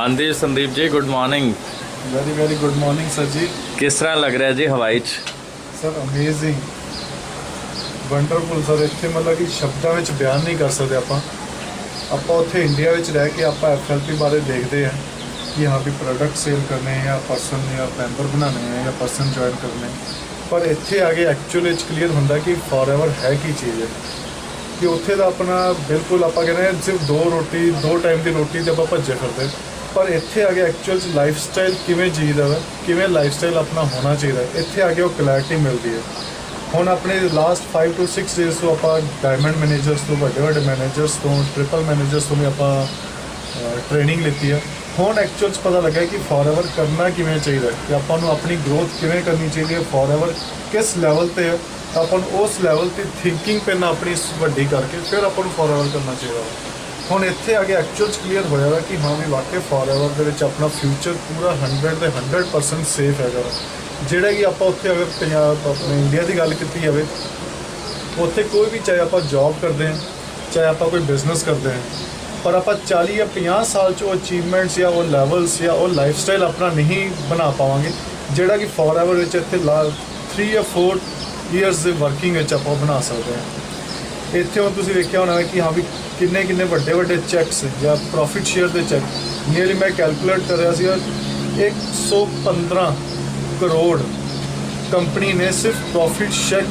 हाँ जी Sandeep ji, good morning. Very very good morning sir जी। किस तरह लग रहा है जी हवाई च? Sir amazing, wonderful sir. ਇੱਥੇ ਮਤਲਬ ਕਿ ਸ਼ਬਦਾਂ ਵਿੱਚ ਬਿਆਨ ਨਹੀਂ ਕਰ ਸਕਦੇ ਆਪਾਂ ਉੱਥੇ ਇੰਡੀਆ ਵਿੱਚ ਰਹਿ ਕੇ ਆਪਾਂ FLP ਬਾਰੇ ਦੇਖਦੇ ਹਾਂ ਕਿ ਹਾਂ ਵੀ ਪ੍ਰੋਡਕਟ ਸੇਲ ਕਰਨੇ ਜਾਂ ਪਰਸਨ ਜਾਂ ਮੈਂਬਰ ਬਣਾਉਣੇ ਆ ਜਾਂ ਪਰਸਨ ਜੁਆਇਨ ਕਰਨੇ, ਪਰ ਇੱਥੇ ਆ ਕੇ ਐਕਚੁਅਲੀ ਵਿੱਚ ਕਲੀਅਰ ਹੁੰਦਾ ਕਿ ਫੋਰਐਵਰ ਹੈ ਕੀ ਚੀਜ਼ ਹੈ। ਕਿ ਉੱਥੇ ਦਾ ਆਪਣਾ ਬਿਲਕੁਲ ਆਪਾਂ ਕਹਿੰਦੇ ਹਾਂ ਸਿਰਫ ਦੋ ਟਾਈਮ ਦੀ ਰੋਟੀ ਤੇ ਆਪਾਂ ਭੱਜੇ ਫਿਰਦੇ, ਪਰ ਇੱਥੇ ਆ ਕੇ ਐਕਚੁਅਲ 'ਚ ਲਾਈਫ ਸਟਾਈਲ ਕਿਵੇਂ ਜੀਦਾ ਵਾ, ਕਿਵੇਂ ਲਾਈਫ ਸਟਾਈਲ ਆਪਣਾ ਹੋਣਾ ਚਾਹੀਦਾ, ਇੱਥੇ ਆ ਕੇ ਉਹ ਕਲੈਰਿਟੀ ਮਿਲਦੀ ਹੈ। ਹੁਣ ਆਪਣੇ ਲਾਸਟ 5 to 6 ਡੇਜ਼ ਤੋਂ ਆਪਾਂ ਡਾਇਮੰਡ ਮੈਨੇਜਰਸ ਤੋਂ, ਵੱਡੇ ਮੈਨੇਜਰਸ ਤੋਂ, ਟ੍ਰਿਪਲ ਮੈਨੇਜਰਸ ਤੋਂ ਵੀ ਆਪਾਂ ਟ੍ਰੇਨਿੰਗ ਲਿੱਤੀ ਆ। ਹੁਣ ਐਕਚੁਅਲ 'ਚ ਪਤਾ ਲੱਗਾ ਕਿ ਫੋਰਐਵਰ ਕਰਨਾ ਕਿਵੇਂ ਚਾਹੀਦਾ ਕਿ ਆਪਾਂ ਨੂੰ ਆਪਣੀ ਗਰੋਥ ਕਿਵੇਂ ਕਰਨੀ ਚਾਹੀਦੀ ਹੈ, ਫੋਰਐਵਰ ਕਿਸ ਲੈਵਲ 'ਤੇ ਹੈ, ਆਪਾਂ ਨੂੰ ਉਸ ਲੈਵਲ 'ਤੇ ਥਿੰਕਿੰਗ ਪਹਿਲਾਂ ਆਪਣੀ ਵੱਡੀ ਕਰਕੇ ਫਿਰ ਆਪਾਂ ਨੂੰ ਫੋਰਐਵਰ ਕਰਨਾ ਚਾਹੀਦਾ। ਹੁਣ ਇੱਥੇ ਆ ਕੇ ਐਕਚੁਅਲ 'ਚ ਕਲੀਅਰ ਹੋਇਆ ਵਾ ਕਿ ਹਾਂ ਵੀ ਵਾਕਈ ਫੋਰਐਵਰ ਦੇ ਵਿੱਚ ਆਪਣਾ ਫਿਊਚਰ ਪੂਰਾ 100 ਦੇ 100% ਸੇਫ ਹੈਗਾ। ਜਿਹੜਾ ਕਿ ਆਪਾਂ ਉੱਥੇ ਅਗਰ ਪੰਜਾਬ ਆਪਣੇ ਇੰਡੀਆ ਦੀ ਗੱਲ ਕੀਤੀ ਜਾਵੇ, ਉੱਥੇ ਕੋਈ ਵੀ ਚਾਹੇ ਆਪਾਂ ਜੌਬ ਕਰਦੇ ਹਾਂ, ਚਾਹੇ ਆਪਾਂ ਕੋਈ ਬਿਜ਼ਨਸ ਕਰਦੇ ਹਾਂ, ਪਰ ਆਪਾਂ 40 ਜਾਂ 50 ਸਾਲ 'ਚ ਉਹ ਅਚੀਵਮੈਂਟਸ ਜਾਂ ਉਹ ਲੈਵਲਸ ਜਾਂ ਉਹ ਲਾਈਫ ਸਟਾਈਲ ਆਪਣਾ ਨਹੀਂ ਬਣਾ ਪਾਵਾਂਗੇ ਜਿਹੜਾ ਕਿ ਫੋਰਐਵਰ ਵਿੱਚ ਇੱਥੇ 3 ਜਾਂ 4 ਈਅਰਸ ਦੇ ਵਰਕਿੰਗ ਵਿੱਚ ਆਪਾਂ ਬਣਾ ਸਕਦੇ ਹਾਂ। ਇੱਥੇ ਹੁਣ ਤੁਸੀਂ ਵੇਖਿਆ ਹੋਣਾ ਕਿ ਹਾਂ ਵੀ ਕਿੰਨੇ ਵੱਡੇ ਚੈੱਕਸ ਜਾਂ ਪ੍ਰੋਫਿਟ ਸ਼ੇਅਰ ਦੇ ਚੈੱਕ ਨੀਅਰਲੀ ਮੈਂ ਕੈਲਕੂਲੇਟ ਕਰ ਰਿਹਾ ਸੀ 115 ਕਰੋੜ ਕੰਪਨੀ ਨੇ ਸਿਰਫ ਪ੍ਰੋਫਿਟ ਚੈੱਕ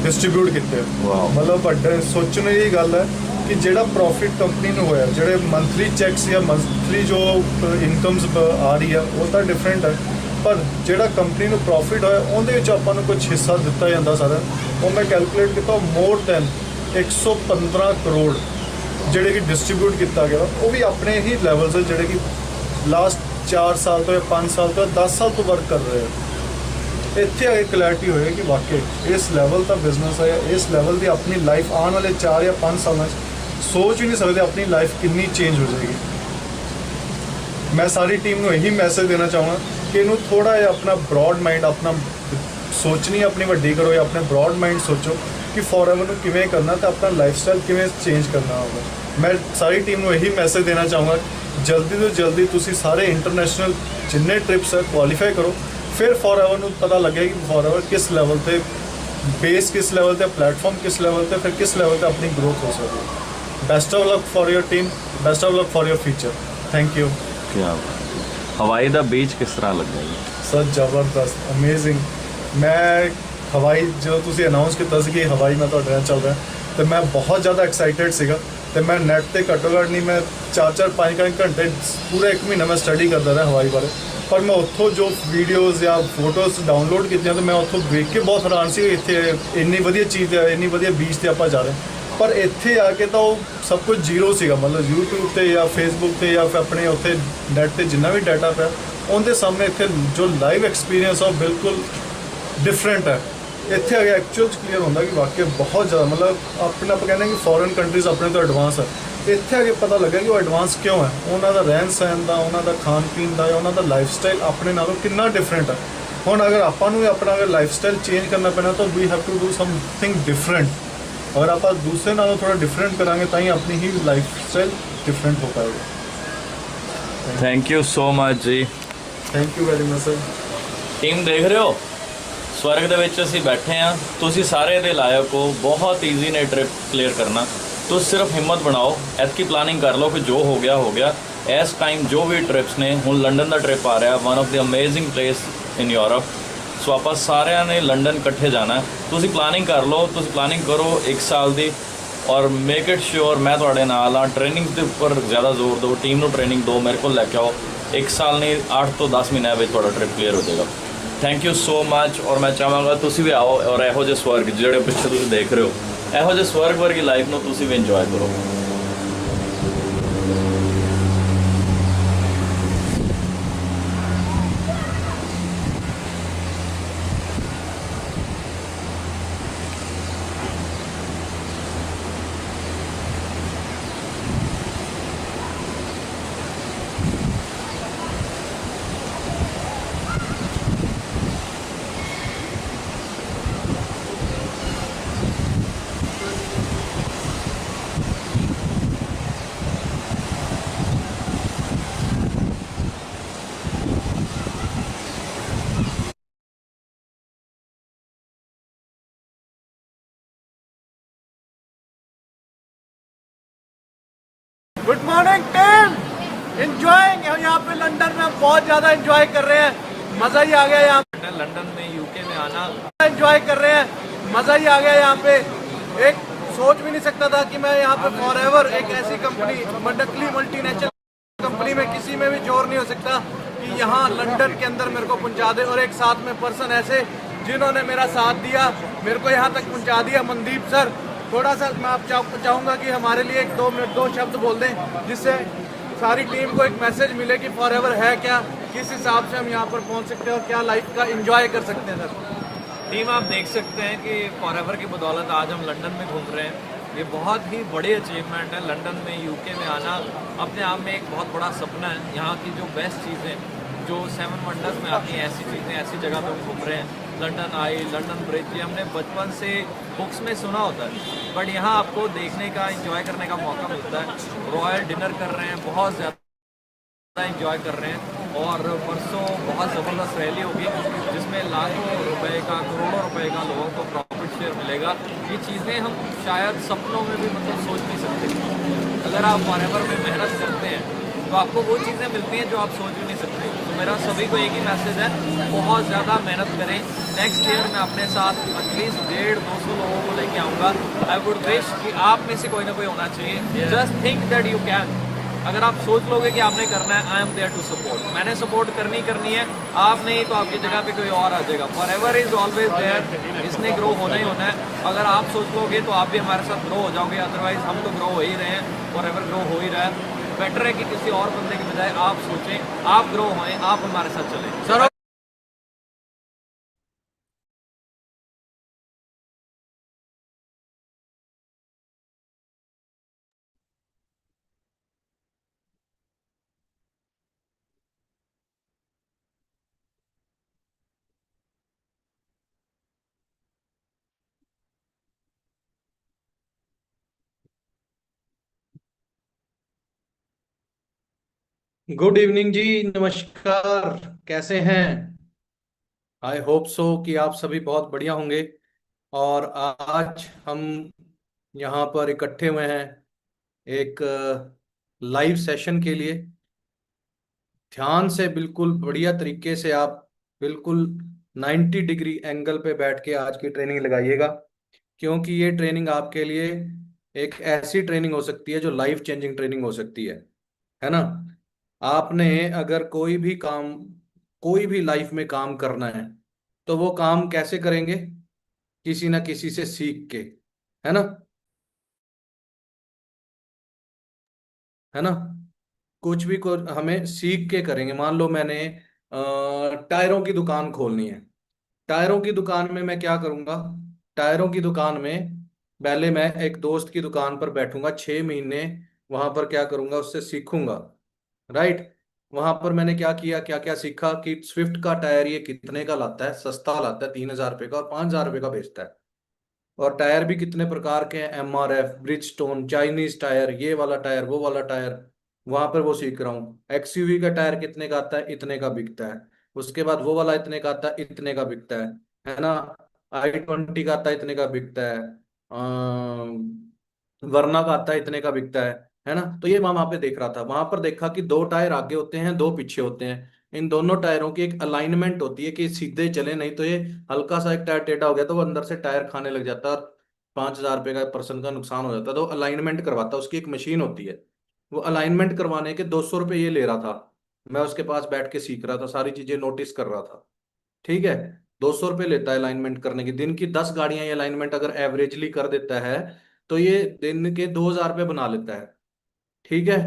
ਡਿਸਟ੍ਰੀਬਿਊਟ ਕੀਤੇ। ਮਤਲਬ ਵੱਡੇ ਸੋਚਣ ਦੀ ਗੱਲ ਹੈ ਕਿ ਜਿਹੜਾ ਪ੍ਰੋਫਿਟ ਕੰਪਨੀ ਨੂੰ ਹੋਇਆ, ਜਿਹੜੇ ਮੰਥਲੀ ਚੈੱਕਸ ਜਾਂ ਮੰਥਲੀ ਜੋ ਇਨਕਮਸ ਆ ਰਹੀ ਆ ਉਹ ਤਾਂ ਡਿਫਰੈਂਟ ਹੈ, ਪਰ ਜਿਹੜਾ ਕੰਪਨੀ ਨੂੰ ਪ੍ਰੋਫਿਟ ਹੋਇਆ ਉਹਦੇ ਵਿੱਚ ਆਪਾਂ ਨੂੰ ਕੁਝ ਹਿੱਸਾ ਦਿੱਤਾ ਜਾਂਦਾ ਸਾਰਾ। ਉਹ ਮੈਂ ਕੈਲਕੂਲੇਟ ਕੀਤਾ ਮੋਰ ਦੈਨ 115 ਕਰੋੜ ਜਿਹੜੇ ਕਿ ਡਿਸਟ੍ਰੀਬਿਊਟ ਕੀਤਾ ਗਿਆ, ਉਹ ਵੀ ਆਪਣੇ ਹੀ ਲੈਵਲਸ ਜਿਹੜੇ ਕਿ ਲਾਸਟ 4 ਸਾਲ ਤੋਂ ਜਾਂ 5 ਸਾਲ ਤੋਂ 10 ਸਾਲ ਤੋਂ ਵਰਕ ਕਰ ਰਹੇ ਆ। ਇੱਥੇ ਆ ਕੇ ਕਲੈਰਿਟੀ ਹੋਏ ਕਿ ਵਾਕਈ ਇਸ ਲੈਵਲ ਦਾ ਬਿਜ਼ਨਸ ਹੈ, ਇਸ ਲੈਵਲ ਦੀ ਆਪਣੀ ਲਾਈਫ ਆਉਣ ਵਾਲੇ 4 ਜਾਂ 5 ਸਾਲਾਂ 'ਚ ਸੋਚ ਹੀ ਨਹੀਂ ਸਕਦੇ ਆਪਣੀ ਲਾਈਫ ਕਿੰਨੀ ਚੇਂਜ ਹੋ ਜਾਏਗੀ। ਮੈਂ ਸਾਰੀ ਟੀਮ ਨੂੰ ਇਹੀ ਮੈਸੇਜ ਦੇਣਾ ਚਾਹਾਂਗਾ ਕਿ ਇਹਨੂੰ ਥੋੜ੍ਹਾ ਜਿਹਾ ਆਪਣਾ ਬਰੋਡ ਮਾਈਂਡ, ਆਪਣਾ ਸੋਚਣੀ ਆਪਣੀ ਵੱਡੀ ਕਰੋ ਜਾਂ ਆਪਣੇ ਬਰੋਡ ਮਾਈਂਡ ਸੋਚੋ ਕਿ ਫੋਰਐਵਰ ਨੂੰ ਕਿਵੇਂ ਕਰਨਾ ਤੇ ਆਪਣਾ ਲਾਈਫ ਸਟਾਈਲ ਕਿਵੇਂ ਚੇਂਜ ਕਰਨਾ ਹੋਗਾ। ਮੈਂ ਸਾਰੀ ਟੀਮ ਨੂੰ ਇਹੀ ਮੈਸੇਜ ਦੇਣਾ ਚਾਹਾਂਗਾ ਜਲਦੀ ਤੋਂ ਜਲਦੀ ਤੁਸੀਂ ਸਾਰੇ ਇੰਟਰਨੈਸ਼ਨਲ ਜਿੰਨੇ ਟ੍ਰਿਪਸ ਹੈ ਕੁਆਲੀਫਾਈ ਕਰੋ, ਫਿਰ ਫੋਰਐਵਰ ਨੂੰ ਪਤਾ ਲੱਗੇ ਕਿ ਫੋਰਐਵਰ ਕਿਸ ਲੈਵਲ 'ਤੇ ਬੇਸ, ਕਿਸ ਲੈਵਲ 'ਤੇ ਪਲੇਟਫਾਰਮ, ਕਿਸ ਲੈਵਲ 'ਤੇ ਫਿਰ ਕਿਸ ਲੈਵਲ 'ਤੇ ਆਪਣੀ ਗਰੋਥ ਹੋ ਸਕਦੀ ਹੈ। Best of luck for your team, best of luck for your future. Thank you. क्या हवाई ਦਾ ਬੀਚ ਕਿਸ ਤਰ੍ਹਾਂ ਲੱਗਾ ਜੀ? ਸਰ ਜ਼ਬਰਦਸਤ, ਅਮੇਜ਼ਿੰਗ। ਮੈਂ ਹਵਾਈ ਜਦੋਂ ਤੁਸੀਂ ਅਨਾਉਂਸ ਕੀਤਾ ਸੀ ਕਿ ਹਵਾਈ ਮੈਂ ਤੁਹਾਡੇ ਨਾਲ ਚੱਲ ਰਿਹਾ, ਤੇ ਮੈਂ ਬਹੁਤ ਜ਼ਿਆਦਾ ਐਕਸਾਈਟਿਡ ਸੀਗਾ। ਤੇ ਮੈਂ ਨੈੱਟ 'ਤੇ ਘੱਟੋ ਘੱਟ ਨਹੀਂ ਮੈਂ 4-5 ਘੰਟੇ ਪੂਰਾ 1 ਮਹੀਨਾ ਮੈਂ ਸਟੱਡੀ ਕਰਦਾ ਰਿਹਾ ਹਵਾਈ ਬਾਰੇ। ਪਰ ਮੈਂ ਉੱਥੋਂ ਜੋ ਵੀਡੀਓਜ਼ ਜਾਂ ਫੋਟੋਜ਼ ਡਾਊਨਲੋਡ ਕੀਤੀਆਂ ਤੇ ਮੈਂ ਉੱਥੋਂ ਵੇਖ ਕੇ ਬਹੁਤ ਹੈਰਾਨ ਸੀ ਇੱਥੇ ਇੰਨੀ ਵਧੀਆ ਚੀਜ਼ ਹੈ, ਇੰਨੀ ਵਧੀਆ ਬੀਚ 'ਤੇ ਆਪਾਂ ਜਾ ਰਹੇ। ਪਰ ਇੱਥੇ ਆ ਕੇ ਤਾਂ ਉਹ ਸਭ ਕੁਝ ਜ਼ੀਰੋ ਸੀਗਾ। ਮਤਲਬ YouTube 'ਤੇ ਜਾਂ Facebook 'ਤੇ ਜਾਂ ਫਿਰ ਆਪਣੇ ਉੱਥੇ ਨੈੱਟ 'ਤੇ ਜਿੰਨਾ ਵੀ ਡਾਟਾ ਪਿਆ ਉਹਦੇ ਸਾਹਮਣੇ ਇੱਥੇ ਜੋ ਲਾਈਵ ਐਕਸਪੀਰੀਅੰਸ ਆ ਉਹ ਬਿਲਕੁਲ ਡਿਫਰੈਂਟ ਹੈ। ਇੱਥੇ ਆ ਕੇ ਐਕਚੁਅਲ 'ਚ ਕਲੀਅਰ ਹੁੰਦਾ ਕਿ ਵਾਕਈ ਬਹੁਤ ਜ਼ਿਆਦਾ ਮਤਲਬ ਆਪਾਂ ਕਹਿੰਦੇ ਕਿ ਫੋਰਨ ਕੰਟਰੀਜ਼ ਆਪਣੇ ਤੋਂ ਐਡਵਾਂਸ ਹੈ। ਇੱਥੇ ਆ ਕੇ ਪਤਾ ਲੱਗਾ ਕਿ ਉਹ ਐਡਵਾਂਸ ਕਿਉਂ ਹੈ। ਉਹਨਾਂ ਦਾ ਰਹਿਣ ਸਹਿਣ ਦਾ, ਉਹਨਾਂ ਦਾ ਖਾਣ ਪੀਣ ਦਾ, ਉਹਨਾਂ ਦਾ ਲਾਈਫ ਸਟਾਈਲ ਆਪਣੇ ਨਾਲੋਂ ਕਿੰਨਾ ਡਿਫਰੈਂਟ ਹੈ। ਹੁਣ ਅਗਰ ਆਪਾਂ ਨੂੰ ਆਪਣਾ ਅਗਰ ਲਾਈਫ ਸਟਾਈਲ ਚੇਂਜ ਕਰਨਾ ਪੈਣਾ ਤਾਂ we have to do something different. ਅਗਰ ਆਪਾਂ ਦੂਸਰੇ ਨਾਲੋਂ ਥੋੜਾ ਡਿਫਰੈਂਟ ਕਰਾਂਗੇ ਤਾਂ ਹੀ ਆਪਣੀ ਹੀ ਲਾਈਫ ਸਟਾਈਲ ਡਿਫਰੈਂਟ ਹੋ ਪਾਏਗਾ। ਥੈਂਕ ਯੂ ਸੋ ਮਚ ਜੀ। Thank you very much sir. Team ਦੇਖ ਰਹੇ ਹੋ, ਸਵਰਗ ਦੇ ਵਿੱਚ ਅਸੀਂ ਬੈਠੇ ਹਾਂ। ਤੁਸੀਂ ਸਾਰੇ ਦੇ ਲਾਇਕ ਹੋ, ਬਹੁਤ ਈਜ਼ੀ ਨੇ ਟ੍ਰਿਪ ਕਲੀਅਰ ਕਰਨਾ। ਤੁਸੀਂ ਸਿਰਫ ਹਿੰਮਤ ਬਣਾਓ, ਐਤਕੀ ਪਲਾਨਿੰਗ ਕਰ ਲਓ ਕਿ ਜੋ ਹੋ ਗਿਆ। ਇਸ ਟਾਈਮ ਜੋ ਵੀ ਟ੍ਰਿਪਸ ਨੇ, ਹੁਣ ਲੰਡਨ ਦਾ ਟ੍ਰਿਪ ਆ ਰਿਹਾ, one of the amazing place in Europe. So ਆਪਾਂ ਸਾਰਿਆਂ ਨੇ ਲੰਡਨ ਇਕੱਠੇ ਜਾਣਾ। ਤੁਸੀਂ ਪਲਾਨਿੰਗ ਕਰ ਲਓ, ਤੁਸੀਂ ਪਲਾਨਿੰਗ ਕਰੋ 1 ਸਾਲ ਦੀ, ਔਰ ਮੇਕ ਇਟ ਸ਼ੋਰ ਮੈਂ ਤੁਹਾਡੇ ਨਾਲ ਹਾਂ। ਟ੍ਰੇਨਿੰਗ ਦੇ ਉੱਪਰ ਜ਼ਿਆਦਾ ਜ਼ੋਰ ਦਿਓ, ਟੀਮ ਨੂੰ ਟ੍ਰੇਨਿੰਗ ਦਿਓ, ਮੇਰੇ ਕੋਲ ਲੈ ਕੇ ਆਓ। 1 ਸਾਲ ਨਹੀਂ 8 ਤੋਂ 10 ਮਹੀਨਿਆਂ ਵਿੱਚ ਤੁਹਾਡਾ ਟ੍ਰਿਪ ਕਲੀਅਰ ਹੋ ਜਾਏਗਾ। Thank you so much. ਔਰ ਮੈਂ ਚਾਹਾਂਗਾ ਤੁਸੀਂ ਵੀ ਆਓ ਔਰ ਇਹੋ ਜਿਹੇ ਸਵਰਗ ਜਿਹੜੇ ਪਿੱਛੇ ਤੁਸੀਂ ਦੇਖ ਰਹੇ ਹੋ, ਇਹੋ ਜਿਹੇ ਸਵਰਗ ਵਰਗੀ ਲਾਈਫ ਨੂੰ ਤੁਸੀਂ ਵੀ ਇੰਜੋਏ ਕਰੋ। एंजॉयिंग यहाँ पे लंदन में बहुत ज्यादा एंजॉय कर रहे हैं, मजा ही आ गया यहाँ पे लंदन में यूके में आना। एंजॉय कर रहे हैं, मजा ही आ गया यहाँ पे। एक सोच भी नहीं सकता था कि मैं यहाँ पे फॉर एवर एक ऐसी कंपनी नकली मल्टीनेशनल कंपनी में किसी में भी जोर नहीं हो सकता कि यहाँ लंदन के अंदर मेरे को पहुँचा दे, और एक साथ में पर्सन ऐसे जिन्होंने मेरा साथ दिया, मेरे को यहाँ तक पहुँचा दिया। मनदीप सर, थोड़ा सा मैं आप चाहूँगा कि हमारे लिए एक 2 मिनट 2 शब्द बोल दें, जिससे सारी टीम को एक मैसेज मिले कि फॉर एवर है क्या, किस हिसाब से हम यहाँ पर पहुँच सकते हैं और क्या लाइफ का एंजॉय कर सकते हैं। सर टीम, आप देख सकते हैं कि फॉर एवर की बदौलत आज हम लंदन में घूम रहे हैं। ये बहुत ही बड़ी अचीवमेंट है। लंदन में यूके में आना अपने आप में एक बहुत बड़ा सपना है। यहाँ की जो बेस्ट चीज़ें जो 7 वंडर्स में आती हैं, ऐसी चीज़ें ऐसी जगह पे हम घूम रहे हैं। लंदन आई, लंदन ब्रिज, ये हमने बचपन से बुक्स में सुना होता है, बट यहाँ आपको देखने का, एंजॉय करने का मौका मिलता है। रॉयल डिनर कर रहे हैं, बहुत ज़्यादा एंजॉय कर रहे हैं। और परसों बहुत ज़बरदस्त रैली होगी जिसमें लाखों रुपए का, करोड़ों रुपए का लोगों को प्रॉफिट शेयर मिलेगा। ये चीज़ें हम शायद सपनों में भी मतलब सोच नहीं सकते। अगर आप फॉरएवर में मेहनत करते हैं तो आपको वो चीज़ें मिलती हैं जो आप सोच भी नहीं सकते। तो मेरा सभी को एक ही मैसेज है, बहुत ज़्यादा मेहनत करें। नेक्स्ट ईयर मैं अपने साथ एटलीस्ट 150-200 लोगों को लेके आऊँगा। आई वुड विश कि आप में से कोई ना कोई होना चाहिए। Just think that you can. अगर आप सोच लोगे कि आपने करना है, I am there to support. मैंने सपोर्ट करनी है, आप नहीं तो आपकी जगह पे कोई और आ जाएगा। Forever is always there, इसने ग्रो होना ही होना है। अगर आप सोच लोगे तो आप भी हमारे साथ ग्रो हो जाओगे, अदरवाइज हम तो ग्रो हो ही रहे हैं, फॉर एवर ग्रो हो ही रहा है। बेटर है कि किसी और बंदे की बजाय आप सोचें, आप ग्रो होएं, आप हमारे साथ चलें। सर गुड इवनिंग जी, नमस्कार। कैसे हैं? आई होप सो कि आप सभी बहुत बढ़िया होंगे। और आज हम यहाँ पर इकट्ठे हुए हैं एक लाइव सेशन के लिए। ध्यान से बिल्कुल बढ़िया तरीके से आप बिल्कुल 90 डिग्री एंगल पे बैठ के आज की ट्रेनिंग लगाइएगा, क्योंकि ये ट्रेनिंग आपके लिए एक ऐसी ट्रेनिंग हो सकती है जो लाइफ चेंजिंग ट्रेनिंग हो सकती है ना। आपने अगर कोई भी लाइफ में काम करना है तो वो काम कैसे करेंगे? किसी ना किसी से सीख के, है ना। है ना। कुछ भी को हमें सीख के करेंगे। मान लो मैंने टायरों की दुकान खोलनी है। टायरों की दुकान में मैं क्या करूंगा? टायरों की दुकान में पहले मैं एक दोस्त की दुकान पर बैठूंगा 6 महीने। वहां पर क्या करूंगा? उससे सीखूंगा। राइट। वहां पर मैंने क्या किया, क्या क्या सीखा कि स्विफ्ट का टायर ये कितने का लाता है, सस्ता लाता है 3,000 रुपये का, और 5,000 रुपये का बेचता है। और टायर भी कितने प्रकार के हैं, MRF, ब्रिजस्टोन, चाइनीज टायर, ये वाला टायर, वो वाला टायर। वहां पर वो सीख रहा हूँ। XUV का टायर कितने का आता है, इतने का बिकता है। उसके बाद वो वाला इतने का आता है, इतने का बिकता है ना। I-20 का आता है, इतने का बिकता है। वरना का आता है, इतने का बिकता है ना। तो ये मैं वहां पे देख रहा था। वहां पर देखा कि 2 टायर आगे होते हैं, 2 पीछे होते हैं। इन दोनों टायरों की एक अलाइनमेंट होती है कि सीधे चले, नहीं तो ये हल्का सा एक टायर टेढ़ा हो गया तो वो अंदर से टायर खाने लग जाता है और 5,000 रुपये का पर्सन का नुकसान हो जाता है। तो अलाइनमेंट करवाता है, उसकी एक मशीन होती है। वो अलाइनमेंट करवाने के 200 रुपये ये ले रहा था। मैं उसके पास बैठ के सीख रहा था, सारी चीजें नोटिस कर रहा था। ठीक है। 200 रुपये लेता है अलाइनमेंट करने की। दिन की 10 गाड़ियां ये अलाइनमेंट अगर एवरेजली कर देता है तो ये दिन के 2,000 रुपये बना लेता है। ठीक है।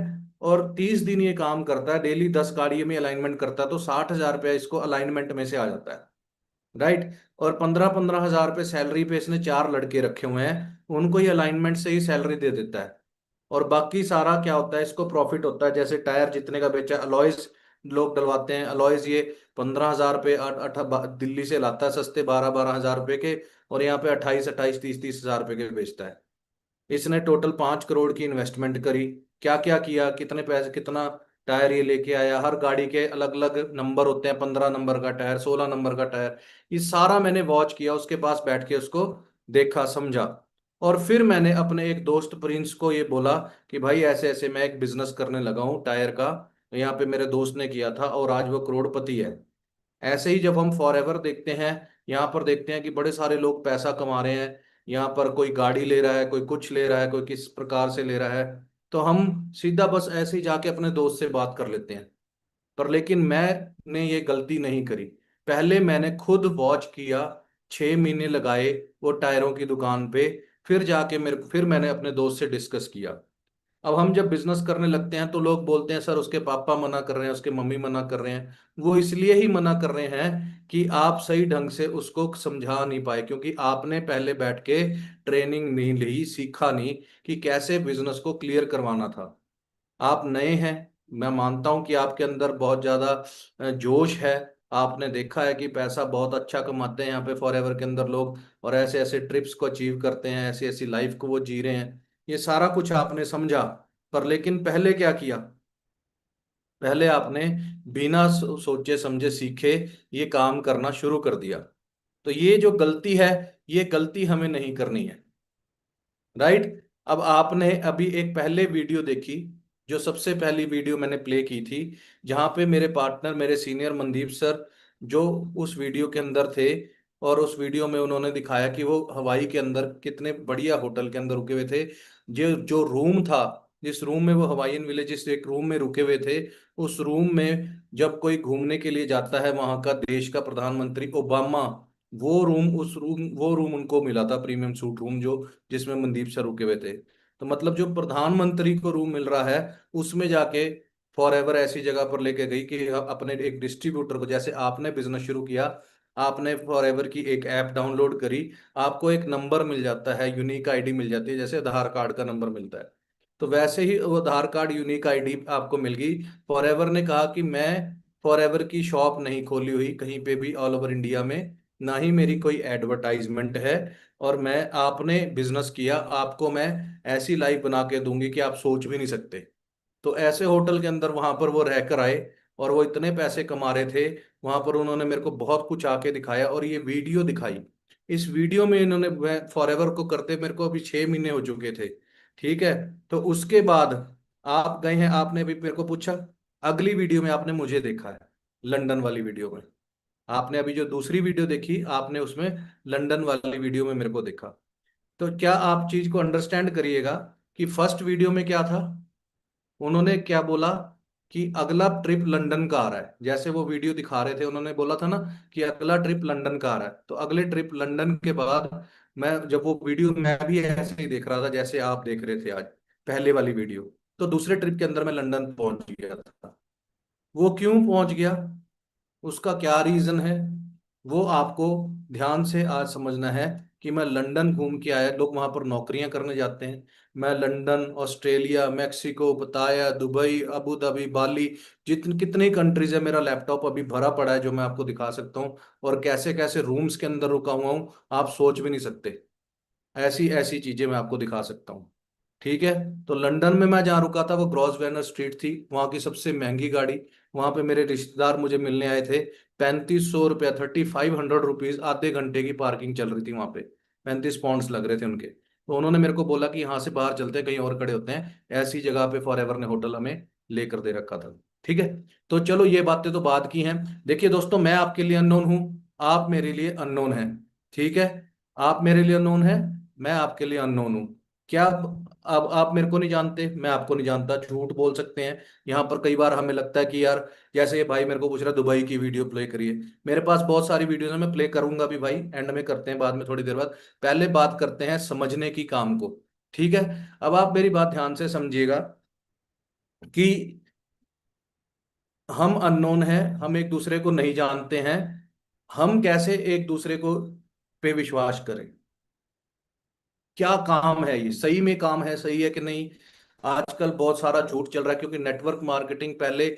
और 30 दिन ये काम करता है, डेली 10 गाड़ी में अलाइनमेंट करता है, तो 60,000 रुपया इसको अलाइनमेंट में से आ जाता है। राइट। और 15-15 हजार रुपये सैलरी पे इसने 4 लड़के रखे हुए हैं, उनको ही अलाइनमेंट से ही सैलरी दे देता है। और बाकी सारा क्या होता है, इसको प्रॉफिट होता है। जैसे टायर जितने का बेचा, अलॉयज लोग डलवाते हैं, अलॉयज ये 15,000 रुपये दिल्ली से लाता है सस्ते, 12-12 हजार रुपये के। और यहाँ पे 28-28, 30-30 हजार रुपये के बेचता है। इसने टोटल 5 करोड़ की इन्वेस्टमेंट करी। क्या क्या किया, कितने पैसे, कितना टायर ये लेके आया। हर गाड़ी के अलग अलग नंबर होते हैं, 15 नंबर का टायर, 16 नंबर का टायर। ये सारा मैंने वॉच किया, उसके पास बैठ के उसको देखा, समझा। और फिर मैंने अपने एक दोस्त प्रिंस को ये बोला कि भाई ऐसे ऐसे मैं एक बिजनेस करने लगा हूँ टायर का। यहाँ पे मेरे दोस्त ने किया था और आज वो करोड़पति है। ऐसे ही जब हम फॉरएवर देखते हैं, यहाँ पर देखते हैं कि बड़े सारे लोग पैसा कमा रहे हैं, यहाँ पर कोई गाड़ी ले रहा है, कोई कुछ ले रहा है, कोई किस प्रकार से ले रहा है, तो हम सीधा बस ऐसे ही जाके अपने दोस्त से बात कर लेते हैं। पर लेकिन मैंने ये गलती नहीं करी। पहले मैंने खुद वॉच किया, 6 महीने लगाए वो टायरों की दुकान पे, फिर जाके फिर मैंने अपने दोस्त से डिस्कस किया। अब हम जब बिजनेस करने लगते हैं तो लोग बोलते हैं सर उसके पापा मना कर रहे हैं, उसके मम्मी मना कर रहे हैं। वो इसलिए ही मना कर रहे हैं कि आप सही ढंग से उसको समझा नहीं पाए, क्योंकि आपने पहले बैठ के ट्रेनिंग नहीं ली, सीखा नहीं कि कैसे बिजनेस को क्लियर करवाना था। आप नए हैं, मैं मानता हूं कि आपके अंदर बहुत ज्यादा जोश है। आपने देखा है कि पैसा बहुत अच्छा कमाते हैं यहाँ पे फॉरएवर के अंदर लोग, और ऐसे ऐसे ट्रिप्स को अचीव करते हैं, ऐसी ऐसी लाइफ को वो जी रहे हैं। ये सारा कुछ आपने समझा। पर लेकिन पहले क्या किया? पहले आपने बिना सोचे समझे सीखे ये काम करना शुरू कर दिया। तो ये जो गलती है, ये गलती हमें नहीं करनी है। राइट। अब आपने अभी एक पहले वीडियो देखी, जो सबसे पहली वीडियो मैंने प्ले की थी, जहां पे मेरे पार्टनर, मेरे सीनियर मनदीप सर, जो उस वीडियो के अंदर थे, और उस वीडियो में उन्होंने दिखाया कि वो हवाई के अंदर कितने बढ़िया होटल के अंदर रुके हुए थे। जो जो रूम था, जिस रूम में वो हवाईयन विलेज, जिस एक रूम में रुके हुए थे, उस रूम में जब कोई घूमने के लिए जाता है, वहां का देश का प्रधानमंत्री ओबामा, वो रूम उनको मिला था, प्रीमियम सूट रूम, जो जिसमें मनदीप सर रुके हुए थे। तो मतलब जो प्रधानमंत्री को रूम मिल रहा है, उसमें जाके फॉरएवर ऐसी जगह पर लेके गई कि अपने एक डिस्ट्रीब्यूटर को, जैसे आपने बिजनेस शुरू किया, आपने फॉरएवर की एक ऐप डाउनलोड करी, आपको एक नंबर मिल जाता है, यूनिक आईडी मिल जाती है, जैसे आधार कार्ड का नंबर मिलता है। तो वैसे ही वो आधार कार्ड यूनिक आईडी आपको मिल गई। फॉरएवर ने कहा कि मैं फॉरएवर की शॉप नहीं खोली हुई कहीं पे भी ऑल ओवर इंडिया में, ना ही मेरी कोई एडवर्टाइजमेंट है, और मैं, आपने बिजनेस किया, आपको मैं ऐसी लाइफ बना के दूंगी कि आप सोच भी नहीं सकते। तो ऐसे होटल के अंदर वहां पर वो रहकर आए, और वो इतने पैसे कमा रहे थे। वहां पर उन्होंने मेरे को बहुत कुछ आके दिखाया और ये वीडियो दिखाई। इस वीडियो में इन्होंने, फॉरएवर को करते मेरे को अभी 6 महीने हो चुके थे। ठीक है। तो उसके बाद आप गए हैं, आपने भी मेरे को पूछा, अगली वीडियो में आपने मुझे देखा है, लंदन वाली वीडियो में। आपने अभी जो दूसरी वीडियो देखी, आपने उसमें लंदन वाली वीडियो में मेरे को देखा। तो क्या आप चीज को अंडरस्टैंड करिएगा कि फर्स्ट वीडियो में क्या था? उन्होंने क्या बोला कि अगला ट्रिप लंदन का आ रहा है, जैसे वो वीडियो दिखा रहे थे, उन्होंने बोला था ना कि अगला ट्रिप लंदन का आ रहा है। तो अगले ट्रिप लंदन के बाद, मैं जब वो वीडियो, मैं भी ऐसे ही देख रहा था जैसे आप देख रहे थे आज पहले वाली वीडियो। तो दूसरे ट्रिप के अंदर मैं लंदन पहुंच गया था। वो क्यों पहुंच गया, उसका क्या रीजन है, वो आपको ध्यान से आज समझना है। कि मैं लंदन घूम के आया, लोग वहां पर नौकरियां करने जाते हैं। मैं लंदन, ऑस्ट्रेलिया, मेक्सिको, पताया, दुबई, अबू धाबी, बाली, जितनी कितनी कंट्रीज है, मेरा लैपटॉप अभी भरा पड़ा है जो मैं आपको दिखा सकता हूँ। और कैसे कैसे रूम्स के अंदर रुका हुआ हूँ, आप सोच भी नहीं सकते। ऐसी ऐसी चीजें मैं आपको दिखा सकता हूँ। ठीक है। तो लंदन में मैं जहाँ रुका था वो ग्रॉसवेनर स्ट्रीट थी, वहाँ की सबसे महंगी गाड़ी। वहां पे मेरे रिश्तेदार मुझे मिलने आए थे। 3500 रुपया, 3500 रुपीज, आधे घंटे की पार्किंग चल रही थी वहां पे। 35 पाउंड्स लग रहे थे उनके। तो उन्होंने मेरे को बोला कि यहाँ से बाहर चलते हैं, कहीं और खड़े होते हैं। ऐसी जगह पे फॉरएवर ने होटल हमें लेकर दे रखा था। ठीक है। तो चलो, ये बातें तो बाद की हैं। देखिए दोस्तों, मैं आपके लिए अननोन हूँ, आप मेरे लिए अननोन हैं। ठीक है। आप मेरे लिए अननोन है, मैं आपके लिए अननोन हूँ। क्या अब आप मेरे को नहीं जानते, मैं आपको नहीं जानता, झूठ बोल सकते हैं। यहाँ पर कई बार हमें लगता है कि यार, जैसे ये भाई मेरे को पूछ रहा है दुबई की वीडियो प्ले करिए, मेरे पास बहुत सारी वीडियोस है, मैं प्ले करूंगा भी भाई, एंड में करते हैं बाद में थोड़ी देर बाद। पहले बात करते हैं समझने की काम को। ठीक है। अब आप मेरी बात ध्यान से समझिएगा कि हम अननोन हैं, हम एक दूसरे को नहीं जानते हैं, हम कैसे एक दूसरे को पे विश्वास करें? क्या काम है ये, सही में काम है, सही है कि नहीं? आजकल बहुत सारा झूठ चल रहा है, क्योंकि नेटवर्क मार्केटिंग पहले,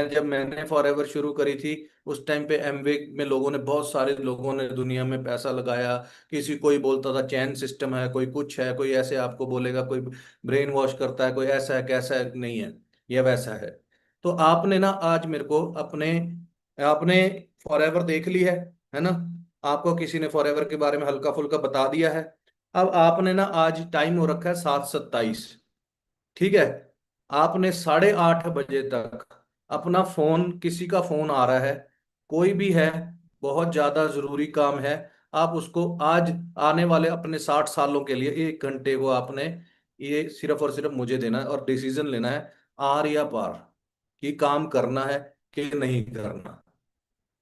जब मैंने फॉरएवर शुरू करी थी, उस टाइम पे एमवे में लोगों ने, बहुत सारे लोगों ने दुनिया में पैसा लगाया। किसी, कोई बोलता था चैन सिस्टम है, कोई कुछ है, कोई ऐसे आपको बोलेगा, कोई ब्रेन वॉश करता है, कोई ऐसा है, कैसा है, नहीं है, ये वैसा है। तो आपने ना आज मेरे को अपने, आपने फॉरएवर देख ली है ना? आपको किसी ने फॉरएवर के बारे में हल्का फुल्का बता दिया है। अब आपने ना, आज टाइम हो रखा है 7:27। ठीक है। आपने 8:30 बजे तक अपना फोन, किसी का फोन आ रहा है, कोई भी है, बहुत ज्यादा जरूरी काम है, आप उसको आज आने वाले अपने 60 सालों के लिए 1 घंटे को आपने ये सिर्फ और सिर्फ मुझे देना है और डिसीजन लेना है, आर या पार, कि काम करना है कि नहीं करना।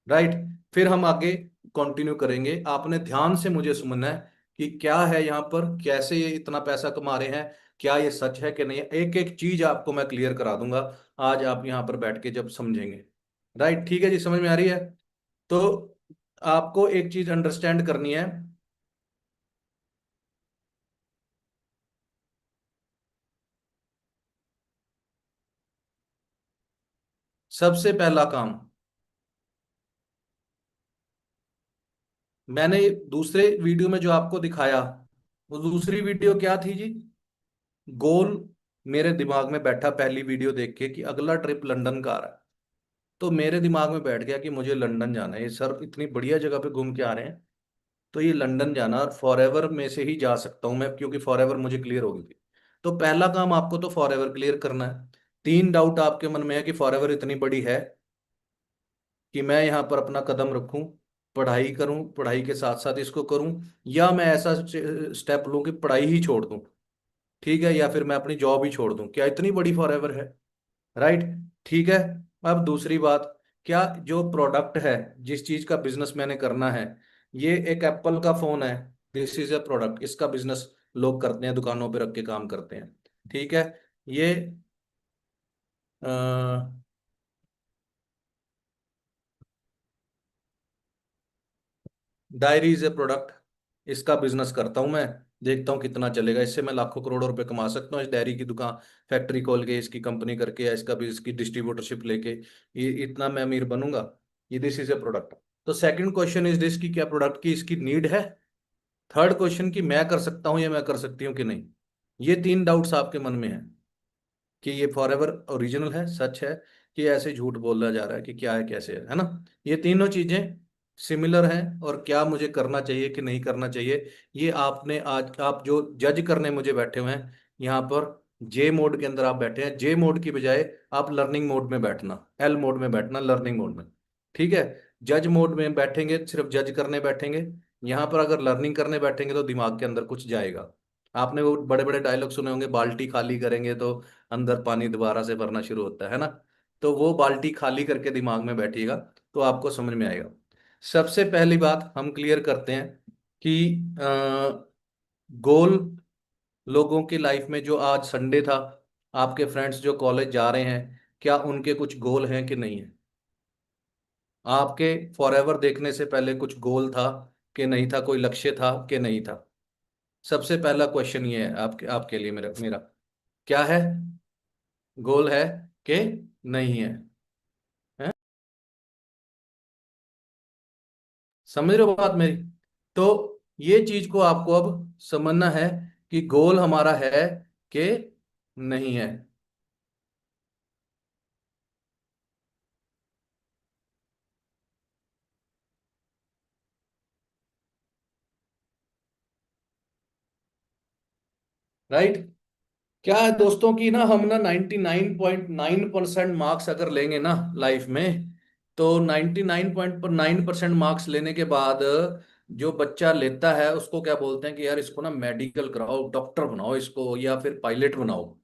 राइट। फिर हम आगे कंटिन्यू करेंगे। आपने ध्यान से मुझे सुनना है कि क्या है यहाँ पर, कैसे ये इतना पैसा कमा रहे हैं, क्या ये सच है कि नहीं। एक एक चीज आपको मैं क्लियर करा दूंगा आज आप यहाँ पर बैठ के जब समझेंगे। राइट, ठीक है जी, समझ में आ रही है। तो आपको एक चीज अंडरस्टैंड करनी है। सबसे पहला काम, मैंने दूसरे वीडियो में जो आपको दिखाया, वो दूसरी वीडियो क्या थी जी? गोल मेरे दिमाग में बैठा पहली वीडियो देख के कि अगला ट्रिप लंदन का आ रहा है। तो मेरे दिमाग में बैठ गया कि मुझे लंदन जाना है, ये सर इतनी बढ़िया जगह पे घूम के आ रहे हैं, तो ये लंदन जाना, और फॉर एवर में से ही जा सकता हूँ मैं, क्योंकि फॉर एवर मुझे क्लियर हो गई थी। तो पहला काम आपको तो फॉर एवर क्लियर करना है। 3 डाउट आपके मन में है कि फॉर एवर इतनी बड़ी है कि मैं यहाँ पर अपना कदम रखूं, पढ़ाई करूं, पढ़ाई के साथ साथ इसको करूं, या मैं ऐसा स्टेप लूं कि पढ़ाई ही छोड़ दूं, ठीक है, या फिर मैं अपनी जॉब ही छोड़ दूं, क्या इतनी बड़ी फॉर एवर है? राइट, ठीक है। अब दूसरी बात, क्या जो प्रोडक्ट है, जिस चीज का बिजनेस मैंने करना है, ये एक एप्पल का फोन है, दिस इज ए प्रोडक्ट, इसका बिजनेस लोग करते हैं, दुकानों पे रख के काम करते हैं, ठीक है। ये डायरी इज ए प्रोडक्ट, इसका बिजनेस करता हूं मैं, देखता हूँ कितना चलेगा, इससे मैं लाखों करोड़ों रुपए कमा सकता हूँ, इस डायरी की दुकान, फैक्ट्री खोल के, इसकी कंपनी करके, या इसका भी, इसकी डिस्ट्रीब्यूटरशिप लेके, ये इतना मैं अमीर बनूंगा। ये दिस इज ए प्रोडक्ट। तो सेकंड क्वेश्चन इज दिस कि क्या प्रोडक्ट की इसकी नीड है। थर्ड क्वेश्चन कि मैं कर सकता हूँ या मैं कर सकती हूँ कि नहीं। ये 3 डाउट्स आपके मन में है कि ये फॉर एवर ओरिजिनल है, सच है, कि ऐसे झूठ बोला जा रहा है, कि क्या है, कैसे है ना। ये तीनों चीजें सिमिलर हैं, और क्या मुझे करना चाहिए कि नहीं करना चाहिए, ये आपने आज, आप जो जज करने मुझे बैठे हुए हैं यहाँ पर, जे मोड के अंदर आप बैठे हैं, जे मोड की बजाय आप लर्निंग मोड में बैठना, एल मोड में बैठना, लर्निंग मोड में, ठीक है। जज मोड में बैठेंगे, सिर्फ जज करने बैठेंगे, यहाँ पर अगर लर्निंग करने बैठेंगे तो दिमाग के अंदर कुछ जाएगा। आपने वो बड़े बड़े डायलॉग सुने होंगे, बाल्टी खाली करेंगे तो अंदर पानी दोबारा से भरना शुरू होता है ना। तो वो बाल्टी खाली करके दिमाग में बैठिएगा, तो आपको समझ में आएगा। सबसे पहली बात हम क्लियर करते हैं कि गोल, लोगों की लाइफ में, जो आज संडे था, आपके फ्रेंड्स जो कॉलेज जा रहे हैं, क्या उनके कुछ गोल हैं कि नहीं है? आपके फॉरएवर देखने से पहले कुछ गोल था कि नहीं था, कोई लक्ष्य था कि नहीं था? सबसे पहला क्वेश्चन ये है आपके आपके लिए, मेरा मेरा क्या है, गोल है कि नहीं है? हैं? समझ रहे हो बात मेरी? तो ये चीज को आपको अब समझना है कि गोल हमारा है कि नहीं है। राइट। क्या है दोस्तों की ना, हम ना 99.9% मार्क्स अगर लेंगे ना लाइफ में, तो 99.9% मार्क्स लेने के बाद जो बच्चा लेता है उसको क्या बोलते हैं कि यार इसको ना मेडिकल कराओ, डॉक्टर बनाओ इसको, या फिर पायलट बनाओ।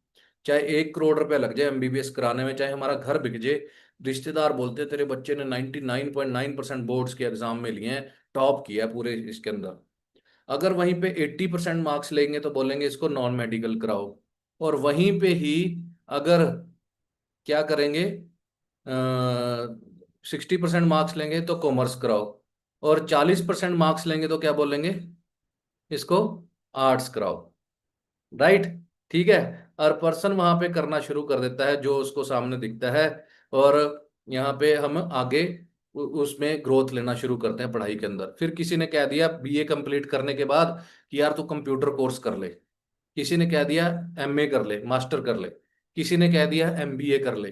चाहे 1 करोड़ रुपए लग जाए एमबीबीएस कराने में, चाहे हमारा घर बिक जाए, रिश्तेदार बोलते हैं तेरे बच्चे ने 99.9% बोर्ड्स के एग्जाम में लिए हैं, टॉप किया है पूरे इसके अंदर। अगर वहीं पे 80% मार्क्स लेंगे तो बोलेंगे इसको नॉन मेडिकल कराओ। और वहीं पे ही अगर क्या करेंगे, 60% मार्क्स लेंगे तो कॉमर्स कराओ, और 40% मार्क्स लेंगे तो क्या बोलेंगे, इसको आर्ट्स कराओ। राइट, ठीक है। और पर्सन वहां पे करना शुरू कर देता है जो उसको सामने दिखता है, और यहाँ पे हम आगे उसमें ग्रोथ लेना शुरू करते हैं पढ़ाई के अंदर। फिर किसी ने कह दिया बीए कंप्लीट करने के बाद कि यार तू कंप्यूटर कोर्स कर ले, किसी ने कह दिया एमए कर ले, मास्टर कर ले, किसी ने कह दिया एमबीए कर ले,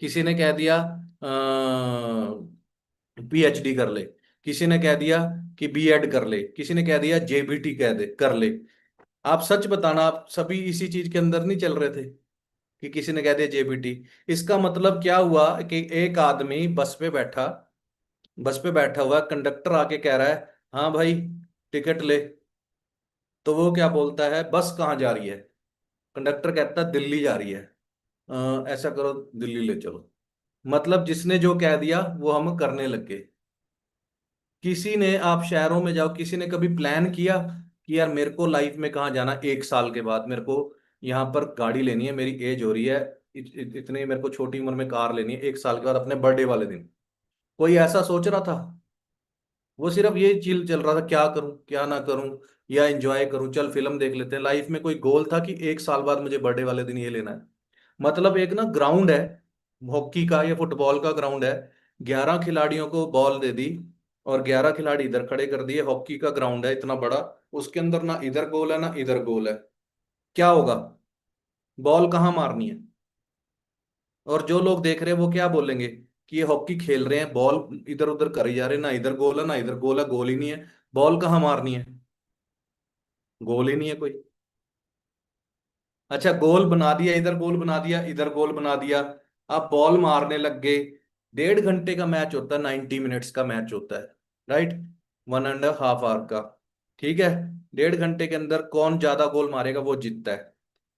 किसी ने कह दिया पीएचडी कर ले, किसी ने कह दिया कि बीएड कर ले, किसी ने कह दिया जेबीटी कह दे कर ले। आप सच बताना, आप सभी इसी चीज के अंदर नहीं चल रहे थे कि किसी ने कह दिया जेबीटी। इसका मतलब क्या हुआ कि एक आदमी बस पे बैठा हुआ, कंडक्टर आके कह रहा है हाँ भाई टिकट ले, तो वो क्या बोलता है बस कहाँ जा रही है? कंडक्टर कहता है दिल्ली जा रही है। ऐसा करो दिल्ली ले चलो। मतलब जिसने जो कह दिया वो हम करने लग गए। किसी ने, आप शहरों में जाओ, किसी ने कभी प्लान किया कि यार मेरे को लाइफ में कहाँ जाना, 1 साल के बाद मेरे को यहाँ पर गाड़ी लेनी है, मेरी एज हो रही है, इतने मेरे को छोटी उम्र में कार लेनी है, 1 साल के बाद अपने बर्थडे वाले दिन? कोई ऐसा सोच रहा था? वो सिर्फ ये चिल चल रहा था, क्या करूं क्या ना करूं, या एंजॉय करूं, चल फिल्म देख लेते हैं। लाइफ में कोई गोल था कि 1 साल बाद मुझे बर्थडे वाले दिन ये लेना है? मतलब एक ना ग्राउंड है हॉकी का या फुटबॉल का ग्राउंड है, 11 खिलाड़ियों को बॉल दे दी और 11 खिलाड़ी इधर खड़े कर दिए, हॉकी का ग्राउंड है इतना बड़ा, उसके अंदर ना इधर गोल है ना इधर गोल है, क्या होगा? बॉल कहाँ मारनी है? और जो लोग देख रहे हैं वो क्या बोलेंगे कि ये हॉकी खेल रहे हैं, बॉल इधर उधर करे जा रहे हैं, ना इधर गोल है ना इधर गोल है, गोल ही नहीं है, बॉल कहाँ मारनी है? गोल ही नहीं है कोई। अच्छा, गोल बना दिया, इधर गोल बना दिया, इधर गोल बना दिया, आप बॉल मारने लग गए। 1.5 घंटे का मैच होता है, 90 मिनट्स का मैच होता है, राइट, 1.5 आवर का, ठीक है। 1.5 घंटे के अंदर कौन ज्यादा गोल मारेगा वो जीतता है।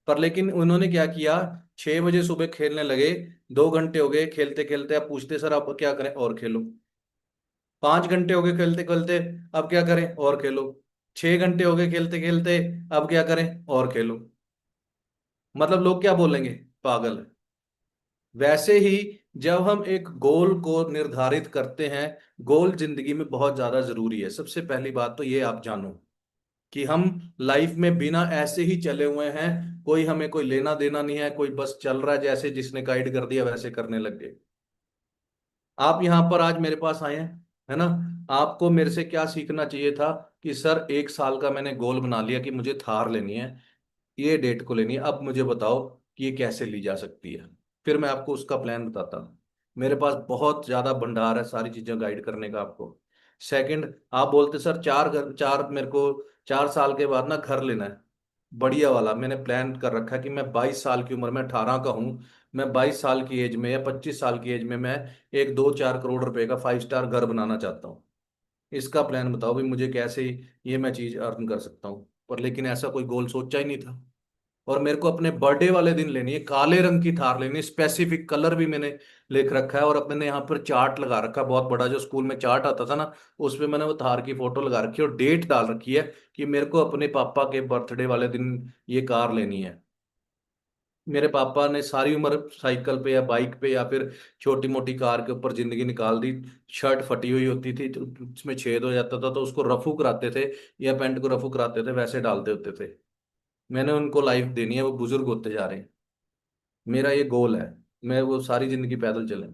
पर लेकिन उन्होंने क्या किया, 6 बजे सुबह खेलने लगे, 2 घंटे हो गए खेलते खेलते, अब पूछते सर अब क्या करें, और खेलो। 5 घंटे हो गए खेलते खेलते, अब क्या करें, और खेलो। 6 घंटे हो गए खेलते खेलते, अब क्या करें, और खेलो। मतलब लोग क्या बोलेंगे, पागल है। वैसे ही जब हम एक गोल को निर्धारित करते हैं, गोल जिंदगी में बहुत ज्यादा जरूरी है। सबसे पहली बात तो ये आप जानो कि हम लाइफ में बिना ऐसे ही चले हुए हैं, कोई हमें कोई लेना देना नहीं है, कोई बस चल रहा है जैसे जिसने गाइड कर दिया वैसे करने लग गए। आप यहाँ पर आज मेरे पास आए हैं, है ना? आपको मेरे से क्या सीखना चाहिए था कि सर 1 साल का मैंने गोल बना लिया कि मुझे थार लेनी है, ये डेट को लेनी है, अब मुझे बताओ कि ये कैसे ली जा सकती है। फिर मैं आपको उसका प्लान बताता हूँ। मेरे पास बहुत ज्यादा भंडार है सारी चीजें गाइड करने का आपको। सेकंड, आप बोलते सर 4 घर, चार मेरे को 4 साल के बाद ना घर लेना है, बढ़िया वाला। मैंने प्लान कर रखा है कि मैं 22 साल की उम्र में, 18 का हूँ, मैं 22 साल की एज में या 25 साल की एज में मैं एक 2-4 करोड़ रुपए का 5 स्टार घर बनाना चाहता हूँ। इसका प्लान बताओ भी मुझे, कैसे ये मैं चीज अर्न कर सकता हूँ? पर लेकिन ऐसा कोई गोल सोचा ही नहीं था। और मेरे को अपने बर्थडे वाले दिन लेनी है, काले रंग की थार लेनी है, स्पेसिफिक कलर भी मैंने लिख रखा है, और अपने यहाँ पर चार्ट लगा रखा है बहुत बड़ा, जो स्कूल में चार्ट आता था ना, उस पे मैंने वो थार की फोटो लगा रखी है और डेट डाल रखी है कि मेरे को अपने पापा के बर्थडे वाले दिन ये कार लेनी है। मेरे पापा ने सारी उम्र साइकिल पे या बाइक पे या फिर छोटी मोटी कार के ऊपर जिंदगी निकाल दी। शर्ट फटी हुई होती थी तो उसमें छेद हो जाता था, तो उसको रफू कराते थे, या पैंट को रफू कराते थे, वैसे डालते होते थे। मैंने उनको लाइफ देनी है, वो बुजुर्ग होते जा रहे हैं, मेरा ये गोल है, मैं वो सारी जिंदगी पैदल चले।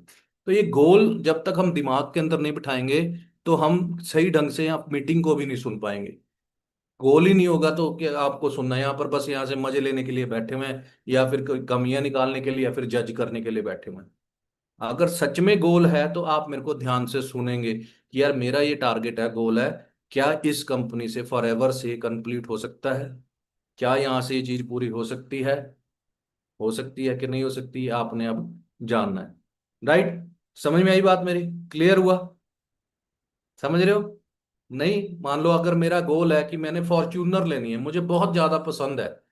तो ये गोल जब तक हम दिमाग के अंदर नहीं बिठाएंगे तो हम सही ढंग से यहाँ मीटिंग को भी नहीं सुन पाएंगे। गोल ही नहीं होगा तो क्या आपको सुनना है? यहाँ पर बस यहाँ से मजे लेने के लिए बैठे हुए हैं, या फिर कोई कमियां निकालने के लिए, या फिर जज करने के लिए बैठे हुए हैं। अगर सच में गोल है तो आप मेरे को ध्यान से सुनेंगे कि यार मेरा ये टारगेट है, गोल है, क्या इस कंपनी से फॉरएवर से कंप्लीट हो सकता है? क्या यहाँ से ये चीज पूरी हो सकती है कि नहीं हो सकती, आपने अब जानना है, राइट? समझ में आई बात मेरी? क्लियर हुआ? समझ रहे हो? नहीं, मान लो अगर मेरा गोल है कि मैंने फॉर्च्यूनर लेनी है, मुझे बहुत ज्यादा पसंद है,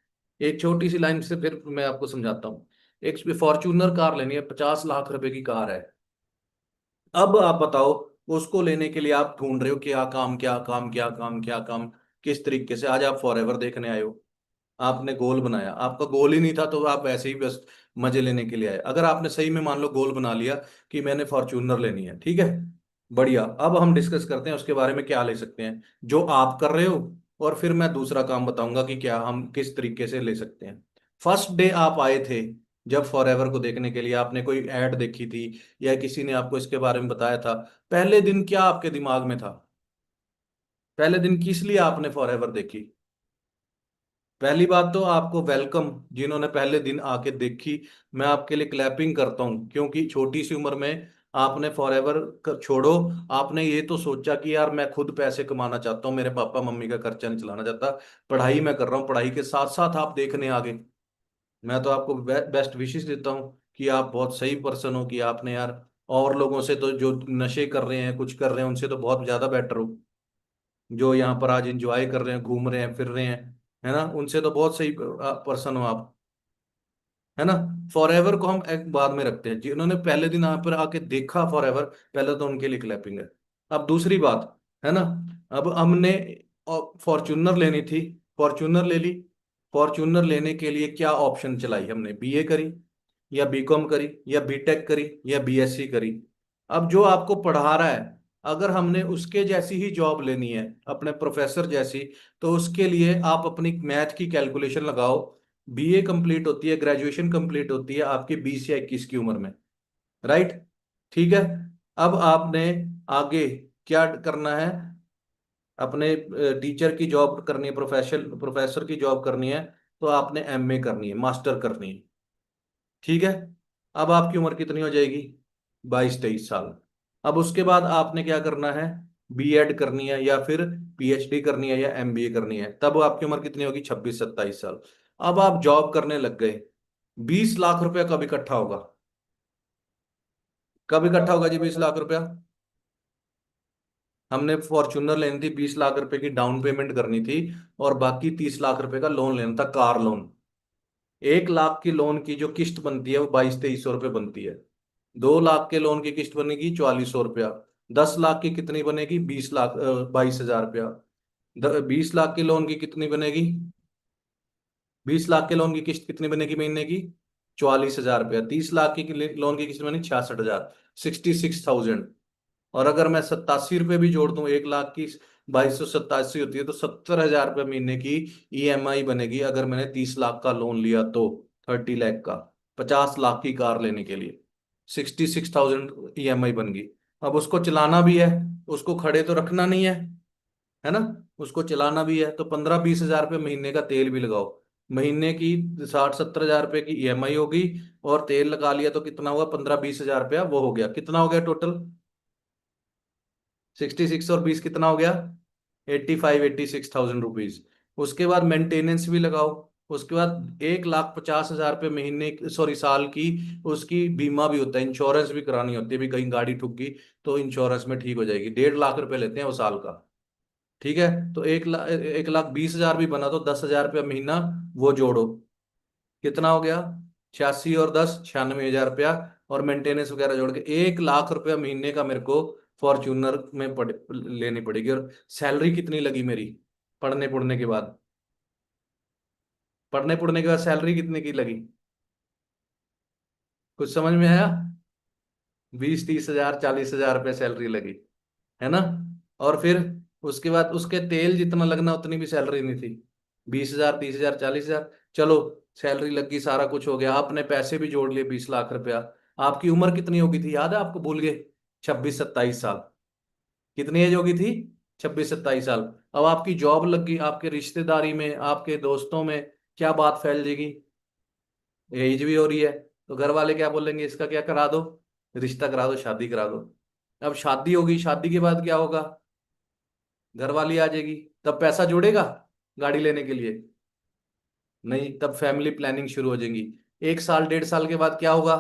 एक छोटी सी लाइन से फिर मैं आपको समझाता हूँ। एक फॉर्च्यूनर कार लेनी है, 50 लाख रुपए की कार है। अब आप बताओ, उसको लेने के लिए आप ढूंढ रहे हो क्या काम क्या काम क्या काम क्या काम, किस तरीके से। आज आप फॉरएवर देखने आए हो, आपने गोल बनाया, आपका गोल ही नहीं था तो आप ऐसे ही बस मजे लेने के लिए आए। अगर आपने सही में मान लो गोल बना लिया कि मैंने फॉर्च्यूनर लेनी है, ठीक है, बढ़िया, अब हम डिस्कस करते हैं उसके बारे में क्या ले सकते हैं जो आप कर रहे हो, और फिर मैं दूसरा काम बताऊंगा कि क्या हम किस तरीके से ले सकते हैं। फर्स्ट डे आप आए थे जब फॉरएवर को देखने के लिए, आपने कोई ऐड देखी थी या किसी ने आपको इसके बारे में बताया था, पहले दिन क्या आपके दिमाग में था? पहले दिन किस लिए आपने फॉरएवर देखी? पहली बात तो आपको वेलकम, जिन्होंने पहले दिन आके देखी, मैं आपके लिए क्लैपिंग करता हूँ, क्योंकि छोटी सी उम्र में आपने फॉरएवर छोड़ो, आपने ये तो सोचा कि यार मैं खुद पैसे कमाना चाहता हूँ, मेरे पापा मम्मी का खर्चा नहीं चलाना चाहता, पढ़ाई मैं कर रहा हूँ, पढ़ाई के साथ साथ आप देखने आगे। मैं तो आपको बेस्ट विशेस देता हूँ कि आप बहुत सही पर्सन हो, कि आपने यार और लोगों से तो, जो नशे कर रहे हैं कुछ कर रहे हैं, उनसे तो बहुत ज्यादा बेटर हो, जो यहाँ पर आज एंजॉय कर रहे हैं, घूम रहे हैं, फिर रहे हैं, है ना, उनसे तो बहुत सही पर्सन हो आप, है ना। फॉर को हम एक बाद में रखते हैं, जिन्होंने पहले दिन यहाँ पर आके देखा फॉर पहले तो उनके लिए क्लैपिंग है। अब दूसरी बात, है ना, अब हमने फॉर्च्यूनर लेनी थी, फॉर्च्यूनर ले ली। फॉर्च्यूनर लेने के लिए क्या ऑप्शन चलाई हमने, बीए करी या बीकॉम करी या बीटेक करी या बीएससी करी। अब जो आपको पढ़ा रहा है, अगर हमने उसके जैसी ही जॉब लेनी है, अपने प्रोफेसर जैसी, तो उसके लिए आप अपनी मैथ की कैलकुलेशन लगाओ। बीए कंप्लीट होती है, ग्रेजुएशन कंप्लीट होती है आपकी 20 या 21 की उम्र में, राइट। ठीक है। अब आपने आगे क्या करना है, अपने टीचर की जॉब करनी है, प्रोफेसर की जॉब करनी है, तो आपने एमए करनी है, मास्टर करनी है। ठीक है। अब आपकी उम्र कितनी हो जाएगी, 22-23 साल। अब उसके बाद आपने क्या करना है, बीएड करनी है या फिर पीएचडी करनी है या एमबीए करनी है, तब आपकी उम्र कितनी होगी, 26-27 साल। अब आप जॉब करने लग गए, 20 लाख रुपया कब इकट्ठा होगा, कब इकट्ठा होगा जी 20 लाख रुपया। हमने फॉर्च्यूनर लेनी थी, 20 लाख रुपए की डाउन पेमेंट करनी थी, और बाकी 30 लाख रुपए का लोन लेना था, कार लोन। 1 लाख की लोन की जो किस्त बनती है वो 2200-2300 रुपये बनती है। 2 लाख के लोन की किस्त बनेगी 4400 रुपया। 10 लाख की कितनी बनेगी, 20 लाख, 22 हजार रुपया। 20 लाख के लोन की कितनी बनेगी, 20 लाख के लोन की किस्त कितनी बनेगी महीने की, 44 हजार रुपया। 30 लाख की लोन की किस्त बनेगी 66 हजार, 66,000। और अगर मैं 87 रुपये भी जोड़ दूं, 1 लाख की 2287 होती है, तो 70 हजार रुपये महीने की ईएमआई बनेगी, अगर मैंने 30 लाख का लोन लिया तो। 30 लाख का, 50 लाख की कार लेने के लिए 66,000 ईएमआई बन गई। अब उसको चलाना भी है, उसको खड़े तो रखना नहीं है ना, उसको चलाना भी है, तो 15-20 हजार रुपये महीने का तेल भी लगाओ। महीने की 60-70 हजार रुपये की ईएमआई होगी, और तेल लगा लिया तो कितना हुआ, 15-20 हजार रुपया वो हो गया, कितना हो गया टोटल, 66 और 20 कितना हो गया, 85-86 थाउजेंड रुपीज। उसके बाद मेंटेनेंस भी लगाओ। उसके बाद 1,50,000 रुपये महीने, सॉरी साल की, उसकी बीमा भी होता है, इंश्योरेंस भी करानी होती है, भी कहीं गाड़ी ठुक गई तो इंश्योरेंस में ठीक हो जाएगी। 1.5 लाख रुपए लेते हैं वो साल का। ठीक है। तो 1,20,000 भी बना, तो 10 हजार रुपया महीना वो जोड़ो, कितना हो गया, 86 और 10 96 हजार रुपया। और मेंटेनेंस वगैरह जोड़ के 1 लाख रुपया महीने का मेरे को फॉर्च्यूनर में लेनी पड़ेगी। और सैलरी कितनी लगी मेरी, पढ़ने पढ़ने के बाद, पढ़ने पढ़ने के बाद सैलरी कितने की लगी, कुछ समझ में आया, 20-30 हजार 40 हजार रुपये सैलरी लगी, है ना। और फिर उसके बाद उसके तेल जितना लगना उतनी भी सैलरी नहीं थी, 20 हजार 30 हजार 40 हजार। चलो, सैलरी लग गई, सारा कुछ हो गया, आपने पैसे भी जोड़ लिए 20 लाख रुपया। आपकी उम्र कितनी हो गई थी, याद है आपको, भूल गए, 26-27 साल। कितनी एज होगी थी, 26-27 साल। अब आपकी जॉब लग गई, आपके रिश्तेदारी में, आपके दोस्तों में क्या बात फैल जाएगी, एज भी हो रही है, तो घर वाले क्या बोलेंगे, इसका क्या करा दो, रिश्ता करा दो, शादी करा दो। अब शादी होगी, शादी के बाद क्या होगा, घर वाली आ जाएगी, तब पैसा जोड़ेगा गाड़ी लेने के लिए, नहीं, तब फैमिली प्लानिंग शुरू हो जाएगी। 1 साल 1.5 साल के बाद क्या होगा,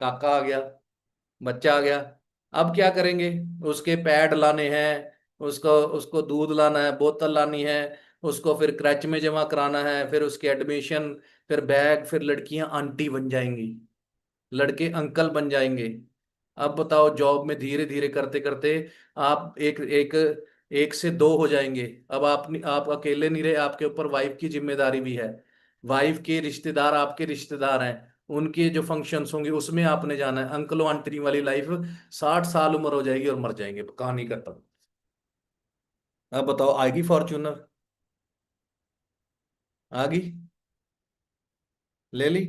काका आ गया, बच्चा आ गया। अब क्या करेंगे, उसके पैड लाने हैं, उसको उसको दूध लाना है, बोतल लानी है, उसको फिर क्रच में जमा कराना है, फिर उसकी एडमिशन, फिर बैग, फिर लड़कियां आंटी बन जाएंगी, लड़के अंकल बन जाएंगे। अब बताओ, जॉब में धीरे धीरे करते करते आप एक एक एक से दो हो जाएंगे। अब आप अकेले नहीं रहे, आपके ऊपर वाइफ की जिम्मेदारी भी है। वाइफ के रिश्तेदार आपके रिश्तेदार हैं, उनके जो फंक्शंस होंगे उसमें आपने जाना है। अंकलों आंटी वाली लाइफ, 60 साल उम्र हो जाएगी और मर जाएंगे, कहानी खत्म। अब बताओ, आएगी फॉर्च्यूनर, आ गई, ले ली,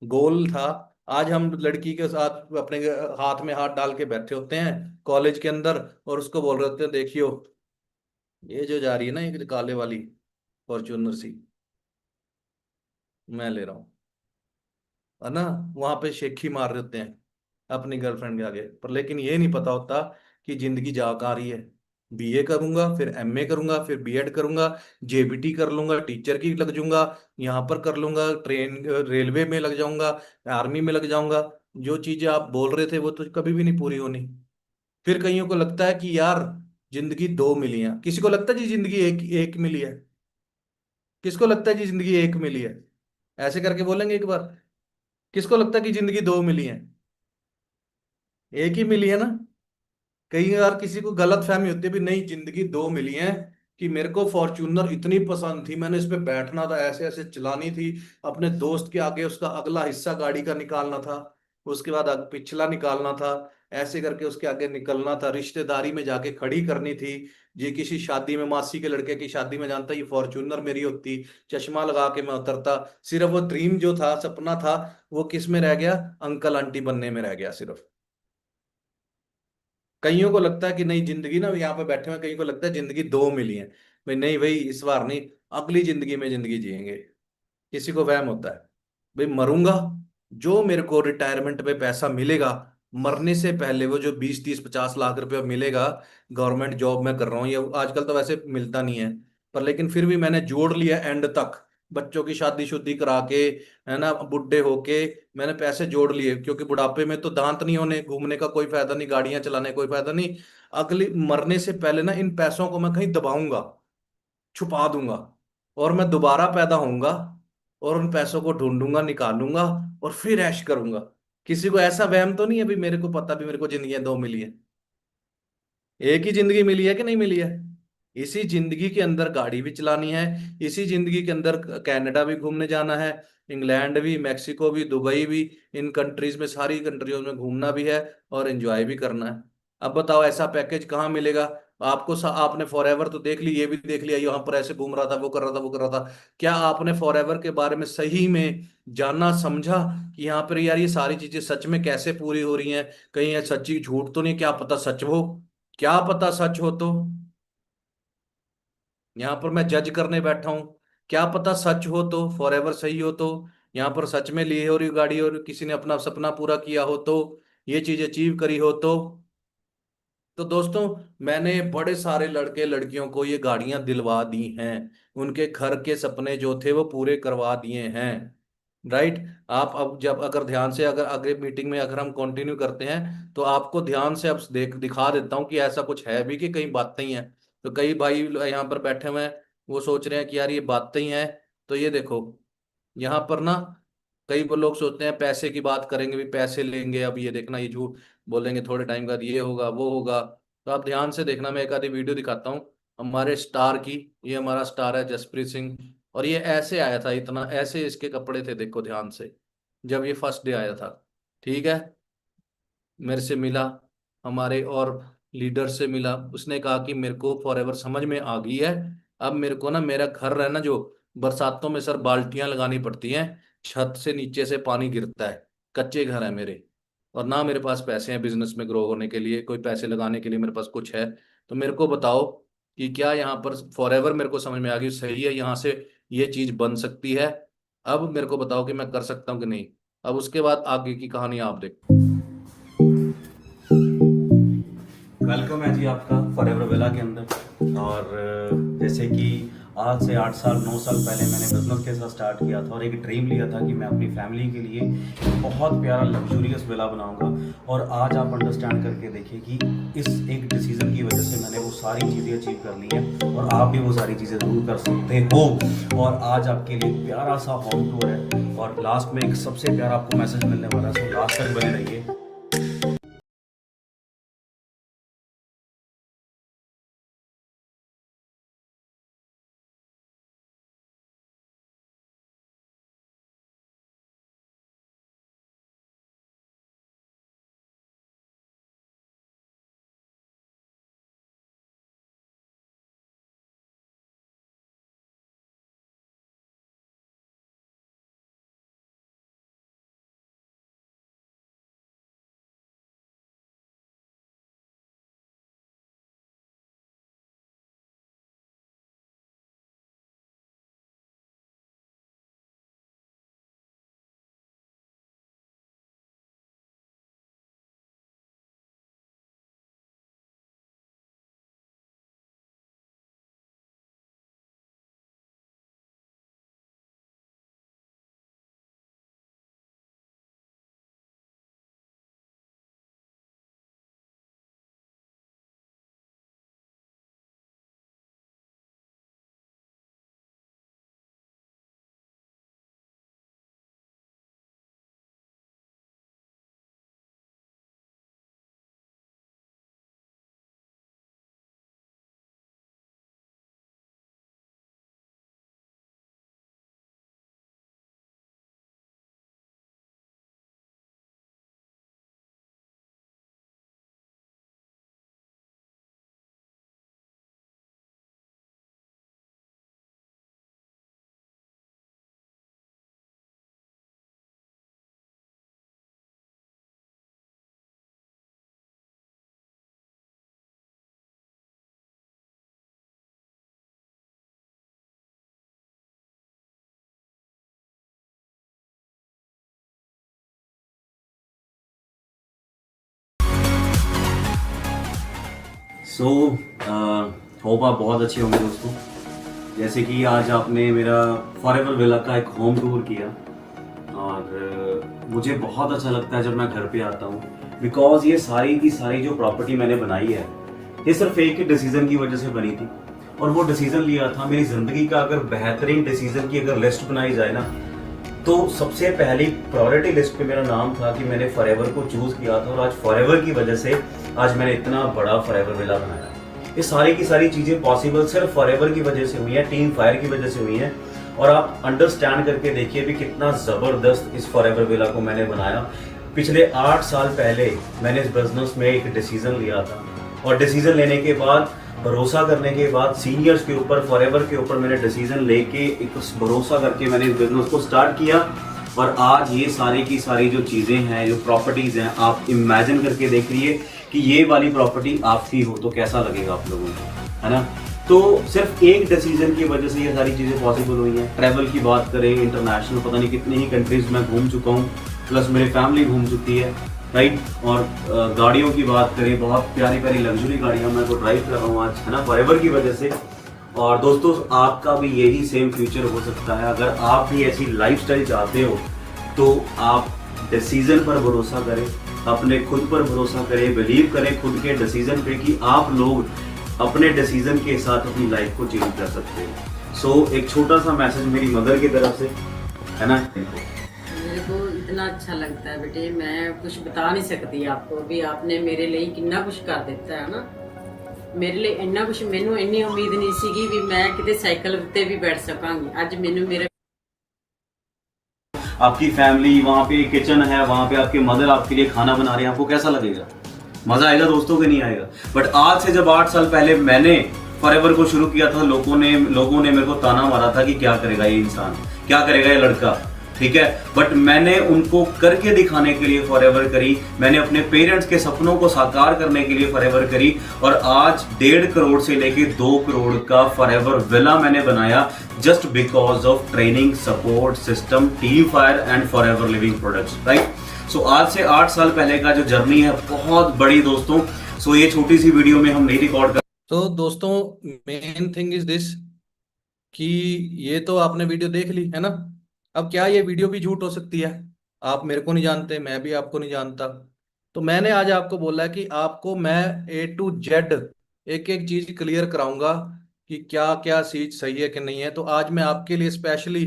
गोल था। आज हम लड़की के साथ अपने हाथ में हाथ डाल के बैठे होते हैं कॉलेज के अंदर, और उसको बोल रहे होते हैं, देखियो ये जो जा रही है ना, ये काले वाली फॉर्च्यूनर सी, मैं ले रहा हूँ, है ना। वहां पे शेखी मार रहे होते हैं अपनी गर्लफ्रेंड के आगे, पर लेकिन ये नहीं पता होता कि जिंदगी जा आ रही है। बीए करूंगा, फिर एमए करूंगा, फिर बीएड करूंगा, जेबीटी कर लूंगा, टीचर की लग जाऊंगा, यहाँ पर कर लूंगा, ट्रेन रेलवे में लग जाऊंगा, आर्मी में लग जाऊंगा। जो चीजें आप बोल रहे थे वो तो कभी भी नहीं पूरी होनी। फिर कईयों को लगता है कि यार जिंदगी दो मिली है, किसी को लगता है जी जिंदगी एक एक मिली है, किसको लगता है जी जिंदगी एक मिली है? ऐसे करके बोलेंगे एक बार, किसको लगता है कि जिंदगी दो मिली है? एक ही मिली है ना। कई बार किसी को गलत फहमी होती है भी नहीं जिंदगी दो मिली है, कि मेरे को फॉर्च्यूनर इतनी पसंद थी, मैंने इस पे बैठना था, ऐसे ऐसे चलानी थी, अपने दोस्त के आगे उसका अगला हिस्सा गाड़ी का निकालना था, उसके बाद पिछला निकालना था, ऐसे करके उसके आगे निकलना था, रिश्तेदारी में जाके खड़ी करनी थी। ये किसी शादी में, मासी के लड़के की शादी में, जानता ये फॉर्च्यूनर मेरी होती, चश्मा लगा के मैं उतरता। सिर्फ वो ड्रीम जो था, सपना था, वो किस में रह गया? अंकल आंटी बनने में रह गया सिर्फ। कईयों को लगता है कि नहीं जिंदगी ना, यहाँ पे बैठे हुए कईयों को लगता है जिंदगी दो मिली है। भाई नहीं भाई, इस बार नहीं, अगली जिंदगी में जिंदगी जिएंगे। किसी को वहम होता है भाई मरूंगा, जो मेरे को रिटायरमेंट पे पैसा मिलेगा, मरने से पहले वो जो 20 30 50 लाख रुपया मिलेगा, गवर्नमेंट जॉब में कर रहा हूँ, ये आजकल तो वैसे मिलता नहीं है, पर लेकिन फिर भी मैंने जोड़ लिया एंड तक, बच्चों की शादी शुदी करा के, है ना, बुढ़े होके मैंने पैसे जोड़ लिए, क्योंकि बुढ़ापे में तो दांत नहीं होने, घूमने का कोई फायदा नहीं, गाड़ियां चलाने का कोई फायदा नहीं। अगली मरने से पहले ना इन पैसों को मैं कहीं दबाऊंगा, छुपा दूंगा, और मैं दोबारा पैदा होऊंगा, और उन पैसों को ढूंढूंगा, निकालूंगा, और फिर ऐश करूंगा। किसी को ऐसा वहम तो नहीं है भी मेरे को पता भी मेरे को जिंदगी दो मिली है? एक ही जिंदगी मिली है कि नहीं मिली है? इसी जिंदगी के अंदर गाड़ी भी चलानी है, इसी जिंदगी के अंदर कनाडा भी घूमने जाना है, इंग्लैंड भी, मेक्सिको भी, दुबई भी, इन कंट्रीज में, सारी कंट्रियों में घूमना भी है, और एंजॉय भी करना है। अब बताओ ऐसा पैकेज कहाँ मिलेगा आपको? आपने फॉरएवर तो देख ली, ये भी देख लिया, यहाँ पर ऐसे घूम रहा था, वो कर रहा था, वो कर रहा था। क्या आपने फॉरएवर के बारे में सही में जाना, समझा कि यहाँ पर यार ये सारी चीजें सच में कैसे पूरी हो रही हैं? कहीं ये सच्ची झूठ तो नहीं, क्या पता सच हो, क्या पता सच हो तो। यहाँ पर मैं जज करने बैठा हूं, क्या पता सच हो तो, फॉरएवर सही हो तो, यहाँ पर सच में ली हो रही गाड़ी और किसी ने अपना सपना पूरा किया हो तो, ये चीज अचीव करी हो तो। तो दोस्तों, मैंने बड़े सारे लड़के लड़कियों को ये गाड़ियां दिलवा दी हैं, उनके घर के सपने जो थे वो पूरे करवा दिए हैं। राइट। आप अब जब अगर ध्यान से, अगर अगले मीटिंग में अगर हम कंटिन्यू करते हैं तो आपको ध्यान से अब दिखा देता हूँ कि ऐसा कुछ है भी कि कई बातें ही हैं। तो कई भाई यहाँ पर बैठे हुए हैं, वो सोच रहे हैं कि यार ये बातें ही हैं। तो ये देखो, यहाँ पर ना कई लोग सोचते हैं पैसे की बात करेंगे, भी पैसे लेंगे, अब ये देखना ये झूठ बोलेंगे, थोड़े टाइम बाद ये होगा वो होगा। तो आप ध्यान से देखना, मैं एक आधी वीडियो दिखाता हूँ हमारे स्टार की। ये हमारा स्टार है जसप्रीत सिंह, और ये ऐसे आया था, इतना ऐसे इसके कपड़े थे, देखो ध्यान से, जब ये फर्स्ट डे आया था। ठीक है, मेरे से मिला, हमारे और लीडर से मिला, उसने कहा कि मेरे को फॉरएवर समझ में आ गई है। अब मेरे को ना, मेरा घर है ना जो, बरसातों में सर बाल्टियां लगानी पड़ती हैं, छत से नीचे से पानी गिरता है, कच्चे घर है मेरे, और ना मेरे पास पैसे हैं बिजनेस में ग्रो होने के लिए, कोई पैसे लगाने के लिए मेरे पास कुछ है। तो मेरे को बताओ कि क्या यहाँ पर फॉरएवर मेरे को समझ में आ गई, सही है, यहाँ से ये चीज बन सकती है। अब मेरे को बताओ कि मैं कर सकता हूँ कि नहीं। अब उसके बाद आगे की कहानी आप देखो। वेलकम है जी आपका फॉरएवर वेला के अंदर। और जैसे कि आज से 8 साल 9 साल पहले मैंने बिजनेस के साथ स्टार्ट किया था, और एक ड्रीम लिया था कि मैं अपनी फैमिली के लिए एक बहुत प्यारा लग्जूरियस विला बनाऊंगा। और आज आप अंडरस्टैंड करके देखिए कि इस एक डिसीजन की वजह से मैंने वो सारी चीज़ें अचीव कर ली हैं, और आप भी वो सारी चीज़ें ज़रूर कर सकते हो। और आज आपके लिए एक प्यारा सा होम टूर है, और लास्ट में एक सबसे प्यारा आपको मैसेज मिलने वाला है, सो लास्ट तक बने रहिए। सो होप आप बहुत अच्छे होंगे दोस्तों। जैसे कि आज आपने मेरा फॉरएवर विला का एक होम टूर किया, और मुझे बहुत अच्छा लगता है जब मैं घर पे आता हूँ, बिकॉज ये सारी की सारी जो प्रॉपर्टी मैंने बनाई है ये सिर्फ एक ही डिसीजन की वजह से बनी थी। और वो डिसीजन लिया था मेरी ज़िंदगी का, अगर बेहतरीन डिसीजन की अगर लिस्ट बनाई जाए ना, तो सबसे पहली प्रायोरिटी लिस्ट पे मेरा नाम था कि मैंने फॉरएवर को चूज किया था। और आज फॉरएवर की वजह से आज मैंने इतना बड़ा फॉरएवर विला बनाया। ये सारी की सारी चीजें पॉसिबल सिर्फ फॉरएवर की वजह से हुई है, टीम फायर की वजह से हुई है। और आप अंडरस्टैंड करके देखिए भी कितना जबरदस्त इस फॉरएवर विला को मैंने बनाया। पिछले 8 साल पहले मैंने इस बिजनेस में एक डिसीजन लिया था, और डिसीजन लेने के बाद, भरोसा करने के बाद, सीनियर्स के ऊपर, फॉरएवर के ऊपर मैंने डिसीजन लेके एक भरोसा करके मैंने इस बिजनेस को स्टार्ट किया। और आज ये सारी की सारी जो चीज़ें हैं, जो प्रॉपर्टीज़ हैं, आप इमेजिन करके देखिए कि ये वाली प्रॉपर्टी आपकी हो तो कैसा लगेगा आप लोगों को, है ना। तो सिर्फ एक डिसीजन की वजह से ये सारी चीज़ें पॉसिबल हुई हैं। ट्रैवल की बात करें, इंटरनेशनल पता नहीं कितनी ही कंट्रीज में घूम चुका हूँ, प्लस मेरी फैमिली घूम चुकी है, राइट। और गाड़ियों की बात करें, बहुत प्यारी प्यारी लग्जरी गाड़ियाँ मैं तो ड्राइव कर रहा हूँ आज, है ना, फॉरएवर की वजह से। और दोस्तों आपका भी यही सेम फ्यूचर हो सकता है। अगर आप भी ऐसी लाइफस्टाइल चाहते हो तो आप डिसीजन पर भरोसा करें, अपने खुद पर भरोसा करें, बिलीव करें खुद के डिसीजन पे कि आप लोग अपने डिसीजन के साथ अपनी लाइफ को चेंज कर सकते हैं। सो एक छोटा सा मैसेज मेरी मदर की तरफ से, है ना। मेरे को इतना अच्छा लगता है बेटे, मैं कुछ बता नहीं सकती आपको भी। आपने मेरे लिए कितना कुछ कर ਦਿੱਤਾ है ना, मेरे लिए इन्ना कुछ। मैनू इन्नी उम्मीद नहीं सी भी मैं किते साइकिल उत्ते भी बैठ सकांगी। अज मैनू मेरे आपकी फैमिली, वहाँ पे किचन है, वहाँ पे आपके मदर आपके लिए खाना बना रहे हैं, आपको कैसा लगेगा? मजा आएगा दोस्तों के नहीं आएगा? बट आज से जब 8 साल पहले मैंने फॉरएवर को शुरू किया था, लोगों ने मेरे को ताना मारा था कि क्या करेगा ये इंसान, क्या करेगा ये लड़का, ठीक है। बट मैंने उनको करके दिखाने के लिए फॉरएवर करी, मैंने अपने पेरेंट्स के सपनों को साकार करने के लिए फॉरएवर करी। और आज 1.5 करोड़ से लेके 2 करोड़ का फॉरएवर विला मैंने बनाया, just because of training, support system, team fire and Forever Living Products, right. So आज से 8 साल पहले का जो जर्नी है बहुत बड़ी दोस्तों। सो ये छोटी सी वीडियो में हम नहीं रिकॉर्ड कर। तो दोस्तों मेन थिंग इज दिस कि ये तो आपने वीडियो देख ली है ना। अब क्या ये वीडियो भी झूठ हो सकती है? आप मेरे को नहीं जानते, मैं भी आपको नहीं जानता। तो मैंने आज आपको बोला है कि आपको मैं A to Z एक एक चीज क्लियर कराऊंगा कि क्या क्या चीज सही है कि नहीं है। तो आज मैं आपके लिए स्पेशली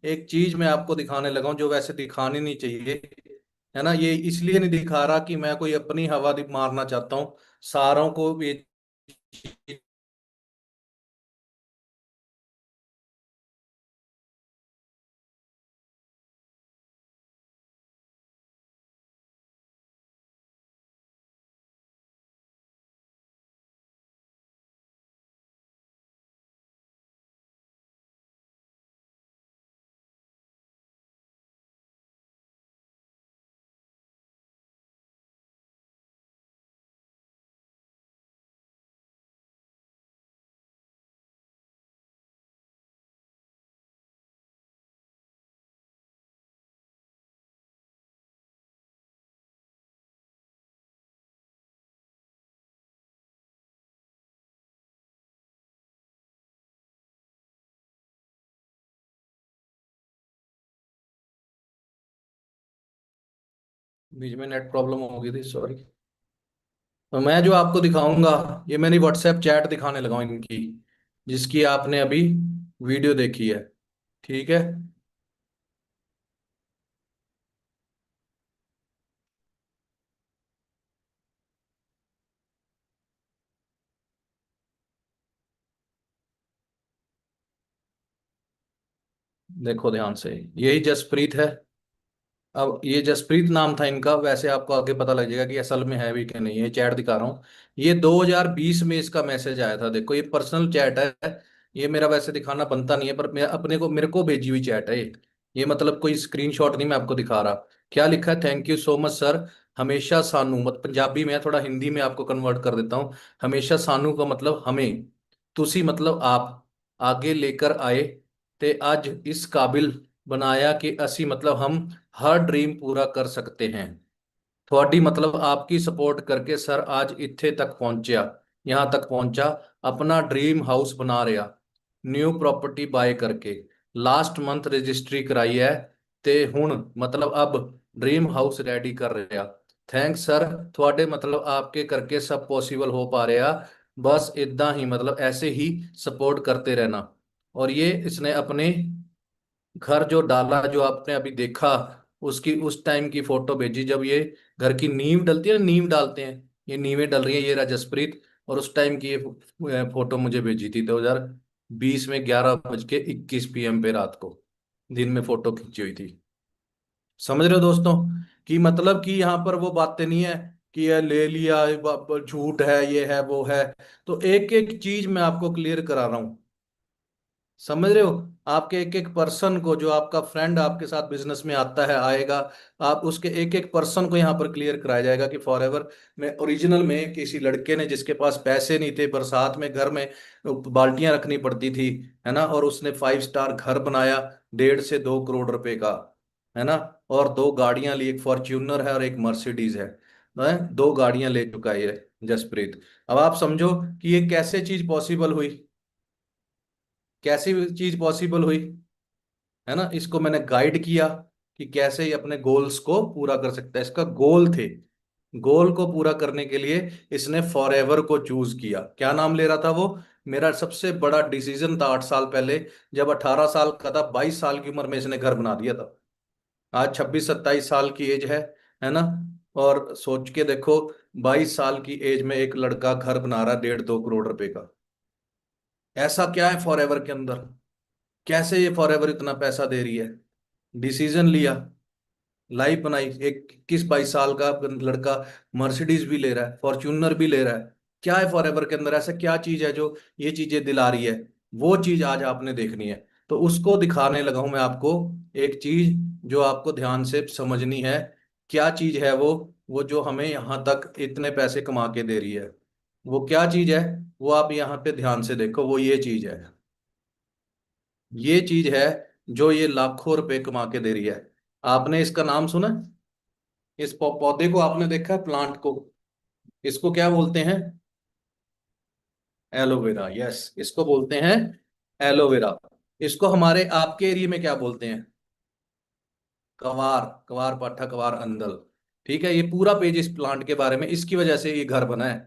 एक चीज मैं आपको दिखाने लगा हूं जो वैसे दिखानी नहीं चाहिए, है ना। ये इसलिए नहीं दिखा रहा कि मैं कोई अपनी हवा मारना चाहता हूँ, सारों को ये बीच में नेट प्रॉब्लम हो गई थी, सॉरी। तो मैं जो आपको दिखाऊंगा ये मेरी व्हाट्सएप चैट दिखाने लगा हूं इनकी, जिसकी आपने अभी वीडियो देखी है, ठीक है। देखो ध्यान से, यही जसप्रीत है। अब ये जसप्रीत नाम था इनका, वैसे आपको आगे पता लग जाएगा कि असल में है भी कि नहीं। ये चैट दिखा रहा हूँ, ये 2020 में इसका मैसेज आया था। देखो ये पर्सनल चैट है, ये मेरा वैसे दिखाना बनता नहीं है, पर मैं अपने को मेरे को भेजी हुई चैट है ये मतलब कोई स्क्रीनशॉट नहीं मैं आपको दिखा रहा। क्या लिखा है? Thank you so much sir, हमेशा सानू, मत पंजाबी में है, थोड़ा हिंदी में आपको कन्वर्ट कर देता हूँ। हमेशा सानू का मतलब हमें, तुसी मतलब आप, आगे लेकर आए ते अज इस काबिल बनाया कि असी मतलब हम हर ड्रीम पूरा कर सकते हैं। थोड़ी मतलब आपकी सपोर्ट करके सर आज इत्थे तक पहुंचया। यहाँ तक पहुंचा, अपना ड्रीम हाउस बना रहा, न्यू प्रॉपर्टी बाय करके, लास्ट मंथ रजिस्ट्री कराई है, ते हुन मतलब अब ड्रीम हाउस रेडी कर रहा। थैंक्स सर, थोड़े मतलब आपके करके सब पॉसिबल हो पा रहा। बस इदा ही मतलब ऐसे ही सपोर्ट करते रहना। और ये इसने अपने घर जो डाला, जो आपने अभी देखा, उसकी उस टाइम की फोटो भेजी जब ये घर की नींव डलती है ना, नींव डालते हैं, ये नींवें डल रही है, ये रहा जसप्रीत। और उस टाइम की ये फोटो मुझे भेजी थी 2020 में 11:21 PM पे रात को, दिन में फोटो खींची हुई थी। समझ रहे हो दोस्तों कि मतलब कि यहाँ पर वो बातें नहीं है कि ये ले लिया, ये झूठ है, ये है वो है। तो एक एक चीज मैं आपको क्लियर करा रहा हूँ, समझ रहे हो। आपके एक एक पर्सन को, जो आपका फ्रेंड आपके साथ बिजनेस में आता है आएगा, आप उसके एक एक पर्सन को यहाँ पर क्लियर कराया जाएगा कि फॉर एवर में ओरिजिनल में किसी लड़के ने, जिसके पास पैसे नहीं थे, बरसात में घर में बाल्टियां रखनी पड़ती थी, है ना, और उसने 5 स्टार घर बनाया 1.5 से 2 करोड़ रुपए का, है ना, और 2 गाड़ियां ली, एक फॉर्च्यूनर है और एक मर्सिडीज है, 2 गाड़ियां ले चुका है ये जसप्रीत। अब आप समझो कि ये कैसे चीज पॉसिबल हुई, कैसी चीज पॉसिबल हुई, है ना। इसको मैंने गाइड किया कि कैसे ये अपने गोल्स को पूरा कर सकता है। इसका गोल थे, गोल को पूरा करने के लिए इसने फॉरएवर को चूज किया। क्या नाम ले रहा था वो? मेरा सबसे बड़ा डिसीजन था 8 साल पहले, जब 18 साल का था, 22 साल की उम्र में इसने घर बना दिया था। आज 26-27 साल की एज है ना। और सोच के देखो, 22 साल की एज में एक लड़का घर बना रहा है 1.5-2 करोड़ रुपए का। ऐसा क्या है फॉरएवर के अंदर, कैसे ये फॉरएवर इतना पैसा दे रही है? डिसीजन लिया, लाइफ बनाई। एक 21-22 साल का लड़का मर्सिडीज भी ले रहा है, फॉर्च्यूनर भी ले रहा है। क्या है फॉरएवर के अंदर, ऐसा क्या चीज है जो ये चीजें दिला रही है? वो चीज आज आपने देखनी है, तो उसको दिखाने लगा हूं मैं आपको। एक चीज जो आपको ध्यान से समझनी है, क्या चीज है वो जो हमें यहाँ तक इतने पैसे कमा के दे रही है। वो क्या चीज है, वो आप यहाँ पे ध्यान से देखो, वो ये चीज है, ये चीज है जो ये लाखों रुपए कमा के दे रही है। आपने इसका नाम सुना है? इस पौधे को आपने देखा है, प्लांट को? इसको क्या बोलते हैं? एलोवेरा। यस, इसको बोलते हैं एलोवेरा। इसको हमारे आपके एरिया में क्या बोलते हैं? कवार, कवार पाठा, कवार अंदल। ठीक है, ये पूरा पेज इस प्लांट के बारे में, इसकी वजह से ये घर बना है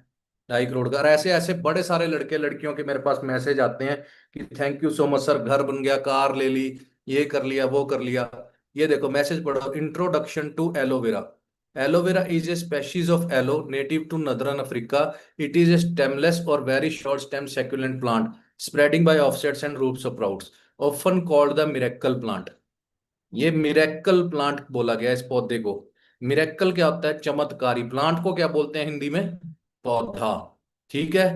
2.5 करोड़ का। और ऐसे ऐसे बड़े सारे लड़के लड़कियों के मेरे पास मैसेज आते हैं कि thank you so much sir, घर बन गया, कार ले ली, ये कर लिया, वो कर लिया। ये देखो मैसेज पढ़ो, introduction to aloe vera. Aloe vera is a species of aloe native to northern Africa. It is a stemless or very short stem succulent plant spreading by offsets and root sprouts, often called the miracle plant. ये miracle plant बोला गया इस पौधे को। Miracle क्या होता है? चमत्कारी। प्लांट को क्या बोलते हैं हिंदी में? पौधा। ठीक है,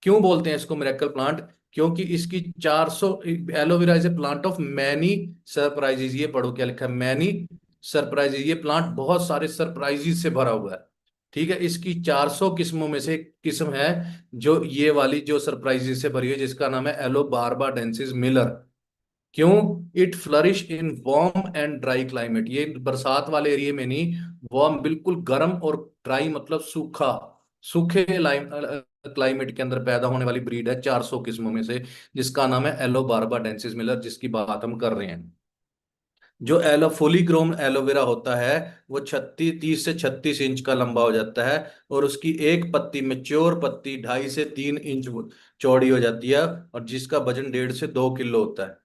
क्यों बोलते हैं इसको मिरेकल प्लांट? क्योंकि इसकी 400, aloe vera is A plant of many surprises. ये पढ़ो क्या लिखा है, मैनी सरप्राइजेज। ये प्लांट बहुत सारे सरप्राइजेज से भरा हुआ है। ठीक है, इसकी 400 किस्मों में से एक किस्म है जो ये वाली, जो सरप्राइजेज से भरी है, जिसका नाम है एलो बारबाडेंसिस मिलर। क्यों? It flourish in warm and dry climate. ये बरसात वाले एरिया में नहीं, वार्म बिल्कुल गर्म और ड्राई मतलब सूखा, सूखे क्लाइमेट के अंदर पैदा होने वाली ब्रीड है 400 किस्मों में से, जिसका नाम है एलो बारबाडेंसिस मिलर, जिसकी बात हम कर रहे हैं। जो एलो फुली ग्रोन एलोवेरा होता है, वो 30 से 36 इंच का लंबा हो जाता है, और उसकी एक पत्ती, मेच्योर पत्ती, 2.5 से 3 इंच चौड़ी हो जाती है, और जिसका वजन 1.5 से 2 किलो होता है।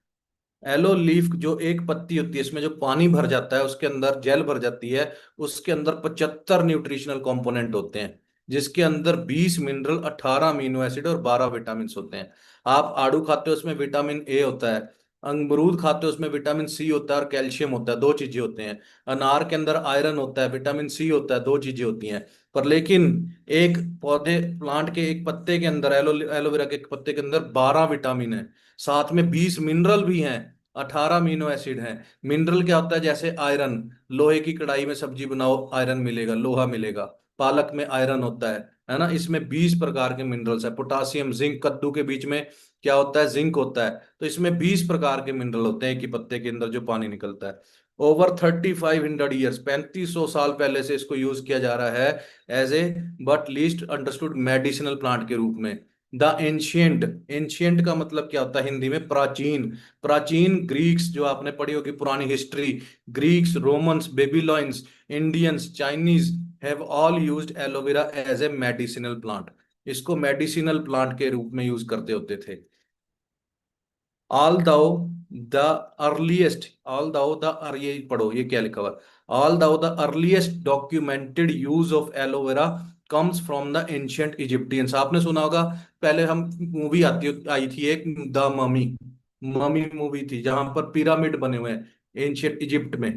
एलो लीफ जो एक पत्ती होती है, इसमें जो पानी भर जाता है, उसके अंदर जेल भर जाती है, उसके अंदर 75 न्यूट्रिशनल कंपोनेंट होते हैं, जिसके अंदर 20 मिनरल, 18 अमीनो एसिड और 12 विटामिन होते हैं। आप आड़ू खाते हो, उसमें विटामिन ए होता है। अमरूद खाते हो, उसमें विटामिन सी होता है और कैल्शियम होता है, 2 चीजें होते हैं। अनार के अंदर आयरन होता है, विटामिन सी होता है, 2 चीजें होती हैं। पर लेकिन एक पौधे, प्लांट के एक पत्ते के अंदर, एलोवेरा के एक पत्ते के अंदर 12 विटामिन है, साथ में 20 मिनरल भी हैं, 18 अमीनो एसिड हैं। मिनरल क्या होता है? जैसे आयरन, लोहे की कढ़ाई में सब्जी बनाओ, आयरन मिलेगा, लोहा मिलेगा। पालक में आयरन होता है ना। इसमें 20 प्रकार के मिनरल्स है। पोटासियम, जिंक, कद्दू के बीच में क्या होता है? जिंक होता है। तो इसमें 20 प्रकार के मिनरल होते हैं एक ही पत्ते के अंदर जो पानी निकलता है। ओवर 3500 ईयर्स, 3500 साल पहले से इसको यूज किया जा रहा है as a but least understood medicinal plant के रूप में। द एंशियंट, एंशियंट का मतलब क्या होता है हिंदी में? प्राचीन। प्राचीन ग्रीक्स, जो आपने पढ़ी होगी पुरानी history, Greeks, Romans, Babylonians, Indians, Chinese have all used aloe vera as a medicinal plant. इसको मेडिसिनल प्लांट के रूप में यूज करते होते थे। although the ये पढ़ो ये क्या लिखा हुआ है। although the earliest documented use of aloe vera comes from the ancient Egyptians। आपने सुना होगा, पहले हम मूवी आई थी एक, द ममी, ममी मूवी थी जहां पर पिरामिड बने हुए हैं एंशियंट इजिप्ट में।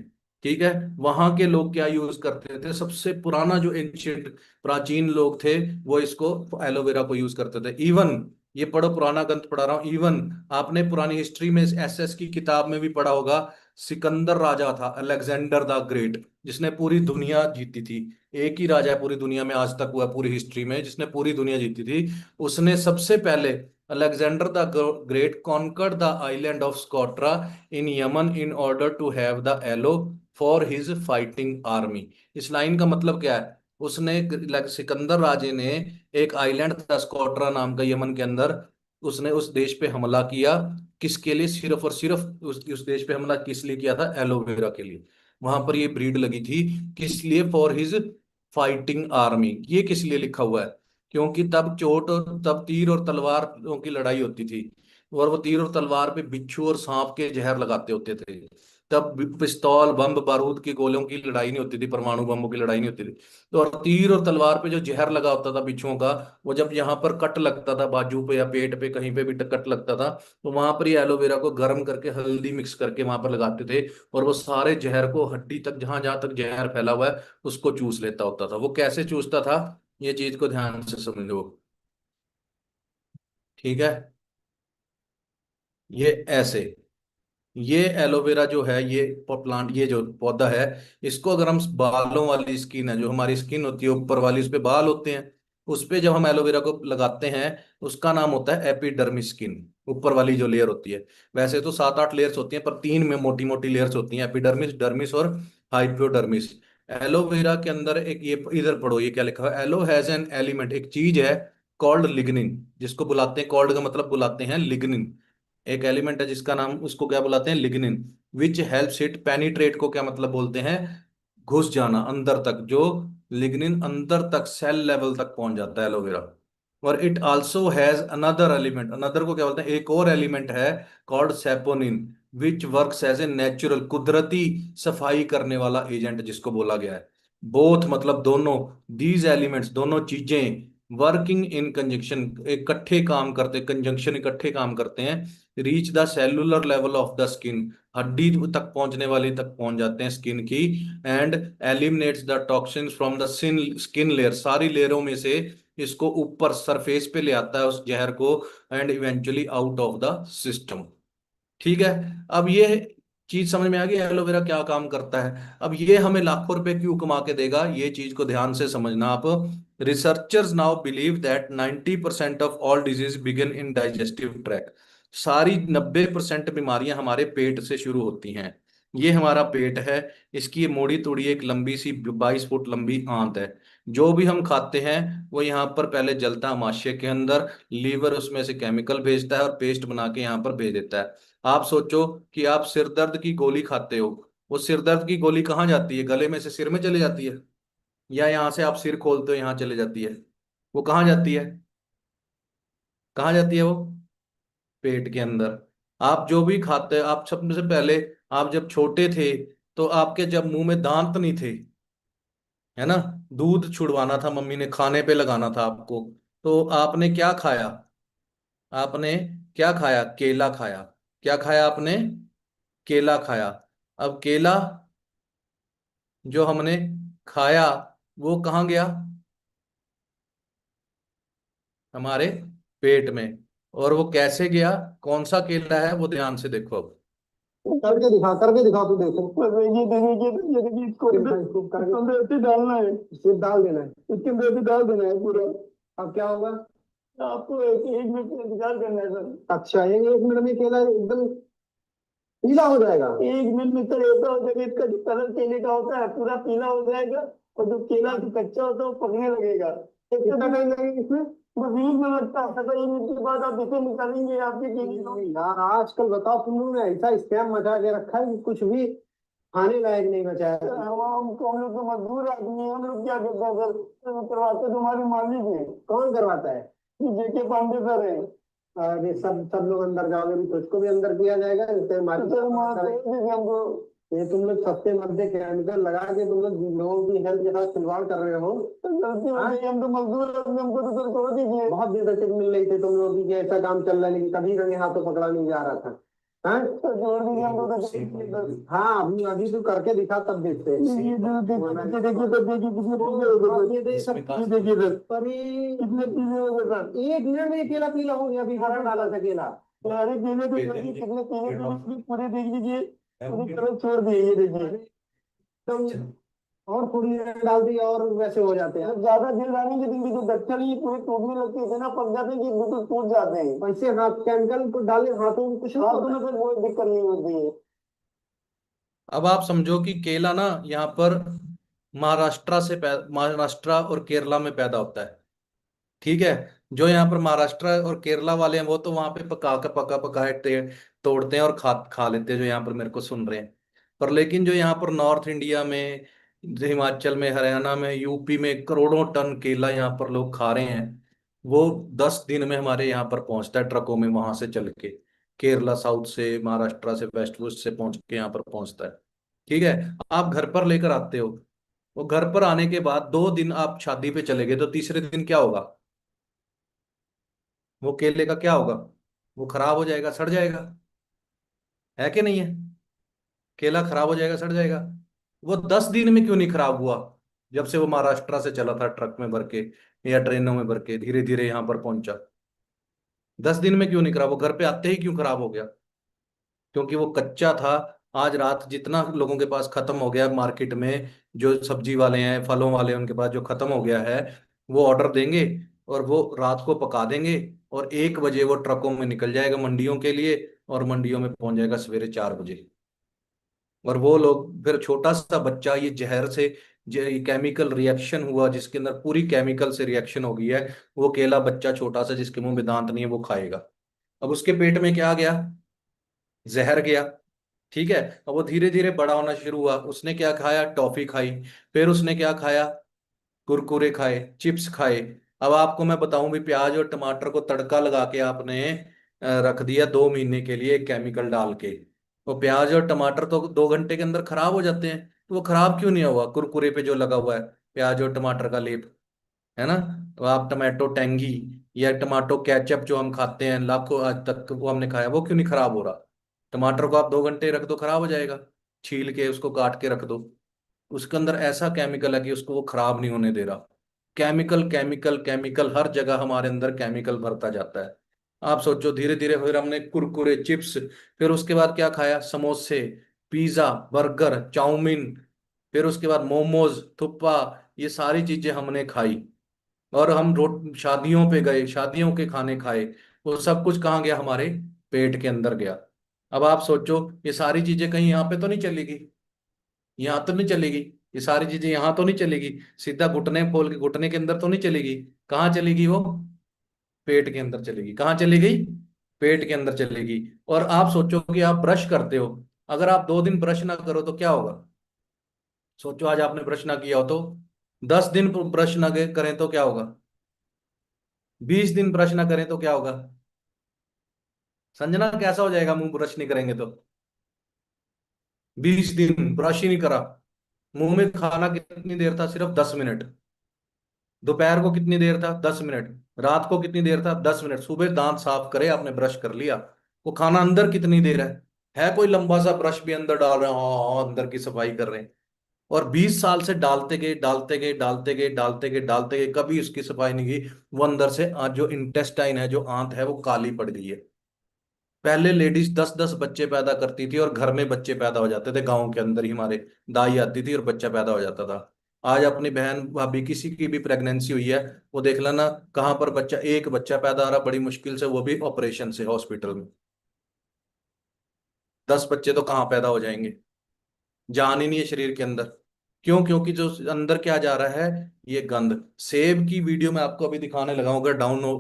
ठीक है, वहां के लोग क्या यूज करते थे? सबसे पुराना जो एंशियंट प्राचीन लोग थे वो इसको एलोवेरा को यूज करते थे। इवन ये पढ़ो, पुराना ग्रंथ पढ़ा रहा हूं, इवन आपने पुरानी हिस्ट्री में एसएस की किताब में भी पढ़ा होगा, सिकंदर राजा था, अलेक्जेंडर द ग्रेट, जिसने पूरी दुनिया जीती थी। एक ही राजा है पूरी दुनिया में आज तक हुआ पूरी हिस्ट्री में जिसने पूरी दुनिया जीती थी। उसने सबसे पहले, Alexander the Great conquered the island of Socotra in Yemen in order to have the aloe for his fighting army. इस लाइन का मतलब क्या है? उसने, सिकंदर राजे ने एक आइलैंड था स्कोट्रा नाम का यमन के अंदर, उसने उस देश पे हमला किया। किसके लिए? सिर्फ और सिर्फ उस देश पे हमला किस लिए किया था? एलोवेरा के लिए। वहां पर ये ब्रीड लगी थी। किस लिए? For his fighting army. ये किस लिए लिखा हुआ है? क्योंकि तब चोट और तब तीर और तलवारों की लड़ाई होती थी, और वो तीर और तलवार पे बिच्छू और सांप के जहर लगाते होते थे। तब पिस्तौल, बम, बारूद की गोलियों की लड़ाई नहीं होती थी, परमाणु बमों की लड़ाई नहीं होती थी। तो और तीर और तलवार पे जो जहर लगा होता था बिच्छुओं का, वो जब यहाँ पर कट लगता था बाजू पे या पेट पे, कहीं पे भी कट लगता था, तो वहां पर ये एलोवेरा को गर्म करके हल्दी मिक्स करके वहां पर लगाते थे, और वो सारे जहर को हड्डी तक, जहां जहां तक जहर फैला हुआ है उसको चूस लेता होता था। वो कैसे चूसता था? ये चीज को ध्यान से समझो। ठीक है, ये ऐसे, ये एलोवेरा जो है, ये प्लांट, ये जो पौधा है, इसको अगर हम बालों वाली स्किन है, जो हमारी स्किन होती है ऊपर वाली, उस पे बाल होते हैं, उस पे जब हम एलोवेरा को लगाते हैं, उसका नाम होता है एपिडर्मिस स्किन। ऊपर वाली जो लेयर होती है, वैसे तो 7-8 लेयर्स होती हैं, पर 3 में मोटी मोटी लेयर्स होती हैं, एपिडर्मिस, डर्मिस और हाइपोडर्मिस। एलोवेरा के अंदर एक, ये इधर पढ़ो ये क्या लिखा है। एलो हैज एन एलिमेंट, एक चीज है, कॉल्ड लिग्निन, जिसको बुलाते हैं, कॉल्ड का मतलब बुलाते हैं, लिग्निन। एक एलिमेंट है जिसका नाम, उसको क्या बुलाते हैं? Lignin. Which helps it penetrate, को क्या मतलब बोलते हैं? घुस जाना अंदर तक। जो लिग्निन अंदर तक, सेल लेवल तक पहुंच जाता है एलोवेरा। और it also has another element, another को क्या बोलते हैं? एक और एलिमेंट है, called saponin, which works as a natural, कुदरती सफाई करने वाला एजेंट जिसको बोला गया है। बोथ मतलब दोनों, दीज एलिमेंट्स, दोनों चीजें, वर्किंग इन कंजंक्शन, इकट्ठे काम करते, कंजंक्शन इकट्ठे काम करते हैं। Reach the cellular level of the skin, हड्डी तक पहुंचने वाली तक पहुंच जाते हैं स्किन की। And eliminates the toxins from the skin layer, सारी लेयरों में से इसको ऊपर सरफेस पे ले आता है उस जहर को, and eventually out of the system. ठीक है, अब ये चीज समझ में आ गई एलोवेरा क्या काम करता है। अब ये हमें लाखों रुपए क्यों कमा के देगा, ये चीज को ध्यान से समझना आप। Researchers now believe that 90% of all disease begin in digestive track. सारी 90% बीमारियां हमारे पेट से शुरू होती हैं। ये हमारा पेट है, इसकी ये मोड़ी तोड़ी एक लंबी सी 22 फुट लंबी आंत है। जो भी हम खाते हैं वो यहाँ पर पहले जलता है आमाशय के अंदर, लीवर उसमें से केमिकल भेजता है और पेस्ट बना के यहाँ पर भेज देता है। आप सोचो कि आप सिर दर्द की गोली खाते हो, वो सिर दर्द की गोली कहाँ जाती है? गले में से सिर में चली जाती है, या यहाँ से आप सिर खोलते हो यहाँ चले जाती है? वो कहाँ जाती है? कहाँ जाती है वो? पेट के अंदर। आप जो भी खाते हो, आप सबसे पहले, आप जब छोटे थे तो आपके जब मुंह में दांत नहीं थे, है ना, दूध छुड़वाना था मम्मी ने, खाने पे लगाना था आपको, तो आपने क्या खाया? आपने क्या खाया? केला खाया। क्या खाया आपने? केला खाया। अब केला जो हमने खाया वो कहाँ गया? हमारे पेट में। और वो कैसे गया? कौन सा केला है वो ध्यान से देखो अब। करके दिखा तू देखो। ये देखिए इसको करके अंदर ऐसे डालना है, सिर्फ डाल देना है, इसके अंदर ऐसे डाल देना है पूरा। अब क्या होगा? आपको एक मिनट का इंतजार करना है सर। अच्छा, एक मिनट में केला एकदम पीला हो जाएगा? 1 मिनट में सर ऐसा हो जाएगा, इसका जो कलर केले का होता है पूरा पीला हो जाएगा, और जो केला जो कच्चा होता है वो पकने लगेगा। कितना टाइम लगेगा इसमें? बस 20 मिनट लगता है। 20 मिनट के बाद आप इसे निकालेंगे आपके केले को। यार आजकल बताओ, तुम लोगों ने ऐसा स्कैम मचा के रखा है कि कुछ भी खाने लायक नहीं बचा है। हम लोग तो मजदूर आदमी हैं, हम लोग क्या करते हैं सर? करवाते तुम्हारे मालिक है। कौन करवाता है? जेके पांडे सर है। अरे सब सब लोग अंदर जाओगे भी तो उसको भी अंदर किया जाएगा, जैसे हमको। ये तुम लोग सस्ते मद्दे केमिकल लगा के तुम लोग लोगों की हेल्थ के साथ खिलवाड़ कर रहे हो। तो गलती हो गई, हम तो मजदूर आदमी, हमको तो सर छोड़ दीजिए। बहुत देर तक मिल रही थी तुम लोगों की कि ऐसा काम चल रहा है, लेकिन कभी रंगे हाथों पकड़ा नहीं जा रहा था। हाँ तो जोड़ दीजिए हमको तो। हाँ अभी अभी तू करके दिखा तब देखते हैं। देखिए सर, पर ये कितने पीले हो गए सर? 1 मिनट में ये केला पीला हो गया, अभी हरा डाला था केला। अरे केले तो कितने पीले पूरे देख लीजिए, पूरी तरह छोड़ दिए, ये देखिए एकदम। और थोड़ी देर डाल दी और वैसे हो जाते हैं। ज्यादा देर डालेंगे तो इनके जो गट्ठल ये पूरे टूटने लगते हैं, इतना पक जाते हैं कि बिल्कुल टूट जाते हैं। वैसे हाथ केमिकल को डाले हाथों में, कुछ हाथों में फिर कोई दिक्कत नहीं होती है। अब आप समझो कि केला ना यहाँ पर महाराष्ट्र और केरला में पैदा होता है। ठीक है। जो यहाँ पर महाराष्ट्र और केरला वाले हैं वो तो वहां पे पका पकाए तोड़ते हैं और खा खा लेते हैं, जो यहाँ पर मेरे को सुन रहे हैं। पर लेकिन जो यहाँ पर नॉर्थ इंडिया में, हिमाचल में, हरियाणा में, यूपी में करोड़ों टन केला यहाँ पर लोग खा रहे हैं, वो 10 दिन में हमारे यहाँ पर पहुंचता है ट्रकों में, वहां से चल के केरला साउथ से, महाराष्ट्र से, वेस्ट कोस्ट से पहुंच के यहाँ पर पहुंचता है। ठीक है। आप घर पर लेकर आते हो, वो घर पर आने के बाद 2 दिन आप शादी पे चले गए, तो तीसरे दिन क्या होगा? वो केले का क्या होगा? वो खराब हो जाएगा, सड़ जाएगा, है कि नहीं है? केला खराब हो जाएगा, सड़ जाएगा। वो 10 दिन में क्यों नहीं खराब हुआ? जब से वो महाराष्ट्र से चला था ट्रक में भर के या ट्रेनों में भर के धीरे धीरे यहाँ पर पहुंचा, 10 दिन में क्यों नहीं खराब? वो घर पे आते ही क्यों खराब हो गया? क्योंकि वो कच्चा था। आज रात जितना लोगों के पास खत्म हो गया मार्केट में, जो सब्जी वाले हैं, फलों वाले हैं, उनके पास जो खत्म हो गया है, वो ऑर्डर देंगे और वो रात को पका देंगे, और 1 बजे वो ट्रकों में निकल जाएगा मंडियों के लिए, और मंडियों में पहुंच जाएगा सवेरे 4 बजे। और वो लोग फिर, छोटा सा बच्चा, ये जहर से केमिकल रिएक्शन हुआ जिसके अंदर पूरी केमिकल से रिएक्शन हो गई है, वो केला बच्चा छोटा सा जिसके मुंह में दांत नहीं है वो खाएगा। अब उसके पेट में क्या गया? जहर गया। ठीक है। अब वो धीरे धीरे बड़ा होना शुरू हुआ, उसने क्या खाया? टॉफी खाई। फिर उसने क्या खाया? कुरकुरे खाए, चिप्स खाए। अब आपको मैं बताऊं भी, प्याज और टमाटर को तड़का लगा के आपने रख दिया 2 महीने के लिए केमिकल डाल के, वो प्याज और टमाटर तो 2 घंटे के अंदर खराब हो जाते हैं। तो वो खराब क्यों नहीं हुआ? कुरकुरे पे जो लगा हुआ है प्याज और टमाटर का लेप, है ना? तो आप टमाटो टेंगी या टमाटो केचप जो हम खाते हैं लाखों आज तक, वो हमने खाया, वो क्यों नहीं खराब हो रहा? टमाटर को आप 2 घंटे रख दो, खराब हो जाएगा। छील के उसको काट के रख दो, उसके अंदर ऐसा केमिकल है कि उसको वो खराब नहीं होने दे रहा। केमिकल केमिकल केमिकल, हर जगह हमारे अंदर केमिकल भरता जाता है। आप सोचो, धीरे धीरे फिर हमने कुरकुरे, चिप्स, फिर उसके बाद क्या खाया? समोसे, पिज्जा, बर्गर, चाउमीन, फिर उसके बाद मोमोज, थुप्पा, ये सारी चीजें हमने खाई। और हम रोट शादियों पे गए, शादियों के खाने खाए, वो सब कुछ कहाँ गया? हमारे पेट के अंदर गया। अब आप सोचो, ये सारी चीजें कहीं यहाँ पे तो नहीं चलेगी? यहाँ तो नहीं चलेगी। ये सारी चीजें यहाँ तो नहीं चलेगी, सीधा घुटने खोल के घुटने के अंदर तो नहीं चलेगी। कहाँ चलेगी वो? पेट के अंदर चलेगी। कहाँ चली गई? पेट के अंदर चलेगी। और आप सोचो कि आप ब्रश करते हो, अगर आप 2 दिन ब्रश ना करो तो क्या होगा? सोचो, आज आपने ब्रश ना किया हो तो, 10 दिन ब्रश ना करें तो क्या होगा? 20 दिन ब्रश ना करें तो क्या होगा? संजना, कैसा हो जाएगा मुंह ब्रश नहीं करेंगे तो? 20 दिन ब्रश ही नहीं करा, मुंह में खाना कितनी देर था? सिर्फ 10 मिनट। दोपहर को कितनी देर था? 10 मिनट। रात को कितनी देर था? 10 मिनट। सुबह दांत साफ करे, आपने ब्रश कर लिया, वो खाना अंदर कितनी देर है कोई लंबा सा ब्रश भी अंदर डाल रहे हैं, हाँ अंदर की सफाई कर रहे हैं। और 20 साल से डालते गए डालते गए डालते गए डालते गए डालते गए, कभी उसकी सफाई नहीं की। वो अंदर से आज जो इंटेस्टाइन है, जो आंत है, वो काली पड़ गई है। पहले लेडीज 10-10 बच्चे पैदा करती थी और घर में बच्चे पैदा हो जाते थे, गांव के अंदर ही हमारे दाई आती थी और बच्चा पैदा हो जाता था। आज अपनी बहन भाभी किसी की भी प्रेगनेंसी हुई है, वो देख लेना कहाँ पर बच्चा, एक बच्चा पैदा आ रहा बड़ी मुश्किल से, वो भी ऑपरेशन से, हॉस्पिटल में। 10 बच्चे तो कहाँ पैदा हो जाएंगे, जान ही नहीं है शरीर के अंदर। क्यों? क्योंकि जो अंदर क्या जा रहा है, ये गंद। सेब की वीडियो मैं आपको अभी दिखाने लगा हूं, अगर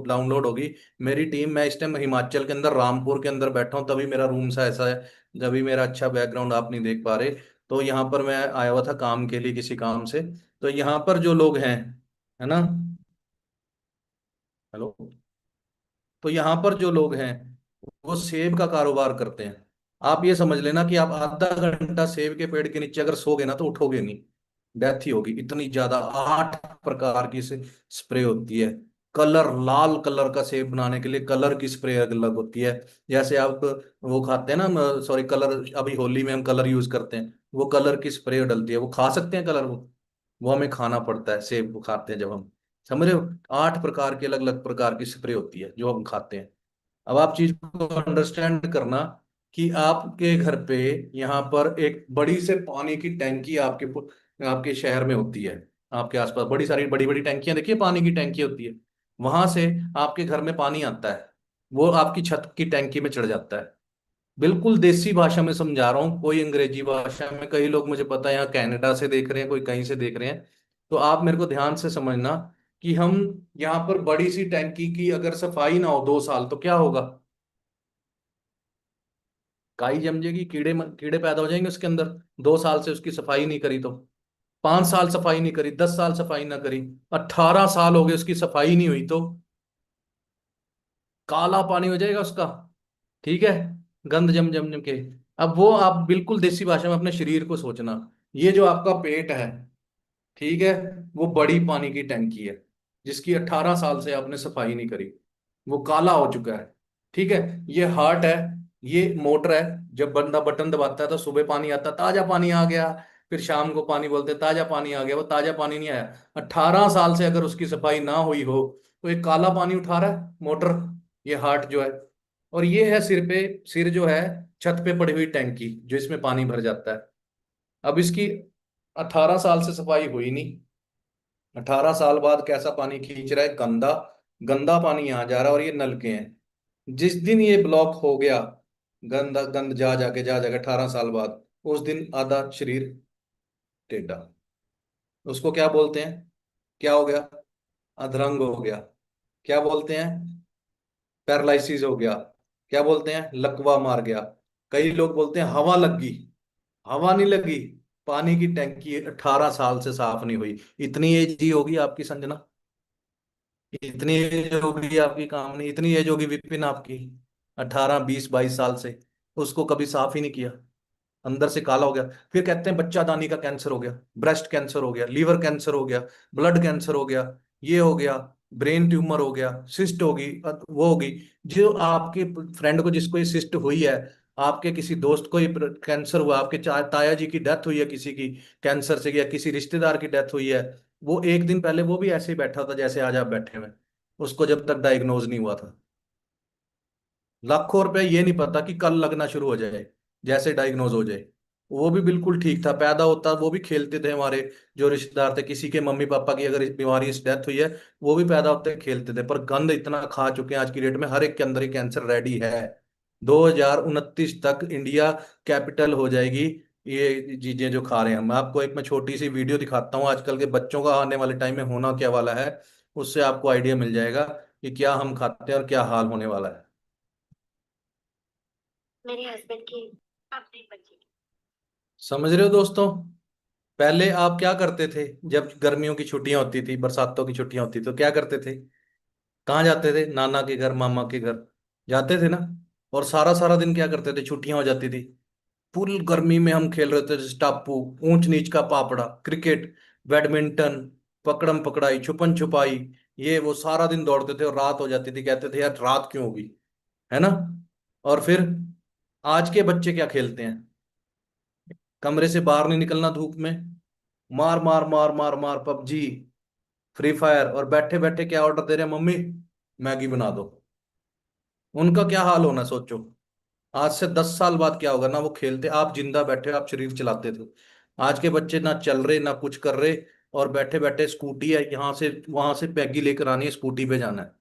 डाउनलोड होगी। मेरी टीम, मैं इस टाइम हिमाचल के अंदर रामपुर के अंदर बैठा हूं, तभी मेरा रूम सा ऐसा है, तभी मेरा अच्छा बैकग्राउंड आप नहीं देख पा रहे। तो यहाँ पर मैं आया हुआ था काम के लिए, किसी काम से। तो यहाँ पर जो लोग हैं, है ना, हेलो, तो यहाँ पर जो लोग हैं वो सेब का कारोबार करते हैं। आप ये समझ लेना कि आप आधा घंटा सेब के पेड़ के नीचे अगर सोगे ना तो उठोगे नहीं, डेथ ही होगी। इतनी ज्यादा 8 प्रकार की से स्प्रे होती है। कलर, लाल कलर का सेब बनाने के लिए कलर की स्प्रे अलग होती है। जैसे आप वो खाते हैं ना, सॉरी, कलर, अभी होली में हम कलर यूज करते हैं, वो कलर की स्प्रे डलती है। वो खा सकते हैं कलर, वो हमें खाना पड़ता है। सेब को खाते हैं जब हम, समझ रहे हो? 8 प्रकार की, अलग अलग प्रकार की स्प्रे होती है जो हम खाते हैं। अब आप चीज को अंडरस्टैंड करना कि आपके घर पे यहाँ पर एक बड़ी से पानी की टैंकी आपके शहर में होती है। आपके आसपास बड़ी सारी बड़ी बड़ी टैंकियां, देखिए पानी की टैंकी होती है। वहां से आपके घर में पानी आता है, वो आपकी छत की टैंकी में चढ़ जाता है। बिल्कुल देसी भाषा में समझा रहा हूँ, कोई अंग्रेजी भाषा में। कई लोग, मुझे पता है, यहाँ कनाडा से देख रहे हैं, कोई कहीं से देख रहे हैं। तो आप मेरे को ध्यान से समझना कि हम यहाँ पर बड़ी सी टैंकी की अगर सफाई ना हो 2 साल तो क्या होगा? काई जम जाएगी, कीड़े पैदा हो जाएंगे उसके अंदर। 2 साल से उसकी सफाई नहीं करी तो, 5 साल सफाई नहीं करी, 10 साल सफाई ना करी, 18 साल हो गए उसकी सफाई नहीं हुई तो काला पानी हो जाएगा उसका। ठीक है, गंद जम जम जम के। अब वो आप बिल्कुल देसी भाषा में अपने शरीर को सोचना, ये जो आपका पेट है, ठीक है, वो बड़ी पानी की टैंकी है जिसकी 18 साल से आपने सफाई नहीं करी, वो काला हो चुका है। ठीक है, ये हार्ट है, ये मोटर है। जब बंदा बटन दबाता है तो सुबह पानी आता, ताजा पानी आ गया। फिर शाम को पानी बोलते हैं ताजा पानी आ गया, वो ताजा पानी नहीं आया। 18 साल से अगर उसकी सफाई ना हुई हो तो ये काला पानी उठा रहा है मोटर, ये हार्ट जो है। और ये है सिर पे, सिर जो है छत पे पड़ी हुई टैंकी जो इसमें पानी भर जाता है। अब इसकी 18 साल से सफाई हुई नहीं, 18 साल बाद कैसा पानी खींच रहा है, गंदा गंदा पानी यहाँ जा रहा है, और ये नलके हैं। जिस दिन ये ब्लॉक हो गया, गंदा गंद जा जाके 18 साल बाद, उस दिन आधा शरीर टेढ़ा। उसको क्या बोलते हैं? क्या हो गया? अधरंग हो गया। क्या बोलते हैं? पैरालिसिस हो गया। क्या बोलते हैं? लकवा मार गया। कई लोग बोलते हैं हवा लग गई। हवा नहीं लगी, पानी की टैंकी 18 साल से साफ नहीं हुई। इतनी एज ही होगी आपकी संजना, इतनी एज होगी आपकी कामनी, इतनी एज होगी विपिन आपकी, 18 20 22 साल से उसको कभी साफ ही नहीं किया, अंदर से काला हो गया। फिर कहते हैं बच्चादानी का कैंसर हो गया, ब्रेस्ट कैंसर हो गया, लीवर कैंसर हो गया, ब्लड कैंसर हो गया, ये हो गया, ब्रेन ट्यूमर हो गया, सिस्ट होगी, वो होगी। जो आपके फ्रेंड को, जिसको ये सिस्ट हुई है, आपके किसी दोस्त को ये कैंसर हुआ, आपके ताया जी की डेथ हुई है किसी की कैंसर से, या किसी रिश्तेदार की डेथ हुई है, वो एक दिन पहले वो भी ऐसे ही बैठा था जैसे आज आप बैठे हुए हैं, उसको जब तक डायग्नोज नहीं हुआ था। लाखों रुपए, ये नहीं पता कि कल लगना शुरू हो जाए जैसे डायग्नोज हो जाए। वो भी बिल्कुल ठीक था, पैदा होता, वो भी खेलते थे। हमारे जो रिश्तेदार थे, किसी के मम्मी पापा की अगर इस बीमारी इस डेथ हुई है, वो भी पैदा होते खेलते थे। पर गंद इतना खा चुके हैं आज की डेट में, हर एक के अंदर ही कैंसर रेडी है। 2029 तक इंडिया कैपिटल हो जाएगी ये चीजें जो खा रहे हैं हम। आपको एक मैं छोटी सी वीडियो दिखाता हूँ, आजकल के बच्चों का आने वाले टाइम में होना क्या वाला है, उससे आपको आइडिया मिल जाएगा कि क्या हम खाते हैं और क्या हाल होने वाला है। मेरे हस्बैंड की अपनी बच्ची। समझ रहे हो दोस्तों? पहले आप क्या करते थे? जब गर्मियों की छुट्टियां होती थी, बरसातों की छुट्टियां होती तो क्या करते थे? कहाँ जाते थे? नाना के घर, मामा के घर जाते थे ना। और सारा सारा दिन क्या करते थे? छुट्टियां हो जाती थी, फुल गर्मी में हम खेल रहे थे स्टापू, ऊंच नीच का पापड़ा, क्रिकेट, बैडमिंटन, पकड़म पकड़ाई, छुपन छुपाई, ये वो सारा दिन दौड़ते थे। और रात हो जाती थी, कहते थे यार रात क्यों होगी, है ना। और फिर आज के बच्चे क्या खेलते हैं? कमरे से बाहर नहीं निकलना धूप में, मार मार मार मार मार पबजी, फ्री फायर, और बैठे बैठे क्या ऑर्डर दे रहे हैं? मम्मी मैगी बना दो। उनका क्या हाल होना सोचो। आज से 10 साल बाद क्या होगा? ना वो खेलते, आप जिंदा बैठे आप शरीर चलाते थे। आज के बच्चे ना चल रहे ना कुछ कर रहे, और बैठे बैठे स्कूटी है, यहाँ से वहां से पैगी लेकर आनी है, स्कूटी पे जाना है,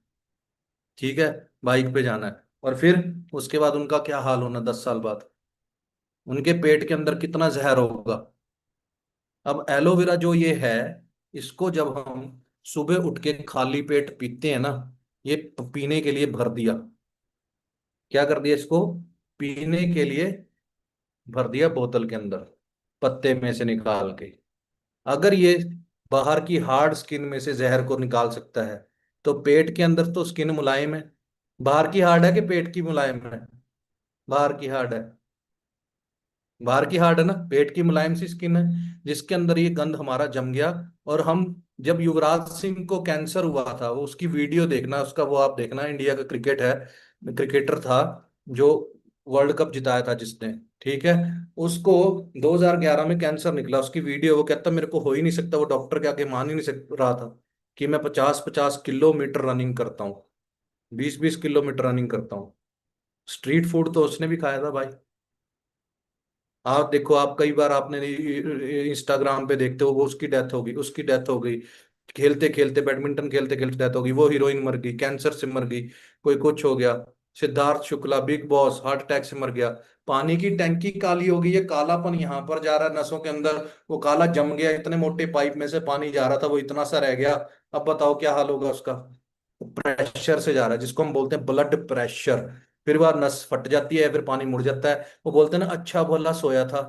ठीक है, बाइक पे जाना है। और फिर उसके बाद उनका क्या हाल होना 10 साल बाद? उनके पेट के अंदर कितना जहर होगा। अब एलोवेरा जो ये है, इसको जब हम सुबह उठ के खाली पेट पीते हैं ना, ये पीने के लिए भर दिया, क्या कर दिया इसको, पीने के लिए भर दिया बोतल के अंदर, पत्ते में से निकाल के। अगर ये बाहर की हार्ड स्किन में से जहर को निकाल सकता है, तो पेट के अंदर तो स्किन मुलायम है। बाहर की हार्ड है कि पेट की मुलायम है? बाहर की हार्ड है। बाहर की हार्ड है ना, पेट की मुलायम सी स्किन है, जिसके अंदर ये गंध हमारा जम गया। और हम, जब युवराज सिंह को कैंसर हुआ था, वो उसकी वीडियो देखना, उसका वो आप देखना, इंडिया का क्रिकेट है, क्रिकेटर था जो वर्ल्ड कप जिताया था जिसने, ठीक है, उसको 2011 में कैंसर निकला, उसकी वीडियो, वो कहता मेरे को हो ही नहीं सकता, वो डॉक्टर के आगे मान ही नहीं सक रहा था कि मैं 50-50 किलोमीटर रनिंग करता हूँ, 20-20 किलोमीटर रनिंग करता हूँ। स्ट्रीट फूड तो उसने भी खाया था भाई। आप देखो, आप कई बार आपने इंस्टाग्राम पे देखते हो, वो उसकी डेथ हो गई, उसकी डेथ हो गई, खेलते खेलते, बैडमिंटन खेलते खेलते डेथ हो गई, वो हीरोइन मर गई, कैंसर से मर गई, कोई कुछ हो गया। Siddharth Shukla big boss heart attack से मर गया। पानी की टैंकी काली हो गई है, कालापन यहाँ पर जा रहा है नसों के अंदर, वो काला जम गया, इतने मोटे पाइप में से पानी जा रहा था, वो इतना सा रह गया। अब बताओ क्या हाल होगा उसका। प्रेशर से जा रहा है, जिसको हम बोलते हैं ब्लड प्रेशर। फिर वह नस फट जाती है, फिर पानी मुड़ जाता है। वो बोलते हैं ना, अच्छा भला सोया था,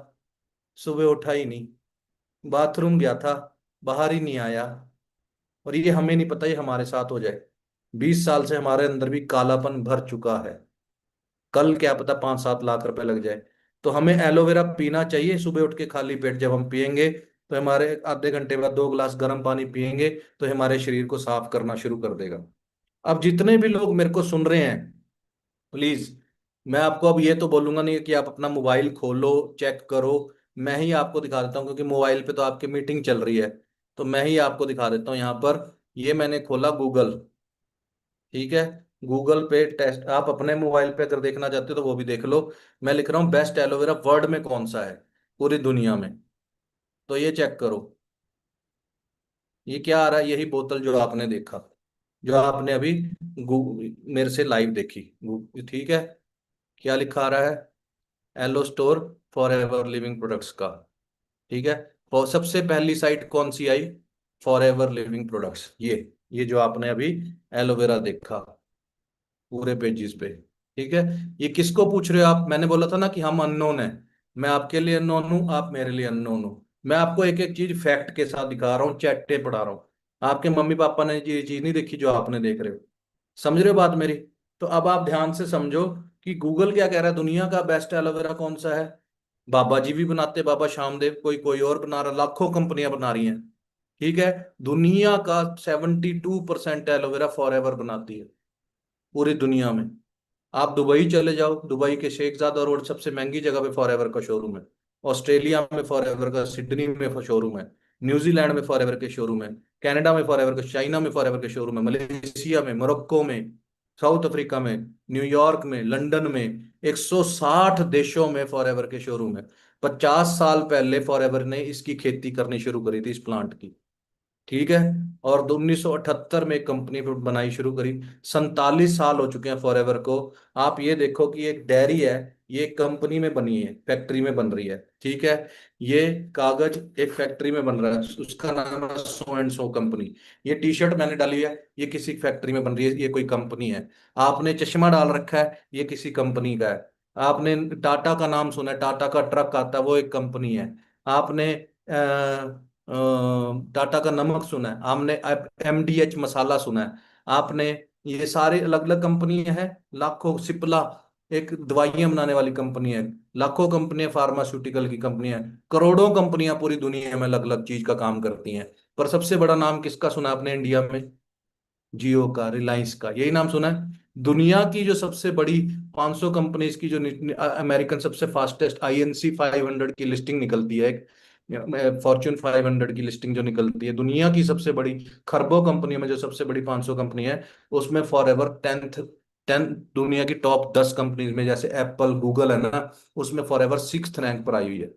सुबह उठा ही नहीं, बाथरूम गया था, बाहर ही नहीं आया। और ये हमें नहीं पता ये हमारे साथ हो जाए। 20 साल से हमारे अंदर भी कालापन भर चुका है, कल क्या पता 5-7 लाख रुपए लग जाए। तो हमें एलोवेरा पीना चाहिए सुबह उठ के खाली पेट। जब हम पियेंगे तो हमारे आधे घंटे बाद 2 गिलास गर्म पानी पियेंगे, तो हमारे शरीर को साफ करना शुरू कर देगा। अब जितने भी लोग मेरे को सुन रहे हैं, प्लीज, मैं आपको अब ये तो बोलूंगा नहीं कि आप अपना मोबाइल खोलो, चेक करो। मैं ही आपको दिखा देता हूँ, क्योंकि मोबाइल पे तो आपकी मीटिंग चल रही है, तो मैं ही आपको दिखा देता हूँ यहाँ पर। ये मैंने खोला गूगल, ठीक है, गूगल पे टेस्ट, आप अपने मोबाइल पे अगर देखना चाहते हो तो वो भी देख लो। मैं लिख रहा हूँ बेस्ट एलोवेरा वर्ल्ड में कौन सा है, पूरी दुनिया में। तो ये चेक करो, ये क्या आ रहा है, यही बोतल जो आपने देखा, जो आपने अभी मेरे से लाइव देखी, ठीक है। क्या लिखा आ रहा है, aloe store Forever Living products का, ठीक है। और सबसे पहली साइट कौन सी आई, फॉर एवर लिविंग प्रोडक्ट्स, ये जो आपने अभी एलोवेरा देखा पूरे पेजिस पे, ठीक है। ये किसको पूछ रहे हो आप, मैंने बोला था ना कि हम अननोन है। मैं आपके लिए अननोन हूं, आप मेरे लिए अननोन हो। मैं आपको एक एक चीज फैक्ट के साथ दिखा रहा हूँ, चैटे पढ़ा रहा हूँ। आपके मम्मी पापा ने ये चीज नहीं देखी जो आपने देख रहे हो। समझ रहे हो बात मेरी? तो अब आप ध्यान से समझो कि गूगल क्या कह रहा है, दुनिया का बेस्ट एलोवेरा कौन सा है। बाबा जी भी बनाते, बाबा श्यामदेव, कोई और बना रहा, लाखों कंपनियां बना रही हैं, ठीक है। दुनिया का 72% एलोवेरा फॉर एवर बनाती है, पूरी दुनिया में। आप दुबई चले जाओ, दुबई के शेखजादा रोड सबसे महंगी जगह पे फॉरएवर का शोरूम है। ऑस्ट्रेलिया में फॉरएवर का, सिडनी में शोरूम है, न्यूजीलैंड में फॉरएवर के शोरूम है, कनाडा में फॉरएवर का, चाइना में फॉरएवर के शोरूम है, मलेशिया में, मोरक्को में, साउथ अफ्रीका में, न्यूयॉर्क में, लंदन में, 160 देशों में फॉरएवर के शोरूम है। 50 साल पहले फॉरएवर ने इसकी खेती करनी शुरू करी थी, इस प्लांट की, ठीक है। और 1978 में एक कंपनी बनाई शुरू करी। 47 साल हो चुके हैं फॉरएवर को। आप ये देखो कि एक डेयरी है, ये एक कंपनी में बनी है, फैक्ट्री में बन रही है, ठीक है। ये कागज एक फैक्ट्री में बन रहा है, उसका नाम है सो एंड सो कंपनी। ये टी शर्ट मैंने डाली है, ये किसी फैक्ट्री में बन रही है, ये कोई कंपनी है। आपने चश्मा डाल रखा है, ये किसी कंपनी का है। आपने टाटा का नाम सुना है, टाटा का ट्रक आता है, वो एक कंपनी है। आपने टाटा का नमक सुना है, आपने MDH मसाला सुना है, आपने, ये सारे अलग अलग कंपनियां हैं। लाखों, सिप्ला एक दवाइयां बनाने वाली कंपनी है, लाखों कंपनियां फार्मास्यूटिकल की कंपनियां, करोड़ों कंपनियां पूरी दुनिया में अलग अलग चीज का काम करती हैं। पर सबसे बड़ा नाम किसका सुना आपने इंडिया में? जियो का, रिलायंस का, यही नाम सुना है। दुनिया की जो सबसे बड़ी 500 कंपनीज की जो अमेरिकन सबसे फास्टेस्ट INC 500 की लिस्टिंग निकलती है, फॉर्च्यून 500 की लिस्टिंग जो निकलती है, दुनिया की सबसे बड़ी खरबों कंपनियों में जो सबसे बड़ी 500 कंपनी है, उसमें फॉरएवर 10th दुनिया की टॉप 10 कंपनीज में, जैसे एप्पल गूगल है ना, उसमें फॉरएवर 6th रैंक पर आई हुई है।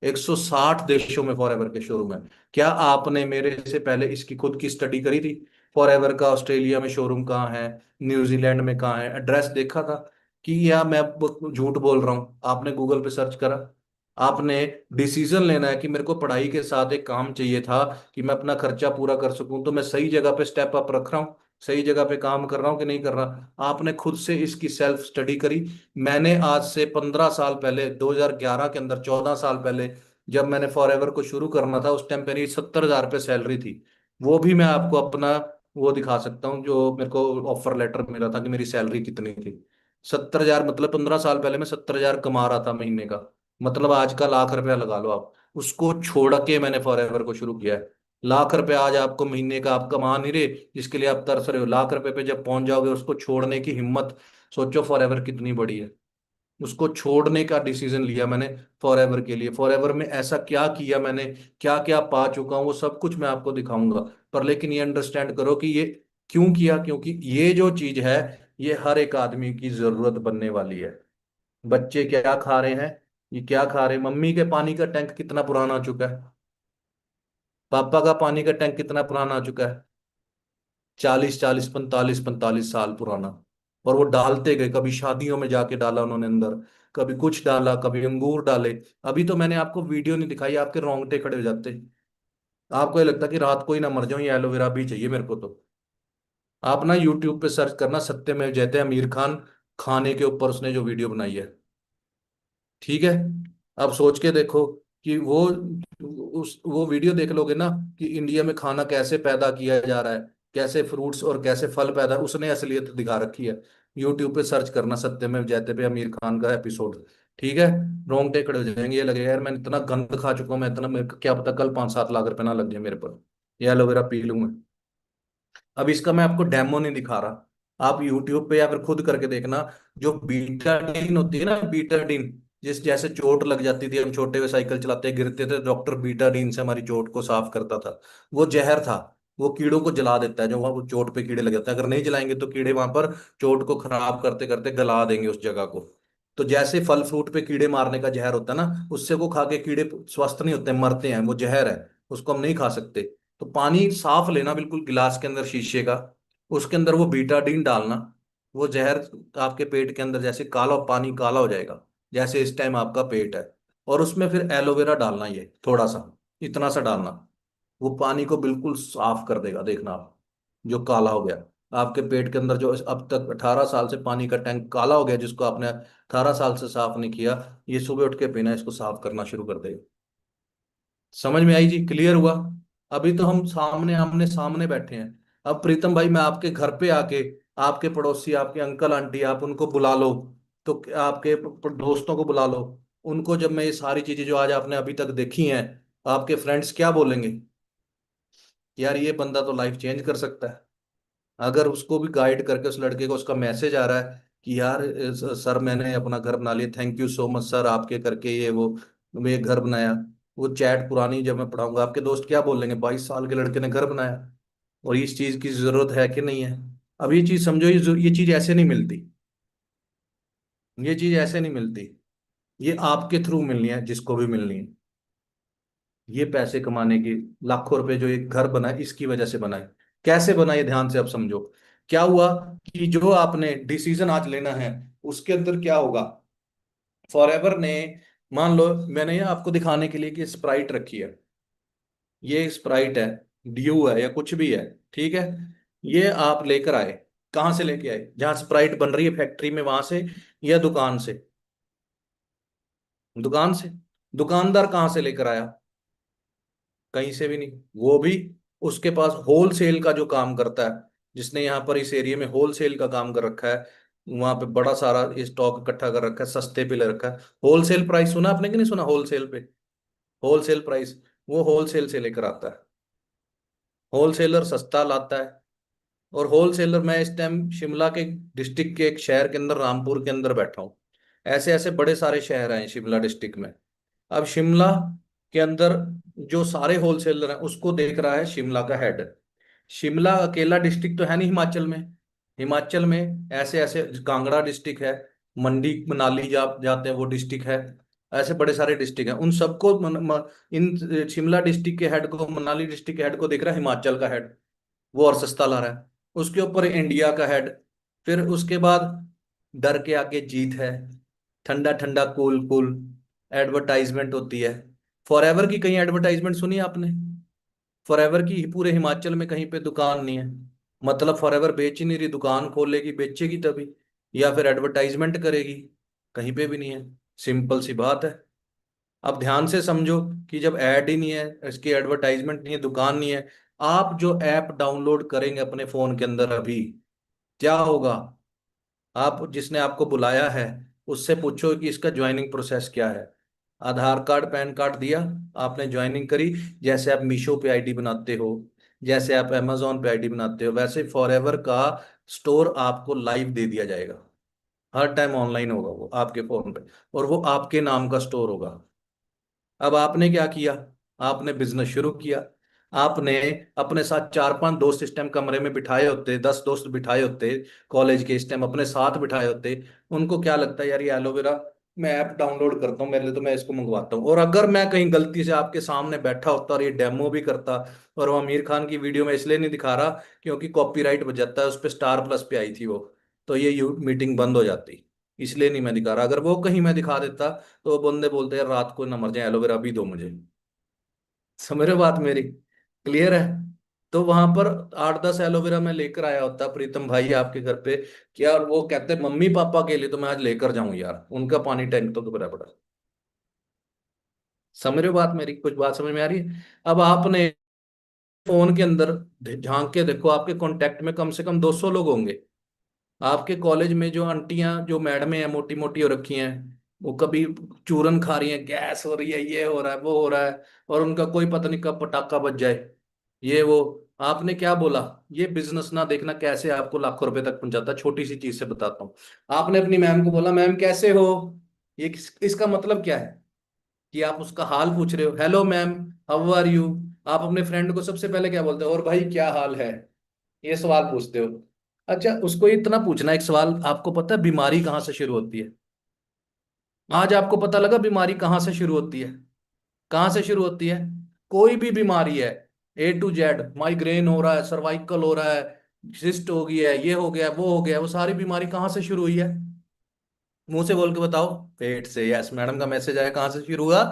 160 देशों में फॉरएवर के शोरूम है। क्या आपने मेरे से पहले इसकी खुद की स्टडी करी थी? फॉरएवर का ऑस्ट्रेलिया में शोरूम कहाँ है, न्यूजीलैंड में कहाँ है, एड्रेस देखा था? कि या मैं झूठ बोल रहा हूँ? आपने गूगल पे सर्च करा? आपने डिसीजन लेना है कि मेरे को पढ़ाई के साथ एक काम चाहिए था कि मैं अपना खर्चा पूरा कर सकूं, तो मैं सही जगह पे स्टेप अप रख रहा हूँ, सही जगह पे काम कर रहा हूँ कि नहीं कर रहा? आपने खुद से इसकी सेल्फ स्टडी करी? मैंने आज से 15 साल पहले, 2011 के अंदर, 14 साल पहले, जब मैंने फॉर एवर को शुरू करना था, उस टाइम मेरी 70,000 रुपये सैलरी थी। वो भी मैं आपको अपना वो दिखा सकता हूँ, जो मेरे को ऑफर लेटर मिला था कि मेरी सैलरी कितनी थी। 70,000, मतलब 15 साल पहले मैं 70,000 कमा रहा था महीने का। मतलब आज का लाख 1,00,000 लगा लो आप। उसको छोड़ के मैंने फॉर एवर को शुरू किया है। लाख 1,00,000 आज आपको महीने का आप कमा नहीं रहे, जिसके लिए आप तरस रहे हो। लाख 1,00,000 पे जब पहुंच जाओगे, उसको छोड़ने की हिम्मत, सोचो फॉर एवर कितनी बड़ी है। उसको छोड़ने का डिसीजन लिया मैंने फॉर एवर के लिए। फॉर एवर में ऐसा क्या किया मैंने, क्या क्या पा चुका हूं, वो सब कुछ मैं आपको दिखाऊंगा। पर लेकिन ये अंडरस्टैंड करो कि ये क्यों किया, क्योंकि ये जो चीज है, ये हर एक आदमी की जरूरत बनने वाली है। बच्चे क्या खा रहे हैं, ये क्या खा रहे हैं? मम्मी के पानी का टैंक कितना पुराना आ चुका है? पापा का पानी का टैंक कितना पुराना आ चुका है? 40 40, 45 45 साल पुराना। और वो डालते गए, कभी शादियों में जाके डाला उन्होंने अंदर, कभी कुछ डाला, कभी अंगूर डाले। अभी तो मैंने आपको वीडियो नहीं दिखाई, आपके रोंगटे खड़े हो जाते। आपको ये लगता कि रात को ही ना मर जाऊं, ये एलोवेरा भी चाहिए मेरे को। तो आप ना यूट्यूब पे सर्च करना, सत्यमेव जयते, आमिर खान खाने के ऊपर उसने जो वीडियो बनाई है, ठीक है? अब सोच के देखो कि वो वीडियो देख लोगे ना, कि इंडिया में खाना कैसे पैदा किया जा रहा है, कैसे फ्रूट्स और कैसे फल पैदा, उसने असलियत दिखा रखी है। यूट्यूब पे सर्च करना, सत्यमेव जयते पे आमिर खान का एपिसोड, ठीक है? रोंगटे खड़े हो जाएंगे, ये लगेगा यार मैं इतना गंद खा चुका हूँ, मैं इतना, मेरे को क्या पता कल 5 7 लाख रुपए ना लग जाए मेरे पर, ये एलोवेरा पी लूं मैं। अब इसका मैं आपको डेमो नहीं दिखा रहा, आप यूट्यूब पे या फिर खुद करके देखना। जो बीटाडीन होती है ना, बीटाडीन, जिस जैसे चोट लग जाती थी, हम छोटे हुए साइकिल चलाते गिरते थे, डॉक्टर बीटाडीन से हमारी चोट को साफ करता था। वो जहर था, वो कीड़ों को जला देता है। जो वहां वो चोट पे कीड़े लग जाते हैं, अगर नहीं जलाएंगे तो कीड़े वहां पर चोट को खराब करते करते गला देंगे उस जगह को। तो जैसे फल फ्रूट पे कीड़े मारने का जहर होता है ना, उससे को खा के कीड़े स्वस्थ नहीं होते, मरते हैं, वो जहर है, उसको हम नहीं खा सकते। तो पानी साफ लेना, बिल्कुल गिलास के अंदर शीशे का, उसके अंदर वो बीटाडीन डालना। वो जहर आपके पेट के अंदर, जैसे काला पानी काला हो जाएगा, जैसे इस टाइम आपका पेट है, और उसमें फिर एलोवेरा डालना, ये थोड़ा सा, इतना सा डालना। वो पानी को बिल्कुल साफ कर देगा, देखना आप। जो काला हो गया आपके पेट के अंदर, जो अब तक 18 साल से पानी का टैंक काला हो गया, जिसको आपने 18 साल से साफ नहीं किया, ये सुबह उठ के पीना, इसको साफ करना शुरू कर देगा। समझ में आई जी? क्लियर हुआ? अभी तो हम सामने आमने सामने बैठे हैं। अब प्रीतम भाई, मैं आपके घर पे आके, आपके पड़ोसी, आपके अंकल आंटी, आप उनको बुला लो, तो आपके दोस्तों को बुला लो। उनको जब मैं ये सारी चीजें जो आज आपने अभी तक देखी हैं, आपके फ्रेंड्स क्या बोलेंगे? यार ये बंदा तो लाइफ चेंज कर सकता है। अगर उसको भी गाइड करके, उस लड़के को उसका मैसेज आ रहा है कि यार सर मैंने अपना घर बना लिया, thank you so much sir, आपके करके ये वो मैं घर बनाया। वो चैट पुरानी जब मैं पढ़ाऊंगा, आपके दोस्त क्या बोलेंगे, 22 साल के लड़के ने घर बनाया, और इस चीज की जरूरत है कि नहीं है? अब ये चीज समझो, ये चीज ऐसे नहीं मिलती, ये चीज ऐसे नहीं मिलती। ये आपके थ्रू मिलनी है, जिसको भी मिलनी है। ये पैसे कमाने की, लाखों रुपए जो एक घर बना है, इसकी वजह से बना है। कैसे बना, ये ध्यान से अब समझो। क्या हुआ कि जो आपने डिसीजन आज लेना है, उसके अंदर क्या होगा? फॉरएवर ने, मान लो मैंने ये आपको दिखाने के लिए कि स्प्राइट रखी है, ये स्प्राइट है, ड्यू है, या कुछ भी है, ठीक है? ये आप लेकर आए, कहाँ से लेके आए? जहां स्प्राइट बन रही है फैक्ट्री में, वहां से, या दुकान से? दुकान से। दुकानदार कहाँ से लेकर आया? कहीं से भी नहीं। वो भी, उसके पास होल सेल का जो काम करता है, जिसने यहाँ पर इस एरिया में होल सेल का काम कर रखा है, वहां पे बड़ा सारा स्टॉक इकट्ठा कर रखा है, सस्ते पे ले रखा है। होल सेल प्राइस सुना आपने कि नहीं सुना? होल सेल पे, होल सेल प्राइस, वो होल सेल से लेकर आता है। होलसेलर सस्ता लाता है। और होलसेलर, मैं इस टाइम शिमला के डिस्ट्रिक्ट के एक शहर के अंदर, रामपुर के अंदर बैठा हूँ। ऐसे ऐसे बड़े सारे शहर हैं शिमला डिस्ट्रिक्ट में। अब शिमला के अंदर जो सारे होलसेलर हैं, उसको देख रहा है शिमला का हेड। शिमला अकेला डिस्ट्रिक्ट तो है नहीं हिमाचल में। हिमाचल में ऐसे ऐसे कांगड़ा डिस्ट्रिक्ट है, मंडी मनाली जाते हैं वो डिस्ट्रिक्ट है, ऐसे बड़े सारे डिस्ट्रिक्ट हैं। उन सबको इन शिमला डिस्ट्रिक्ट के हेड को, मनाली डिस्ट्रिक्ट के हेड को देख रहा है हिमाचल का हेड, वो और सस्ता ला रहा है। उसके ऊपर इंडिया का हेड, फिर उसके बाद डर के आगे जीत है, ठंडा ठंडा कूल कूल, एडवर्टाइजमेंट होती है। फॉरएवर की कहीं एडवर्टाइजमेंट सुनी आपने? फॉरएवर की पूरे हिमाचल में कहीं पे दुकान नहीं है। मतलब फॉरएवर बेच ही नहीं रही, दुकान खोलेगी बेचेगी तभी, या फिर एडवर्टाइजमेंट करेगी, कहीं पे भी नहीं है। सिंपल सी बात है। अब ध्यान से समझो कि जब ऐड ही नहीं है, इसकी एडवर्टाइजमेंट नहीं है, दुकान नहीं है, आप जो ऐप डाउनलोड करेंगे अपने फोन के अंदर अभी, क्या होगा? आप जिसने आपको बुलाया है उससे पूछो कि इसका ज्वाइनिंग प्रोसेस क्या है। आधार कार्ड पैन कार्ड दिया, आपने ज्वाइनिंग करी। जैसे आप मीशो पे आईडी बनाते हो, जैसे आप अमेजोन पे आईडी बनाते हो, वैसे फॉरएवर का स्टोर आपको लाइव दे दिया जाएगा। हर टाइम ऑनलाइन होगा वो आपके फोन पे, और वो आपके नाम का स्टोर होगा। अब आपने क्या किया? आपने बिजनेस शुरू किया। आपने अपने साथ 4-5 दोस्त इस टाइम कमरे में बिठाए होते, 10 दोस्त बिठाए होते, कॉलेज के इस टाइम अपने साथ बिठाए होते। उनको क्या लगता है, यार ये एलोवेरा, मैं ऐप डाउनलोड करता हूँ मेरे लिए, तो मैं इसको मंगवाता हूँ। और अगर मैं कहीं गलती से आपके सामने बैठा होता और ये डेमो भी करता, और वो आमिर खान की वीडियो में इसलिए नहीं दिखा रहा क्योंकि कॉपीराइट बच जाता है, उस पर स्टार प्लस पे आई थी वो, तो ये यू मीटिंग बंद हो जाती। इसलिए नहीं मैं दिखा रहा। अगर वो कहीं मैं दिखा देता तो वो बंदे बोलते हैं रात को ना मर जाए, एलोवेरा भी दो मुझे। समझ रहे हो बात मेरी? क्लियर है? तो वहां पर 8-10 एलोवेरा मैं लेकर आया होता प्रीतम भाई आपके घर पे, क्या वो कहते मम्मी पापा के लिए तो मैं आज लेकर जाऊं यार, उनका पानी टैंक तो भरा पड़ा। समझ रहे हो बात मेरी? कुछ बात समझ में आ रही है? अब आपने फोन के अंदर झांक के देखो, आपके कांटेक्ट में कम से कम 200 लोग होंगे। आपके कॉलेज में जो आंटियां जो मैडमें हैं मोटी मोटी हो रखी हैं, वो कभी चूरन खा रही हैं, गैस हो रही है, ये हो रहा है वो हो रहा है, और उनका कोई पता नहीं कब पटाखा बज जाए, ये वो। आपने क्या बोला? ये बिजनेस ना देखना कैसे आपको लाखों रुपए तक पहुंचाता है। छोटी सी चीज से बताता हूँ। आपने अपनी मैम को बोला मैम कैसे हो, इसका मतलब क्या है? कि आप उसका हाल पूछ रहे हो, hello ma'am, how are you. आप अपने फ्रेंड को सबसे पहले क्या बोलते हो? और भाई क्या हाल है, ये सवाल पूछते हो। अच्छा, उसको इतना पूछना एक सवाल, आपको पता है बीमारी कहाँ से शुरू होती है? आज आपको पता लगा बीमारी कहाँ से शुरू होती है? कहाँ से शुरू होती है? कोई भी बीमारी है, A to Z, माइग्रेन हो रहा है, सर्वाइकल हो रहा है, सिस्ट हो गई है, ये हो गया वो हो गया, वो सारी बीमारी कहाँ से शुरू हुई है? मुंह से बोल के बताओ। पेट से। यस, मैडम का मैसेज आया, कहाँ से शुरू हुआ?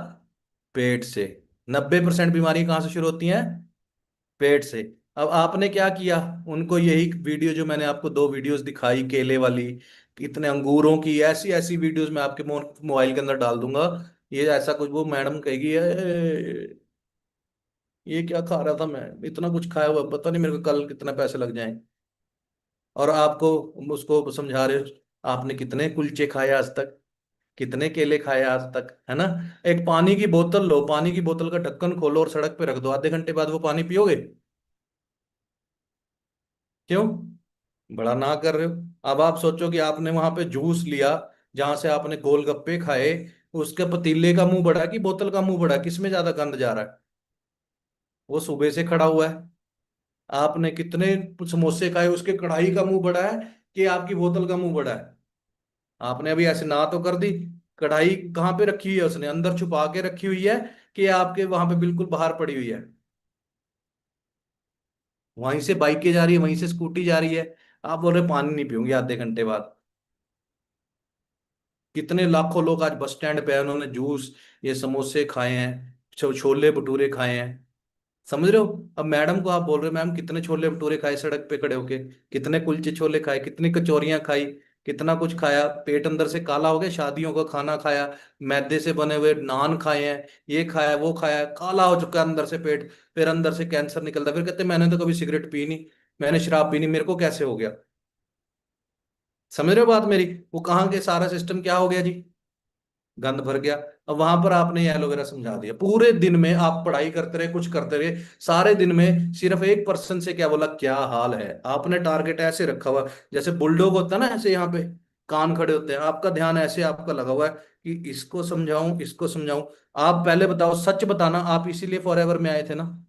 पेट से। 90% बीमारी कहाँ से शुरू होती हैं? पेट से। अब आपने क्या किया? उनको यही वीडियो जो मैंने आपको 2 वीडियोस दिखाई केले वाली, इतने अंगूरों की, ऐसी ऐसी वीडियोस मैं आपके मोबाइल के अंदर डाल दूंगा। ये ऐसा कुछ वो मैडम कहेगी, ये क्या खा रहा था मैं, इतना कुछ खाया हुआ, पता नहीं मेरे को कल कितना पैसे लग जाएं। और आपको उसको समझा रहे हो, आपने कितने कुलचे खाए आज तक, कितने केले खाए आज तक, है ना? एक पानी की बोतल लो, पानी की बोतल का ढक्कन खोलो और सड़क पे रख दो, आधे घंटे बाद वो पानी पियोगे? क्यों? बड़ा ना कर रहे हो। अब आप सोचो कि आपने वहां पे जूस लिया, जहां से आपने गोलगप्पे खाए, उसके पतीले का मुंह बड़ा है कि बोतल का मुंह बड़ा है, किसमें ज्यादा गंद जा रहा है? वो सुबह से खड़ा हुआ है। आपने कितने समोसे खाए, उसके कढ़ाई का मुंह बड़ा है कि आपकी बोतल का मुंह बड़ा है? आपने अभी ऐसे ना तो कर दी। कढ़ाई कहाँ पे रखी हुई है? उसने अंदर छुपा के रखी हुई है कि आपके वहां पे बिल्कुल बाहर पड़ी हुई है? वहीं से बाइकें जा रही है, वहीं से स्कूटी जा रही है, आप बोल रहे पानी नहीं पियूंगी आधे घंटे बाद। कितने लाखों लोग आज बस स्टैंड पे है, उन्होंने जूस, ये समोसे खाए हैं, छोले भटूरे खाए हैं। समझ रहे हो? अब मैडम को आप बोल रहे हो मैम कितने छोले भटूरे खाए सड़क पे खड़े होके, कितने कुलचे छोले खाए, कितनी कचौरियां खाई, कितना कुछ खाया, पेट अंदर से काला हो गया, शादियों का खाना खाया, मैदे से बने हुए नान खाए हैं, ये खाया वो खाया, काला हो चुका है अंदर से पेट, फिर अंदर से कैंसर निकलता है। फिर कहते मैंने तो कभी सिगरेट पी नहीं, मैंने शराब पी नहीं, मेरे को कैसे हो गया? समझ रहे हो बात मेरी? वो कहाँ के सारा सिस्टम क्या हो गया जी, गंद भर गया। अब वहां पर आपने ये एलोवेरा समझा दिया, पूरे दिन में आप पढ़ाई करते रहे, कुछ करते रहे, सारे दिन में सिर्फ एक पर्सन से क्या बोला, क्या हाल है। आपने टारगेट ऐसे रखा हुआ, जैसे बुलडॉग होता है ना, ऐसे यहाँ पे कान खड़े होते हैं, आपका ध्यान ऐसे आपका लगा हुआ है कि इसको समझाऊं इसको समझाऊं। आप पहले बताओ, सच बताना, आप इसीलिए फॉरएवर में आए थे ना?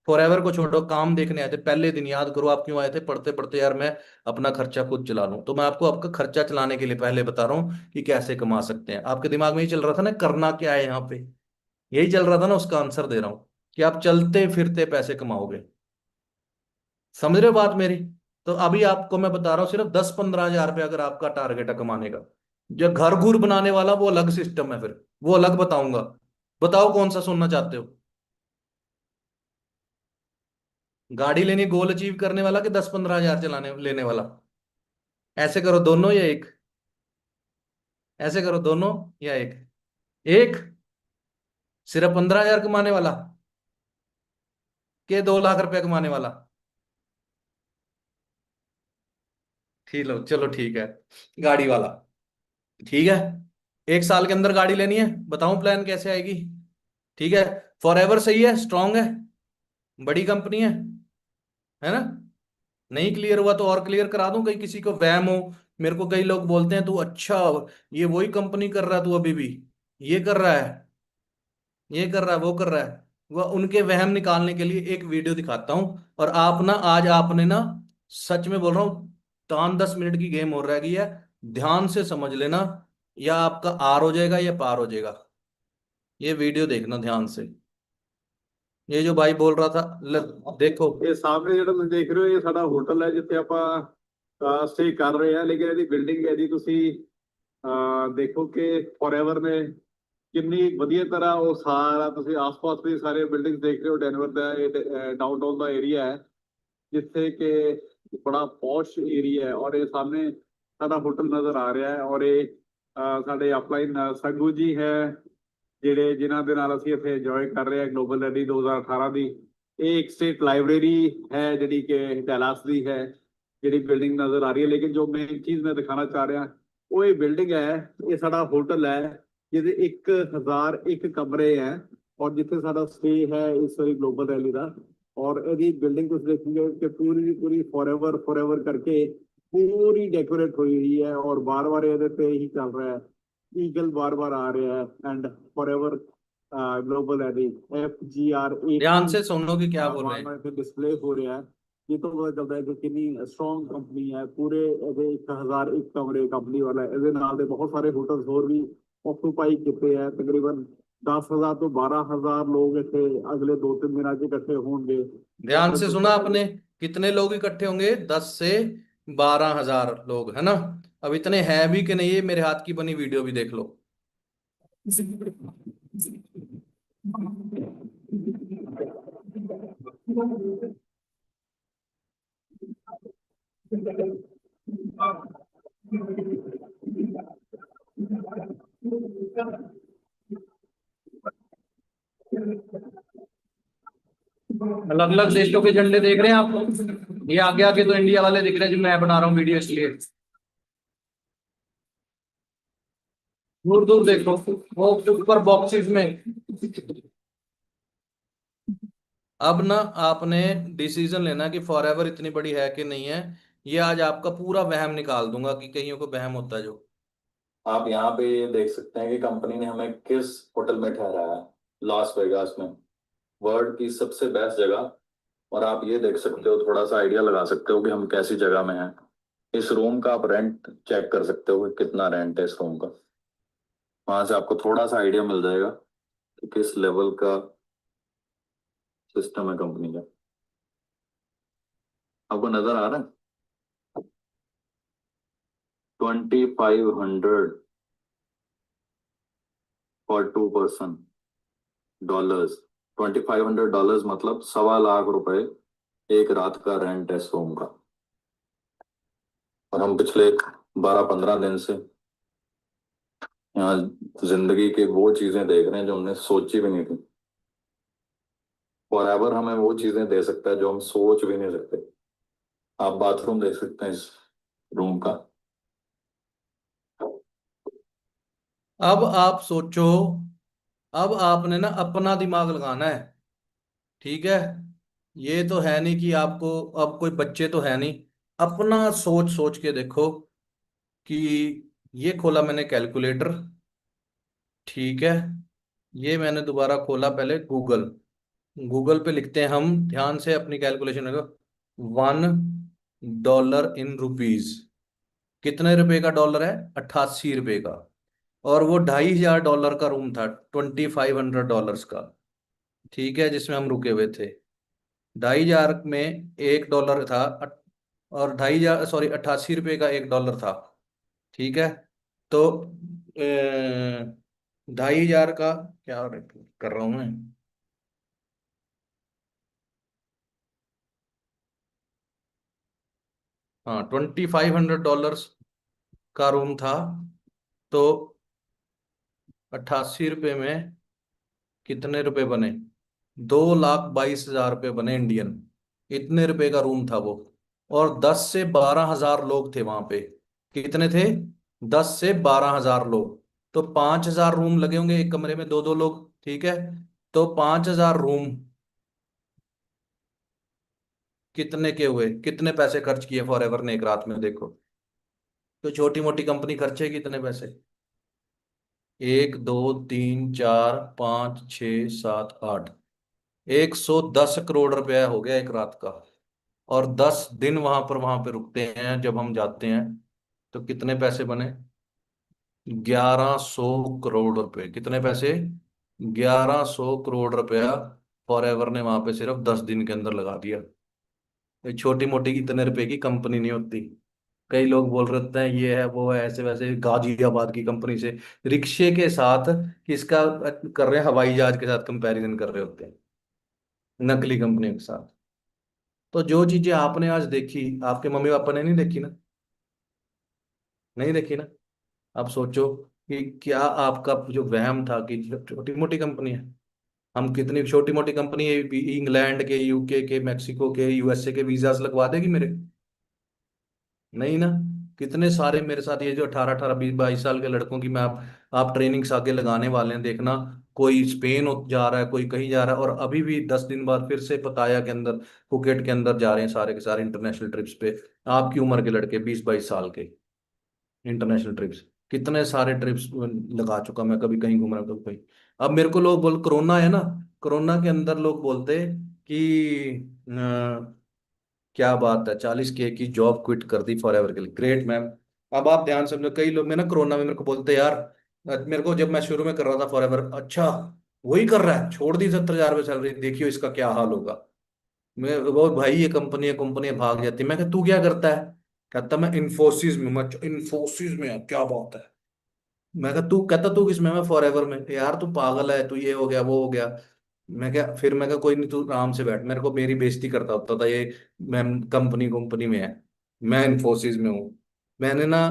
फॉरएवर को छोड़ो, काम देखने आए थे पहले दिन, याद करो आप क्यों आए थे? पढ़ते पढ़ते यार मैं अपना खर्चा खुद चला लूं। तो मैं आपको आपका खर्चा चलाने के लिए पहले बता रहा हूँ कि कैसे कमा सकते हैं। आपके दिमाग में ही चल रहा था ना करना क्या है यहाँ पे, यही चल रहा था ना, उसका आंसर दे रहा हूँ कि आप चलते फिरते पैसे कमाओगे। समझ रहे हो बात मेरी? तो अभी आपको मैं बता रहा हूँ सिर्फ 10-15 हजार रुपये अगर आपका टारगेट है कमाने का। जो घर घूर बनाने वाला वो अलग सिस्टम है, फिर वो अलग बताऊंगा। बताओ कौन सा सुनना चाहते हो? गाड़ी लेनी गोल अचीव करने वाला कि 10-15 हजार चलाने लेने वाला? ऐसे करो दोनों या एक? ऐसे करो दोनों या एक? एक सिर्फ 15 हजार कमाने वाला के 2 लाख रुपए कमाने वाला? ठीक लो, चलो ठीक है, गाड़ी वाला। ठीक है, 1 साल के अंदर गाड़ी लेनी है, बताऊं प्लान कैसे आएगी? ठीक है, फॉरएवर सही है, स्ट्रांग है, बड़ी कंपनी है ना? नहीं क्लियर हुआ तो और क्लियर करा दूं, कहीं किसी को वहम हो। मेरे को कई लोग बोलते हैं तू अच्छा, ये वही कंपनी कर रहा है, तू अभी भी ये कर रहा है, ये कर रहा है, वो कर रहा है। वह उनके वहम निकालने के लिए एक वीडियो दिखाता हूं। और आप ना, आज आपने ना, सच में बोल रहा हूं, 5-10 मिनट की गेम और रह गई है, ध्यान से समझ लेना, या आपका आर हो जाएगा या पार हो जाएगा। ये वीडियो देखना ध्यान से। ये जो भाई बोल रहा था, देखो। ਇਹ ਸਾਹਮਣੇ ਜਿਹੜਾ ਤੁਸੀਂ ਦੇਖ ਰਹੇ ਹੋ ਇਹ ਸਾਡਾ ਹੋਟਲ ਹੈ ਜਿੱਥੇ ਆਪਾਂ ਸਟੇ ਕਰ ਰਹੇ ਹਾਂ ਲੇਕਿਨ ਇਹਦੀ ਬਿਲਡਿੰਗ ਹੈ ਜੀ ਤੁਸੀਂ ਦੇਖੋ ਕਿ ਫੋਰਐਵਰ ਨੇ ਕਿੰਨੀ ਵਧੀਆ ਤਰ੍ਹਾਂ ਉਹ ਸਾਰਾ ਤੁਸੀਂ ਆਸ-ਪਾਸ ਦੇ ਸਾਰੇ ਬਿਲਡਿੰਗਸ ਦੇਖ ਰਹੇ ਹੋ ਡੈਨਵਰ ਦਾ ਇਹ ਡਾਊਨਟਾਊਨ ਦਾ ਏਰੀਆ ਹੈ ਜਿੱਥੇ ਕਿ ਬੜਾ ਪੌਸ਼ ਏਰੀਆ ਹੈ ਔਰ ਇਹ ਸਾਹਮਣੇ ਸਾਡਾ ਹੋਟਲ ਨਜ਼ਰ ਆ ਰਿਹਾ ਹੈ ਔਰ ਇਹ ਸਾਡੇ ਅਪਲਾਈਨ ਸੰਗੂ ਜੀ ਹੈ ਜਿਹੜੇ ਜਿਨ੍ਹਾਂ ਦੇ ਨਾਲ ਅਸੀਂ ਇੱਥੇ ਇੰਜੋਏ ਕਰ ਰਹੇ ਹਾਂ ਗਲੋਬਲ ਰੈਡੀ 2018 ਦੀ। ਇਹ ਇੱਕ ਸਟੇਟ ਲਾइब्रेरी है ਜਿਹੜੀ ਕਿ ਡੈਲਾਸ ਦੀ ਹੈ ਜਿਹੜੀ ਬਿਲਡਿੰਗ ਨਜ਼ਰ ਆ ਰਹੀ ਹੈ ਲੇਕਿਨ ਜੋ ਮੇਨ ਚੀਜ਼ ਮੈਂ ਦਿਖਾਣਾ ਚਾਹ ਰਿਹਾ ਉਹ ਇਹ ਬਿਲਡਿੰਗ ਹੈ। ਇਹ ਸਾਡਾ ਹੋਟਲ ਹੈ ਜਿਹਦੇ 1001 ਕਮਰੇ ਹੈ ਔਰ ਜਿੱਥੇ ਸਾਡਾ ਸਟੇ ਹੈ ਇਸ ਵਾਰੀ ਗਲੋਬਲ ਰੈਲੀ ਦਾ। ਔਰ ਇਹਦੀ ਬਿਲਡਿੰਗ ਤੁਸੀਂ ਦੇਖੋਗੇ ਕਿ ਪੂਰੀ ਦੀ ਪੂਰੀ ਫੋਰਐਵਰ ਕਰਕੇ ਪੂਰੀ ਡੈਕੋਰੇਟ ਹੋਈ हुई है और बार बार ਇਹਦੇ ਤੇ ਹੀ ਚੱਲ ਰਿਹਾ ਹੈ, ईगल बार बार आ रहा है and forever global rally FGR8 ध्यान से सुनो कि क्या बोल रहे हैं। डिस्प्ले हो रहा है। ये तो पता चलता है कि कितनी स्ट्रॉन्ग कंपनी है। पूरे 1001 कमरे कंपनी वाला ਇਹਦੇ ਨਾਲ ਦੇ बहुत सारे होटल्स और भी ऑक्यूपाई किए हैं। तकरीबन 10,000 तो 12,000 लोग इतने अगले 2-3 दिनों से इकट्ठे होंगे। ध्यान से सुना आपने, कितने लोग इकट्ठे होंगे? 10 से 12 हजार लोग, है ना? अब इतने हैं भी कि नहीं, ये मेरे हाथ की बनी वीडियो भी देख लो। अलग अलग देशों के झंडे देख रहे हैं आप? ये आगे आगे तो इंडिया वाले दिख रहे हैं जो मैं बना रहा हूँ वीडियो, इसलिए दूर दूर देखो वो ऊपर बॉक्सेस में। अब ना आपने डिसीजन लेना कि फॉरएवर इतनी बड़ी है कि नहीं है। ये आज आपका पूरा वहम निकाल दूंगा कि कईयों को वहम होता है जो। आप यहाँ पे ये देख सकते हैं कि कंपनी ने हमें किस होटल में ठहराया है, लॉस वेगास में, वर्ल्ड की सबसे बेस्ट जगह। और आप ये देख सकते हो, थोड़ा सा आइडिया लगा सकते हो कि हम कैसी जगह में हैं। इस रूम का आप रेंट चेक कर सकते हो कि कितना रेंट है इस रूम का। वहां से आपको थोड़ा सा आइडिया मिल जाएगा कि किस लेवल का सिस्टम है कंपनी का। आपको नजर आ रहा है? 2500 फॉर 2 पर्सन डॉलर्स। $2,500 मतलब ₹1.25 लाख एक रात का रेंट है इस रूम का। और हम पिछले 12-15 दिन से यहाँ जिंदगी की वो चीजें देख रहे हैं जो हमने सोची भी नहीं थी। फॉरएवर हमें वो चीजें दे सकता है जो हम सोच भी नहीं सकते। आप बाथरूम देख सकते हैं इस रूम का। अब आप सोचो, अब आपने ना अपना दिमाग लगाना है, ठीक है? ये तो है नहीं कि आपको, अब कोई बच्चे तो है नहीं, अपना सोच सोच के देखो कि ये खोला मैंने कैलकुलेटर, ठीक है? ये मैंने दोबारा खोला पहले गूगल। गूगल पे लिखते हैं हम, ध्यान से अपनी कैलकुलेशन को। $1 इन रुपीज, कितने रुपए का डॉलर है? 88 रुपए का। और वो $2,500 का रूम था, $2,500 का, ठीक है, जिसमें हम रुके हुए थे। 2,500 में $1 था और 2,500 सॉरी 88 रुपये का $1 था। ठीक है। तो 2,500 का क्या कर रहा हूं मैं, हाँ $2,500 का रूम था। तो 88 रुपये में कितने रुपए बने, 2,22,000 रुपये बने इंडियन। इतने रुपए का रूम था वो। और 10 से 12 हजार लोग थे वहां पे। कितने थे? 10 से 12 हजार लोग। तो 5,000 रूम लगे होंगे एक कमरे में, दो दो लोग। ठीक है। तो 5,000 रूम कितने के हुए, कितने पैसे खर्च किए फॉरएवर ने एक रात में, देखो। तो छोटी मोटी कंपनी खर्चे कितने पैसे, 1 2 3 4 5 6 7 8, 110 करोड़ रुपया हो गया एक रात का। और 10 दिन वहां पे रुकते हैं जब हम जाते हैं, तो कितने पैसे बने, 1,100 करोड़ रुपए। कितने पैसे, 1,100 करोड़ रुपया फॉरएवर ने वहां पे सिर्फ 10 दिन के अंदर लगा दिया। ये छोटी मोटी इतने रुपए की कंपनी नहीं होती। कई लोग बोल रहे होते हैं ये है वो है ऐसे वैसे, गाजियाबाद की कंपनी से रिक्शे के साथ किसका कर रहे हैं, हवाई जहाज के साथ कंपैरिजन कर रहे होते हैं, नकली कंपनियों के साथ। तो जो चीजें आपने आज देखी, आपके मम्मी पापा ने नहीं देखी ना, नहीं देखी ना। आप सोचो कि क्या आपका जो वहम था कि छोटी मोटी कंपनी है, हम कितनी छोटी मोटी कंपनी है, इंग्लैंड के, यूके के, मेक्सिको के, यूएसए के वीजास लगवा देगी मेरे, नहीं ना। कितने सारे मेरे साथ ये जो 18 18 20 22 साल के लड़कों की मैं आप ट्रेनिंग्स आगे लगाने वाले हैं, देखना। कोई स्पेन जा रहा है, कोई कहीं जा रहा है, और अभी भी 10 दिन बाद फिर से पताया के अंदर, फुकेट के अंदर जा रहे हैं सारे के सारे इंटरनेशनल ट्रिप्स पे। आपकी उम्र के लड़के 20 22 साल के, इंटरनेशनल ट्रिप्स। कितने सारे ट्रिप्स लगा चुका मैं, कभी कहीं घूम रहा हूँ, कभी कहीं। अब मेरे को लोग बोल, कोरोना है ना, कोरोना के अंदर लोग बोलते कि क्या बात है, 40K की जॉब क्विट कर दी फॉरएवर के लिए, ग्रेट मैम। अब आप ध्यान समझो, कई लोग मैं ना कोरोना में मेरे को बोलते यार, मेरे को जब मैं शुरू में कर रहा था फॉरएवर, अच्छा वही कर रहा है, छोड़ दी 70,000 रुपये सैलरी, देखियो इसका क्या हाल होगा। मैं वो भाई ये कंपनी भाग जाती, मैं कहा तू क्या करता है, कहता मैं इन्फोसिस में, मैं इन्फोसिस में है, क्या बात है। मैं कहा तू, कहता तू किसमें, मैं फॉरएवर में। यार तू पागल है, तू ये हो गया वो हो गया। मैं क्या, फिर मैं कहा कोई नहीं तू आराम से बैठ, मेरे को मेरी बेइज्जती करता होता था ये, मैं कंपनी कंपनी में है, मैं इन्फोसिस में हूँ। मैंने ना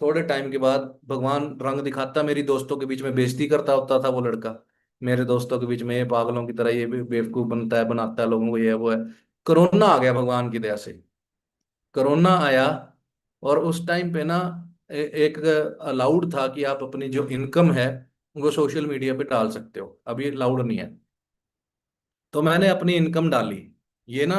थोड़े टाइम के बाद भगवान रंग दिखाता, मेरी दोस्तों के बीच में बेइज्जती करता होता था वो लड़का, मेरे दोस्तों के बीच में ये पागलों की तरह ये भी बेवकूफ बनता है, बनाता है लोगों को, ये है वो है। कोरोना आ गया भगवान की दया से, कोरोना आया। और उस टाइम पे ना एक अलाउड था कि आप अपनी जो इनकम है वो सोशल मीडिया पे डाल सकते हो, अभी अलाउड नहीं है। तो मैंने अपनी इनकम डाली। ये ना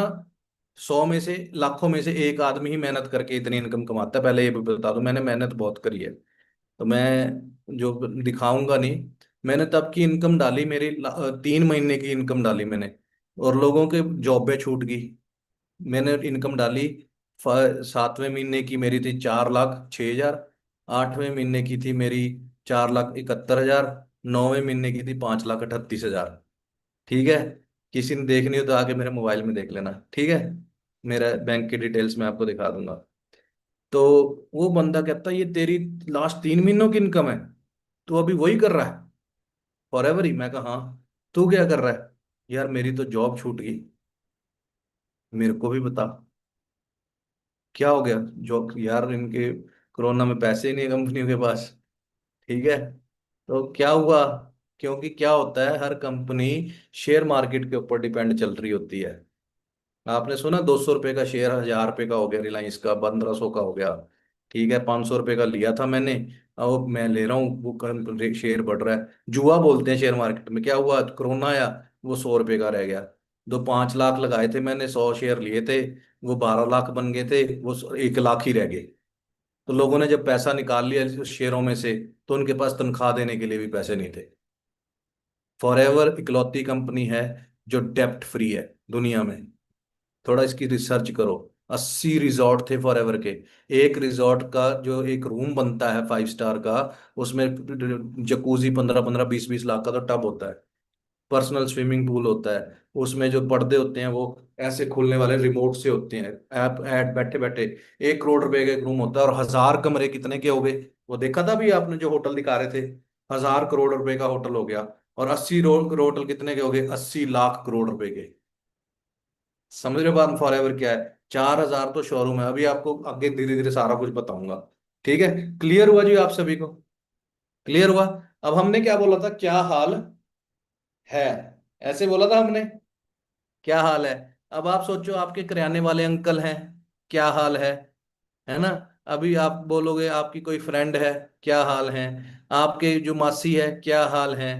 100 में से, लाखों में से एक आदमी ही मेहनत करके इतनी इनकम कमाता है, पहले ये भी बता दूं, मैंने मेहनत बहुत करी है। तो मैं जो दिखाऊंगा नहीं, मैंने तब की इनकम डाली, मेरी 3 महीने की इनकम डाली मैंने। और लोगों के जॉबें छूट गई, मैंने इनकम डाली। 7वें महीने की मेरी थी 4,06,000, 8वें महीने की थी मेरी 4,71,000, 9वें महीने की थी 5,38,000। ठीक है। किसी ने देखनी हो तो आके मेरे मोबाइल में देख लेना, ठीक है। मेरा बैंक की डिटेल्स मैं आपको दिखा दूंगा। तो वो बंदा कहता ये तेरी लास्ट 3 महीनों की इनकम है, तू अभी वही कर रहा है फॉर ही। मैं कहा हाँ। तू क्या कर रहा है, यार मेरी तो जॉब छूट गई, मेरे को भी बता क्या हो गया। जॉब यार, इनके कोरोना में पैसे ही नहीं है कंपनियों के पास। ठीक है। तो क्या हुआ, क्योंकि क्या होता है, हर कंपनी शेयर मार्केट के ऊपर डिपेंड चल रही होती है। आपने सुना 200 रुपये का शेयर 1,000 रुपये का हो गया, रिलायंस का 1,500 का हो गया। ठीक है, 500 रुपये का लिया था मैंने, अब मैं ले रहा हूँ, वो शेयर बढ़ रहा है। जुआ बोलते हैं शेयर मार्केट में। क्या हुआ, कोरोना आया, वो 100 रुपये का रह गया। जो 5 लाख लगाए थे मैंने, 100 शेयर लिए थे, वो 12 लाख बन गए थे, वो 1 लाख ही रह गए। तो लोगों ने जब पैसा निकाल लिया उस शेयरों में से, तो उनके पास तनख्वाह देने के लिए भी पैसे नहीं थे। फॉरएवर इकलौती कंपनी है जो डेप्ट फ्री है दुनिया में। थोड़ा इसकी रिसर्च करो। 80 रिजॉर्ट थे फॉरएवर के। एक रिजॉर्ट का जो एक रूम बनता है 5 स्टार का, उसमें जकूजी 15 15 20 20 लाख का तो टब होता है। पर्सनल स्विमिंग पूल होता है, उसमें जो पर्दे होते हैं वो ऐसे खुलने वाले रिमोट से होते हैं, ऐप ऐड बैठे बैठे 1 करोड़ रुपए का एक रूम होता है, और 1000 कमरे कितने के हो गए, वो देखा था भी आपने जो होटल दिखा रहे थे, 1000 करोड़ रुपए का होटल हो गया। और 80 होटल कितने के हो गए, 80 लाख करोड़ रुपए के। समझ रहे हो बात फॉर एवर क्या है? 4000 तो शोरूम है, अभी आपको आगे धीरे धीरे सारा कुछ बताऊंगा। ठीक है, क्लियर हुआ जी आप सभी को? क्लियर हुआ? अब हमने क्या बोला था, क्या हाल है, ऐसे बोला था हमने, क्या हाल है। अब आप सोचो, आपके किराने वाले अंकल हैं, क्या हाल है ना? अभी आप बोलोगे आपकी कोई फ्रेंड है, क्या हाल है? आपके जो मासी है, क्या हाल है?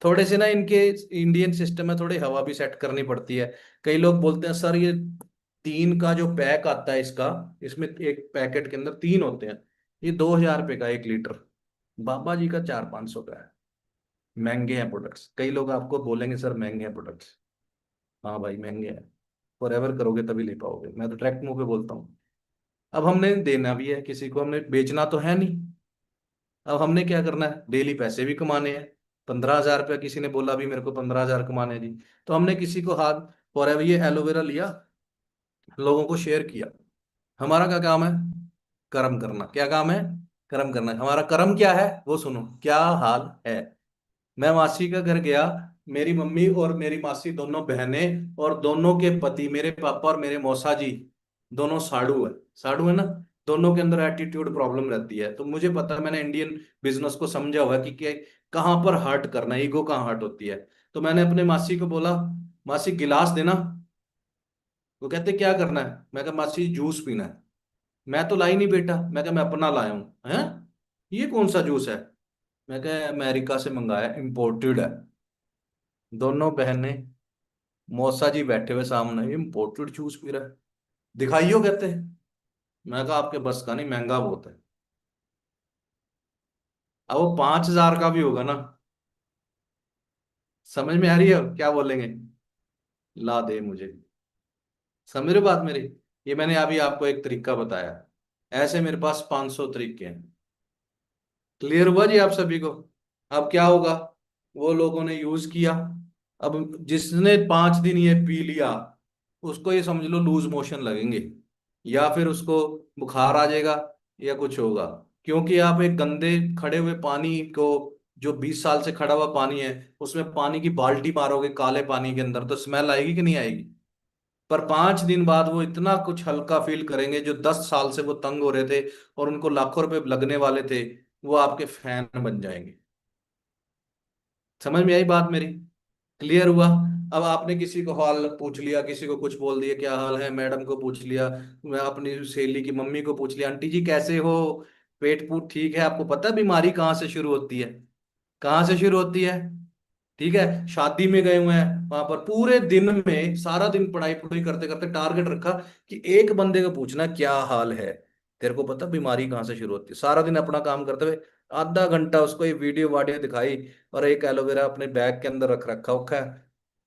थोड़े से ना इनके इंडियन सिस्टम में थोड़ी हवा भी सेट करनी पड़ती है। कई लोग बोलते हैं सर ये 3 का जो पैक आता है इसका, इसमें एक पैकेट के अंदर 3 होते हैं, ये 2000 रुपये का 1 लीटर। बाबा जी का 400-500 का है। महंगे हैं प्रोडक्ट्स, कई लोग आपको बोलेंगे सर महंगे हैं प्रोडक्ट्स। हाँ भाई महंगे हैं, फॉर एवर करोगे तभी ले पाओगे, मैं तो डायरेक्ट मुंह पे बोलता हूँ। अब हमने देना भी है किसी को, हमने बेचना तो है नहीं। अब हमने क्या करना है, डेली पैसे भी कमाने हैं। 15,000 रुपया किसी ने बोला भी मेरे को 15,000 कमाने हैं जी, तो हमने किसी को हाथ, फॉर एवर ये एलोवेरा लिया, लोगों को शेयर किया। हमारा क्या काम है, कर्म करना। क्या काम है, कर्म करना। हमारा कर्म क्या है वो सुनो, क्या हाल है। मैं मासी का घर गया, मेरी मम्मी और मेरी मासी दोनों बहनें और दोनों के पति, मेरे पापा और मेरे मौसा जी, दोनों साड़ू है। साड़ू है ना, दोनों के अंदर एटीट्यूड प्रॉब्लम रहती है। तो मुझे पता है, मैंने इंडियन बिजनेस को समझा हुआ है कि कहाँ पर हर्ट करना है, ईगो कहाँ हर्ट होती है। तो मैंने अपने मासी को बोला, मासी गिलास देना। वो कहते क्या करना है, मैं कहा मासी जूस पीना है। मैं तो लाई नहीं बेटा, मैं कहा मैं अपना लाया हूँ। हैं, ये कौन सा जूस है? मैं कहा अमेरिका से मंगाया, इम्पोर्टेड है। दोनों बहनें, मौसा जी बैठे हुए सामने, इम्पोर्टेड जूस पी रहा है, दिखाइयो कहते हैं। मैं कहा आपके बस का नहीं, महंगा बहुत है। अब वो 5,000 का भी होगा ना, समझ में आ रही है क्या बोलेंगे, ला दे मुझे। समझ रहे हो बात मेरी? ये मैंने अभी आपको एक तरीका बताया, ऐसे मेरे पास 500 तरीके हैं। क्लियर हुआ जी आप सभी को? अब क्या होगा, वो लोगों ने यूज किया, अब जिसने 5 दिन ये पी लिया, उसको ये समझ लो लूज मोशन लगेंगे, या फिर उसको बुखार आ जाएगा, या कुछ होगा। क्योंकि आप एक गंदे खड़े हुए पानी को, जो 20 साल से खड़ा हुआ पानी है, उसमें पानी की बाल्टी मारोगे काले पानी के अंदर, तो स्मेल आएगी कि नहीं आएगी? पर 5 दिन बाद वो इतना कुछ हल्का फील करेंगे, जो 10 साल से वो तंग हो रहे थे और उनको लाखों रुपए लगने वाले थे, वो आपके फैन बन जाएंगे। समझ में आई बात मेरी? क्लियर हुआ? अब आपने किसी को हाल पूछ लिया, किसी को कुछ बोल दिया, क्या हाल है, मैडम को पूछ लिया, मैं अपनी सहेली की मम्मी को पूछ लिया, आंटी जी कैसे हो, पेट पूट ठीक है? आपको पता है बीमारी कहाँ से शुरू होती है? कहाँ से शुरू होती है? ठीक है, शादी में गए हुए हैं, वहां पर पूरे दिन में सारा दिन पढ़ाई पढ़ाई करते करते टारगेट रखा कि एक बंदे को पूछना क्या हाल है। तेरे को पता बीमारी कहाँ से शुरू होती है? सारा दिन अपना काम करते हुए आधा घंटा उसको ये वीडियो वाडियो दिखाई, और एक एलोवेरा अपने बैग के अंदर रख रखा उखा,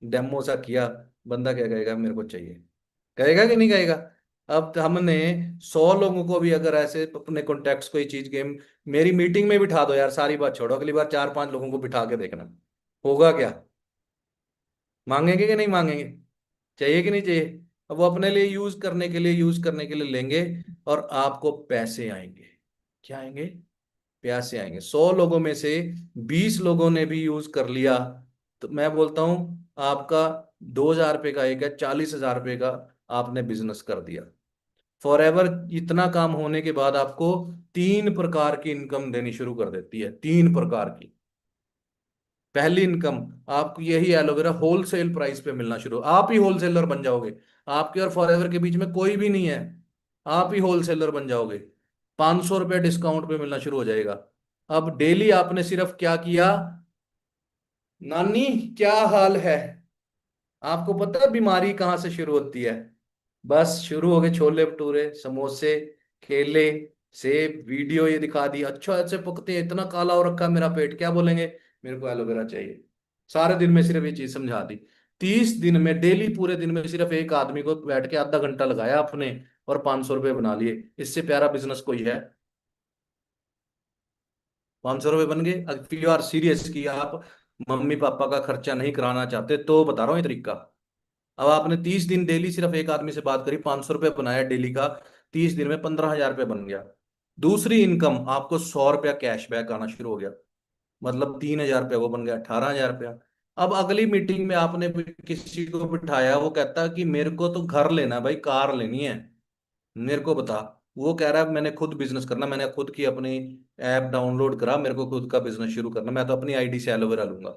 डेमो सा किया। बंदा क्या कहेगा, मेरे को चाहिए, कहेगा कि नहीं कहेगा? अब तो हमने 100 लोगों को भी अगर ऐसे अपने कॉन्टेक्ट्स को ये चीज गेम, मेरी मीटिंग में बिठा दो यार, सारी बात छोड़ो, अगली बार 4-5 लोगों को बिठा के देखना, होगा क्या? मांगेंगे कि नहीं मांगेंगे? चाहिए कि नहीं चाहिए? अब वो अपने लिए यूज करने के लिए लेंगे, और आपको पैसे आएंगे। क्या आएंगे? पैसे आएंगे। 100 लोगों में से 20 लोगों ने भी यूज कर लिया, तो मैं बोलता हूं आपका 2,000 रुपये का एक है, 40,000 रुपये का आपने बिजनेस कर दिया। फॉर एवर इतना काम होने के बाद आपको 3 प्रकार की इनकम देनी शुरू कर देती है, 3 प्रकार की। पहली इनकम, आपको यही एलोवेरा होलसेल प्राइस पे मिलना शुरू, आप ही होलसेलर बन जाओगे। आपके और फॉरएवर के बीच में कोई भी नहीं है, आप ही होलसेलर बन जाओगे। 500 रुपये डिस्काउंट पे मिलना शुरू हो जाएगा। अब डेली आपने सिर्फ क्या किया, नानी क्या हाल है, आपको पता है बीमारी कहाँ से शुरू होती है? बस शुरू हो गए छोले भटूरे, समोसे, केले, सेब, वीडियो ये दिखा दी, अच्छा ऐसे पकते हैं, इतना काला हो रखा है मेरा पेट, क्या बोलेंगे, मेरे को एलोवेरा चाहिए। सारे दिन में सिर्फ ये चीज समझा दी। 30 दिन में डेली पूरे दिन में सिर्फ एक आदमी को बैठ के आधा घंटा लगाया आपने, और 500 रुपये बना लिए। इससे प्यारा बिजनेस कोई है? 500 रुपये बन गए। इफ यू आर सीरियस कि आप मम्मी पापा का खर्चा नहीं कराना चाहते तो बता रहा हूँ ये तरीका। अब आपने 30 दिन डेली सिर्फ एक आदमी से बात करी, 500 रुपये बनाया डेली का, 30 दिन में 15,000 रुपये बन गया। दूसरी इनकम, आपको 100 रुपया कैशबैक आना शुरू हो गया, मतलब 3,000 रुपया वो बन गया 18,000 रुपया। अब अगली मीटिंग में आपने किसी को बिठाया, वो कहता कि मेरे को तो घर लेना है भाई, कार लेनी है, मेरे को बता। वो कह रहा है मैंने खुद बिजनेस करना, मैंने खुद की अपनी ऐप डाउनलोड करा, मेरे को खुद का बिजनेस शुरू करना, मैं तो अपनी आईडी से एलोवेरा लूंगा।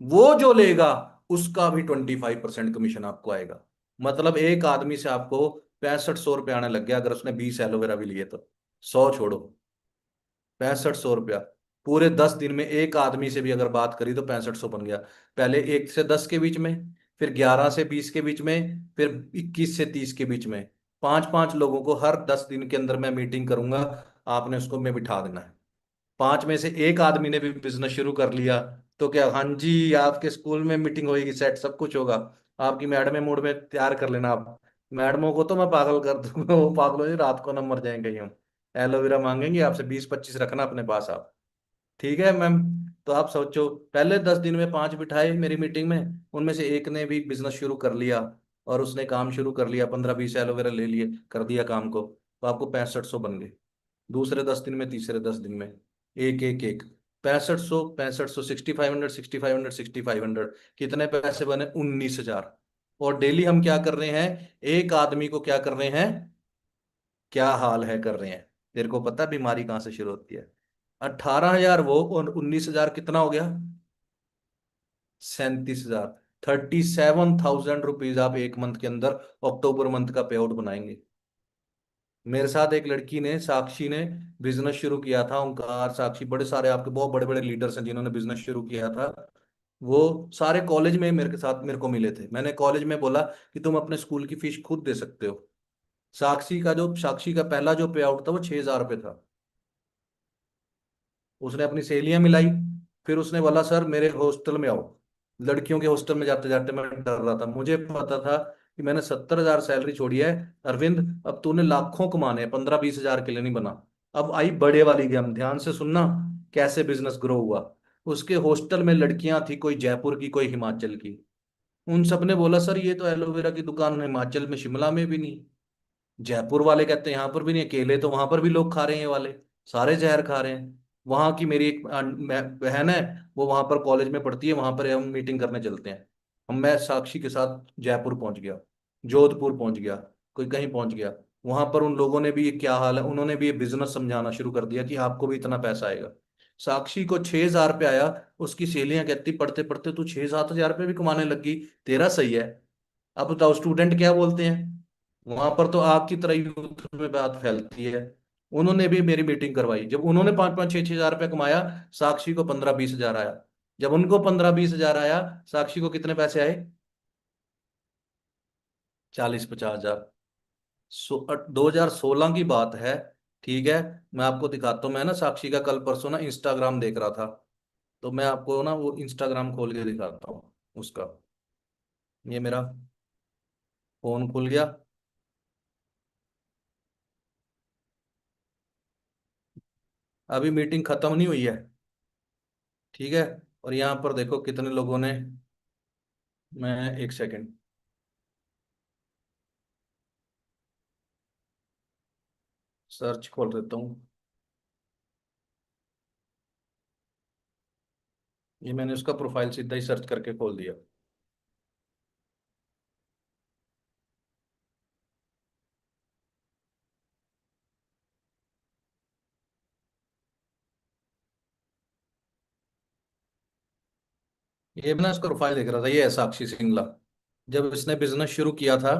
वो जो लेगा उसका भी 25% कमीशन आपको आएगा। मतलब एक आदमी से आपको 6500 रुपये आने लग गया, अगर उसने 20 एलोवेरा भी लिए तो। 100 छोड़ो, 6500 रुपया पूरे 10 दिन में एक आदमी से भी अगर बात करी तो 6500 बन गया। पहले 1 से 10 के बीच में, फिर 11 से 20 के बीच में, फिर 21 से 30 के बीच में। 5 5 लोगों को हर 10 दिन के अंदर मैं मीटिंग करूंगा, आपने उसको मैं बिठा देना है। 5 में से एक आदमी ने भी बिजनेस शुरू कर लिया तो क्या, हाँ जी आपके स्कूल में मीटिंग होगी, सेट सब कुछ होगा। आपकी मैडम मूड में तैयार कर लेना आप। मैडमों को तो मैं पागल कर दूंगा, वो पागल हो जाए, रात को ना मर जाएंगे कहीं हम। एलोवेरा मांगेंगे आपसे, 20 25 रखना अपने पास आप। ठीक है मैम। तो आप सोचो, पहले 10 दिन में 5 बिठाए मेरी मीटिंग में, उनमें से एक ने भी बिजनेस शुरू कर लिया और उसने काम शुरू कर लिया, 15 20 एलोवेरा ले लिए, कर दिया काम को, तो आपको 6500 बन गए। दूसरे 10 दिन में, तीसरे 10 दिन में, एक एक एक 6500 6500, 6500 6500 6500, कितने पैसे बने? 19,000। और डेली हम क्या कर रहे हैं, एक आदमी को क्या कर रहे हैं, क्या हाल है कर रहे हैं। तेरे को पता है बीमारी कहां से शुरू होती है? 18,000 वो, और 19,000 कितना हो गया? 37,000। 37,000 रुपीज आप एक मंथ के अंदर, अक्टूबर मंथ का पे आउट बनाएंगे। मेरे साथ एक लड़की ने, साक्षी ने, बिजनेस शुरू किया था। ओंकार, साक्षी, बड़े सारे आपके बहुत बड़े बड़े लीडर्स हैं जिन्होंने बिजनेस शुरू किया था। वो सारे कॉलेज में मेरे के साथ मेरे को मिले थे। मैंने कॉलेज में बोला कि तुम अपने स्कूल की फीस खुद दे सकते हो। साक्षी का पहला जो पे आउट था वो 6,000 रुपये था। उसने अपनी सहेलियां मिलाई, फिर उसने बोला सर मेरे हॉस्टल में आओ। लड़कियों के हॉस्टल में जाते जाते मैं डर रहा था, मुझे पता था कि मैंने 70,000 सैलरी छोड़ी है। अरविंद, अब तूने लाखों कमाने हैं, 15 20 हजार के लिए नहीं बना। अब आई बड़े वाली गेम, ध्यान से सुनना कैसे बिजनेस ग्रो हुआ। उसके हॉस्टल में लड़कियां थी, कोई जयपुर की, कोई हिमाचल की। उन सब ने बोला सर ये तो एलोवेरा की दुकान हिमाचल में, शिमला में भी नहीं, जयपुर वाले कहते हैं यहाँ पर भी नहीं, केले तो वहां पर भी लोग खा रहे हैं, ये वाले सारे जहर खा रहे हैं। वहां की मेरी एक बहन है, वो वहां पर कॉलेज में पढ़ती है, वहां पर हम मीटिंग करने चलते हैं। मैं साक्षी के साथ जयपुर पहुंच गया, जोधपुर पहुंच गया, कोई कहीं पहुंच गया। वहां पर उन लोगों ने भी ये क्या हाल है, उन्होंने भी ये बिजनेस समझाना शुरू कर दिया कि आपको भी इतना पैसा आएगा। साक्षी को 6,000 रुपये आया। उसकी सहेलियां कहती पढ़ते पढ़ते तू 6 7 हजार रुपये भी कमाने लगी, तेरा सही है। अब बताओ स्टूडेंट क्या बोलते हैं? वहां पर तो आग की तरह यूथ में बात फैलती है। उन्होंने भी मेरी मीटिंग करवाई, जब उन्होंने 5 5 6 6 हजार रुपये कमाया, साक्षी को 15 20 हजार आया। जब उनको 15 20 हजार आया, साक्षी को कितने पैसे आए? 40 50 हजार। 2016 की बात है। ठीक है, मैं आपको दिखाता हूँ। मैं ना साक्षी का कल परसों ना इंस्टाग्राम देख रहा था, तो मैं आपको ना वो इंस्टाग्राम खोल के दिखाता हूँ उसका। ये मेरा फोन खुल गया। अभी मीटिंग खत्म नहीं हुई है, ठीक है। और यहाँ पर देखो कितने लोगों ने, मैं एक सेकंड, सर्च खोल देता हूँ। ये मैंने उसका प्रोफाइल सीधा ही सर्च करके खोल दिया। ये मैं उसका प्रोफाइल देख रहा था, ये है साक्षी सिंगला। जब इसने बिजनेस शुरू किया था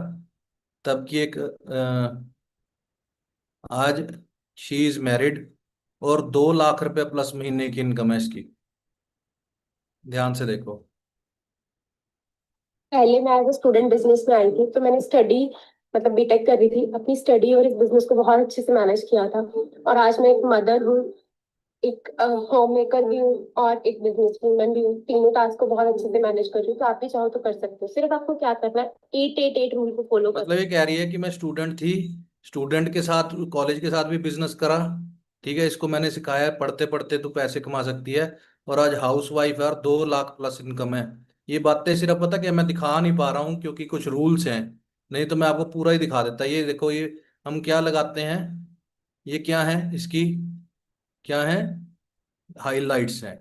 तब की एक आज शी इज मैरिड और 2 लाख रुपए प्लस महीने की इनकम है इसकी। ध्यान से देखो। पहले मैं एज स्टूडेंट बिजनेस में आई थी, तो मैंने स्टडी मतलब बीटेक कर रही थी, अपनी स्टडी और इस बिजनेस को बहुत अच्छे से मैनेज किया था। और आज मैं एक मदर हूँ, एक होम मेकर भी हूँ और एक बिजनेस वूमन भी हूँ। तीनों टास्क को बहुत अच्छे से मैनेज कर रही हूँ। तो आप भी चाहो तो कर सकते हो, सिर्फ आपको क्या करना है, 8 8 8 रूल को फॉलो करना मतलब ये कह रही है कि मैं स्टूडेंट थी, स्टूडेंट के साथ कॉलेज के साथ भी बिजनेस करा। ठीक है, इसको मैंने सिखाया है, पढ़ते पढ़ते तू पैसे कमा सकती है। और आज हाउस वाइफ है और 2 लाख प्लस इनकम है। ये बातें सिर्फ पता क्या मैं दिखा नहीं पा रहा हूँ क्योंकि कुछ रूल्स हैं, नहीं तो मैं आपको पूरा ही दिखा देता। ये देखो, ये हम क्या लगाते हैं, ये क्या है इसकी, क्या है, हाइलाइट्स हैं।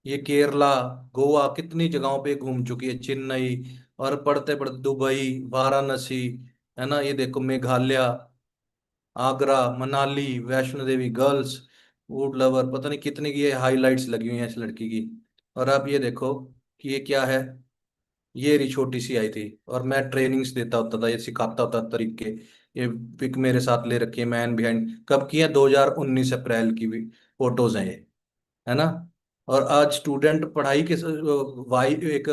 ये केरला, गोवा, कितनी जगहों पे घूम चुकी है, चेन्नई, और पढ़ते पढ़ते दुबई, वाराणसी, है ना, ये देखो Meghalaya, Agra, Manali, Vaishno Devi girls, would lover, पता नहीं कितनी की ये हाइलाइट्स लगी हुई हैं इस लड़की की। और आप ये देखो कि ये क्या है, ये रही छोटी सी आई थी और मैं ट्रेनिंग्स देता होता था, ये सिखाता होता था तरीके। ये पिक मेरे साथ ले रखी है, मैन बिहाइंड, कब की है, 2019 अप्रैल की भी फोटोज हैं ये, है ना। और आज स्टूडेंट पढ़ाई के वाइफ, एक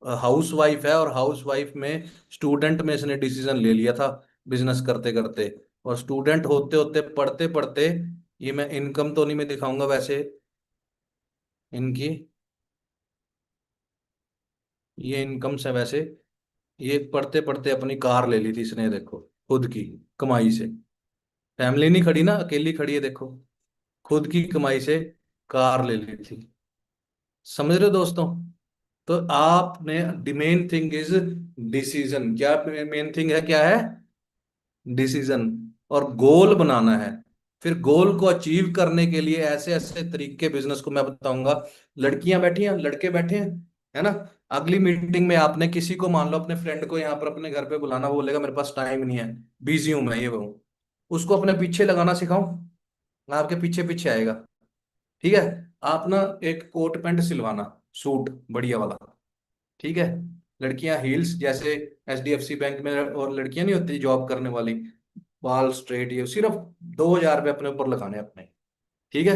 हाउस वाइफ है, और हाउस वाइफ में स्टूडेंट में इसने डिसीजन ले लिया था बिजनेस करते करते। और स्टूडेंट होते होते पढ़ते पढ़ते, ये मैं इनकम तो नहीं मैं दिखाऊंगा वैसे इनकी, ये इनकम से वैसे, ये पढ़ते पढ़ते अपनी कार ले ली थी इसने, देखो, खुद की कमाई से। फैमिली नहीं खड़ी ना, अकेली खड़ी है देखो, खुद की कमाई से कार ले ली थी। समझ रहे हो दोस्तों? तो आपने, the main thing is decision. क्या मेन थिंग है, क्या है, डिसीजन। और गोल बनाना है। फिर गोल को अचीव करने के लिए ऐसे ऐसे तरीके बिजनेस को मैं बताऊंगा। लड़कियां बैठी हैं, लड़के बैठे हैं, है ना। अगली मीटिंग में आपने किसी को, मान लो अपने फ्रेंड को यहाँ पर अपने घर पे बुलाना, वो बोलेगा मेरे पास टाइम नहीं है, बिजी हूं मैं, ये वो, उसको अपने पीछे लगाना सिखाऊं, आपके पीछे पीछे आएगा। ठीक है। आप ना एक कोट पैंट सिलवाना, सूट बढ़िया वाला, ठीक है। लड़कियां हील्स, जैसे एचडीएफसी बैंक में और लड़कियां नहीं होती जॉब करने वाली, बाल स्ट्रेट, ये सिर्फ 2,000 रुपये अपने ऊपर लगाने अपने, ठीक है।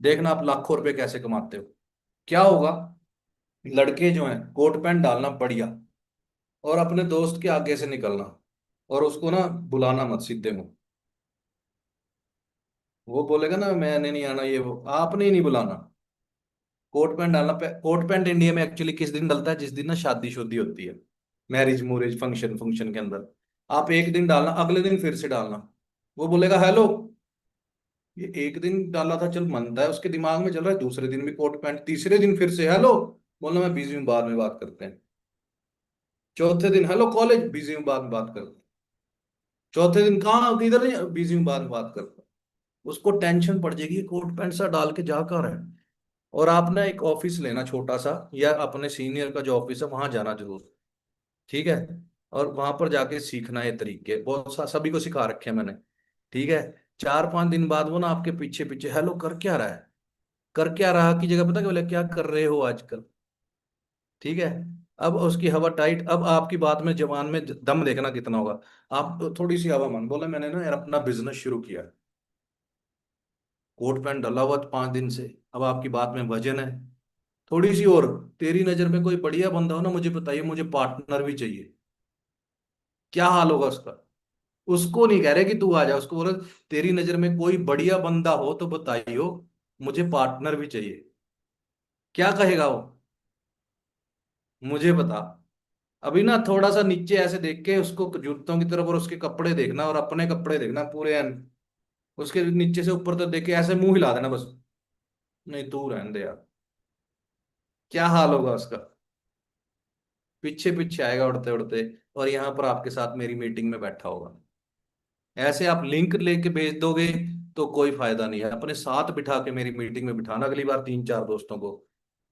देखना आप लाखों रुपए कैसे कमाते हो। क्या होगा, लड़के जो हैं कोट पैंट डालना बढ़िया, और अपने दोस्त के आगे से निकलना, और उसको ना बुलाना मत सीधे मुंह। वो बोलेगा ना मैंने नहीं आना, ये वो, आपने ही नहीं बुलाना। कोट पैंट डालना, कोट पैंट इंडिया में एक्चुअली किस दिन डलता है, जिस दिन ना शादी शुदी होती है, मैरिज मूरिज फंक्शन फंक्शन के अंदर। आप एक दिन डालना, अगले दिन फिर से डालना। वो बोलेगा हेलो, ये एक दिन डाला था चल मनता है, उसके दिमाग में चल रहा है दूसरे दिन भी कोट पैंट, तीसरे दिन फिर से हेलो, बोलना मैं बिजी हूँ बाद में बात करते हैं। चौथे दिन हेलो कॉलेज, बिजी हूँ बाद में बात करते हैं। चौथे दिन कहाँ किधर, नहीं बिजी हूँ बाद में बात करते हैं। उसको टेंशन पड़ जाएगी, कोट पैंट सा डाल के जा कर है। और आप ना एक ऑफिस लेना छोटा सा, या अपने सीनियर का जो ऑफिस है वहां जाना जरूर, ठीक है। और वहां पर जाके सीखना ये तरीके, बहुत सभी को सिखा रखे हैं मैंने, ठीक है। 4-5 दिन बाद वो ना आपके पीछे पीछे, हेलो कर क्या रहा है, कर क्या रहा की जगह पता क्या बोले, क्या कर रहे हो आजकल, ठीक है। अब उसकी हवा टाइट, अब आपकी बात में जवान में दम देखना कितना होगा। आप तो थोड़ी सी हवा मान, बोला मैंने ना यार अपना बिजनेस शुरू किया, कोट पैंट डाला हुआ 5 दिन से, अब आपकी बात में वजन है थोड़ी सी और। तेरी नजर में कोई बढ़िया बंदा हो ना, मुझे बताइए, मुझे पार्टनर भी चाहिए। क्या हाल होगा उसका? उसको नहीं कह रहे कि तू आ जा, उसको बोलो तेरी नजर में कोई बढ़िया बंदा हो तो बताइयो, मुझे पार्टनर भी चाहिए। क्या कहेगा वो, मुझे बता। अभी ना थोड़ा सा नीचे ऐसे देख के उसको, जूतों की तरफ, और उसके कपड़े देखना और अपने कपड़े देखना पूरे उसके नीचे से ऊपर तक देख के ऐसे मुंह हिला देना बस, नहीं तू रहने दे यार। क्या हाल होगा उसका? पीछे पीछे आएगा उड़ते उड़ते, और यहाँ पर आपके साथ मेरी मीटिंग में बैठा होगा। ऐसे आप लिंक लेके भेज दोगे तो कोई फायदा नहीं है। अपने साथ बिठा के मेरी मीटिंग में बिठाना अगली बार 3-4 दोस्तों को,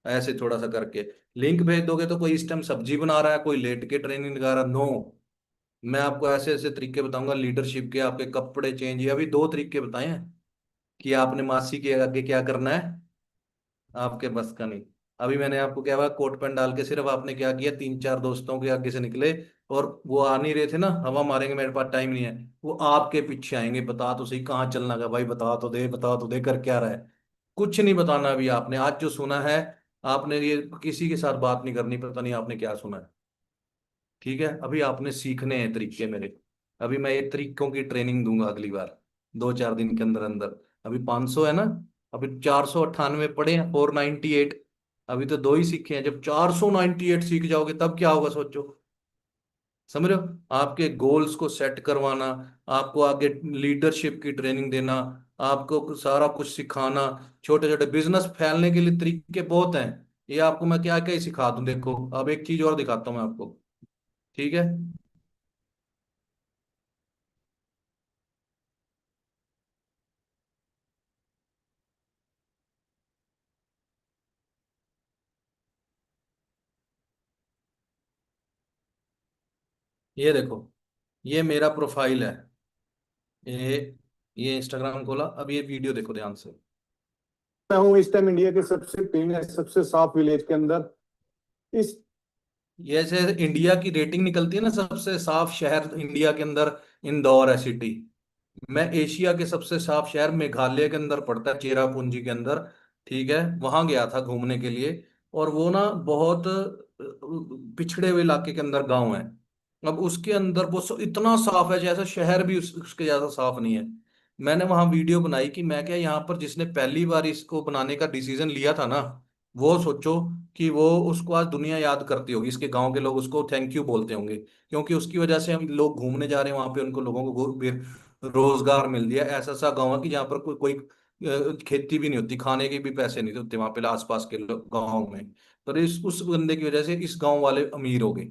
ऐसे थोड़ा सा करके लिंक भेज दोगे तो कोई इस टाइम सब्जी बना रहा है, कोई लेट के ट्रेनिंग लगा रहा, नो। मैं आपको ऐसे ऐसे तरीके बताऊंगा लीडरशिप के, आपके कपड़े चेंज, ये अभी 2 तरीके बताए हैं कि आपने मासी के आगे क्या करना है, आपके बस का नहीं। अभी मैंने आपको क्या हुआ, कोट पैंट डाल के सिर्फ आपने क्या किया, 3-4 दोस्तों के आगे से निकले, और वो आ नहीं रहे थे ना, हवा मारेंगे मेरे पास टाइम नहीं है, वो आपके पीछे आएंगे, बता तो सही कहाँ चलना है भाई, बता तो दे, बता तो दे, कर क्या रहा है। कुछ नहीं बताना अभी आपने, आज जो सुना है आपने, ये किसी के साथ बात नहीं करनी, पता नहीं आपने क्या सुना है, ठीक है। अभी आपने सीखने हैं तरीके मेरे, अभी मैं ये तरीकों की ट्रेनिंग दूंगा अगली बार, 2-4 दिन के अंदर अंदर। अभी 500 है ना, अभी 498 पढ़े हैं, 498, अभी तो 2 ही सीखे हैं। जब 498 सीख जाओगे तब क्या होगा सोचो। समझ रहे हो? आपके गोल्स को सेट करवाना, आपको आगे लीडरशिप की ट्रेनिंग देना, आपको सारा कुछ सिखाना, छोटे छोटे बिजनेस फैलने के लिए तरीके बहुत हैं। ये आपको मैं क्या क्या ही सिखा दूं। देखो अब एक चीज और दिखाता हूँ मैं आपको, ठीक है। ये देखो, ये मेरा प्रोफाइल है। ये ये इंस्टाग्राम खोला, अब ये वीडियो देखो ध्यान से। मैं हूँ इस टाइम इंडिया के सबसे क्लीनेस्ट सबसे साफ विलेज के अंदर। इस ये जैसे इंडिया की रेटिंग निकलती है ना सबसे साफ शहर इंडिया के अंदर, इंदौर है सिटी। मैं एशिया के सबसे साफ शहर मेघालय के अंदर पड़ता है, चेरापूंजी के अंदर, ठीक है। वहां गया था घूमने के लिए। और वो ना बहुत पिछड़े हुए इलाके के अंदर गांव है। अब उसके अंदर वो इतना साफ है जैसा शहर भी उसके जैसा साफ नहीं है। मैंने वहां वीडियो बनाई कि मैं क्या, यहाँ पर जिसने पहली बार इसको बनाने का डिसीजन लिया था ना, वो सोचो कि वो उसको आज दुनिया याद करती होगी, इसके गांव के लोग उसको थैंक यू बोलते होंगे, क्योंकि उसकी वजह से हम लोग घूमने जा रहे हैं वहां पे, उनको लोगों को रोजगार मिल दिया। ऐसा सा गांव है कि जहाँ पर कोई खेती भी नहीं होती, खाने के भी पैसे नहीं होते वहां पे आसपास के गांव में। पर इस उस बंदे की वजह से इस गांव वाले अमीर हो गए।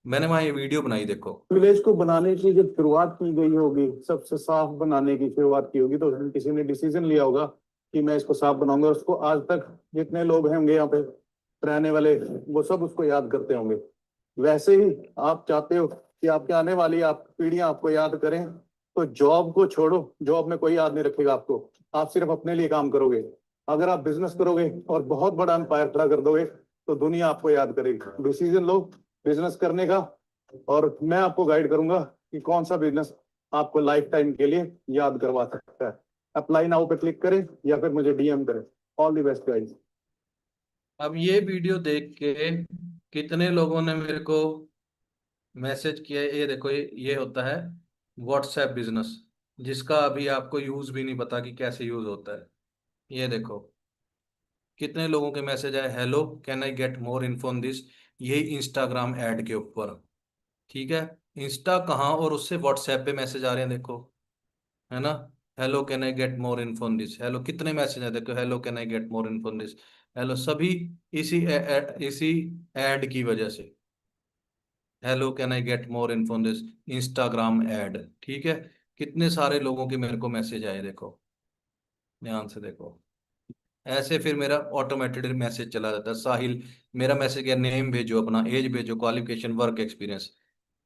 मैंने वहां ये वीडियो बनाई, देखो। विलेज को बनाने की जब शुरुआत की गई होगी, सबसे साफ बनाने की शुरुआत की होगी, तो उसमें किसी ने डिसीजन लिया होगा कि मैं इसको साफ बनाऊंगा। उसको आज तक जितने लोग होंगे यहाँ पे रहने वाले, वो सब उसको याद करते होंगे। वैसे ही आप चाहते हो कि आपके आने वाली आप पीढ़ियां आपको याद करें, तो जॉब को छोड़ो। जॉब में कोई याद नहीं रखेगा आपको, आप सिर्फ अपने लिए काम करोगे। अगर आप बिजनेस करोगे और बहुत बड़ा एम्पायर खड़ा कर दोगे, तो दुनिया आपको याद करेगी। डिसीजन लो बिजनेस करने का, और मैं आपको गाइड करूंगा कि कौन सा बिजनेस आपको लाइफ टाइम के लिए याद करवा सकता है। अप्लाई नाउ पे क्लिक करें या फिर मुझे डीएम करें। All the best guys. अब ये वीडियो देख के कितने लोगों ने मेरे को मैसेज किया है। ये देखो, ये होता है व्हाट्सएप बिजनेस, जिसका अभी आपको यूज भी नहीं पता कि कैसे यूज होता है। ये देखो कितने लोगों के मैसेज आए, hello can I get more info on this. यही इंस्टाग्राम ऐड के ऊपर, ठीक है। इंस्टा कहाँ और उससे व्हाट्सएप पे मैसेज आ रहे हैं, देखो, है ना। Hello can I get more info on this, hello कितने मैसेज है देखो, hello can I get more info on this, hello, सभी इसी ऐड की वजह से। Hello can I get more info on this, Instagram add, ठीक है। कितने सारे लोगों के मेरे को मैसेज आए, देखो ध्यान से देखो। ऐसे फिर मेरा ऑटोमेटेड मैसेज चला जाता है, साहिल, मेरा मैसेज गया, नेम भेजो, अपना एज भेजो, क्वालिफिकेशन, वर्क एक्सपीरियंस।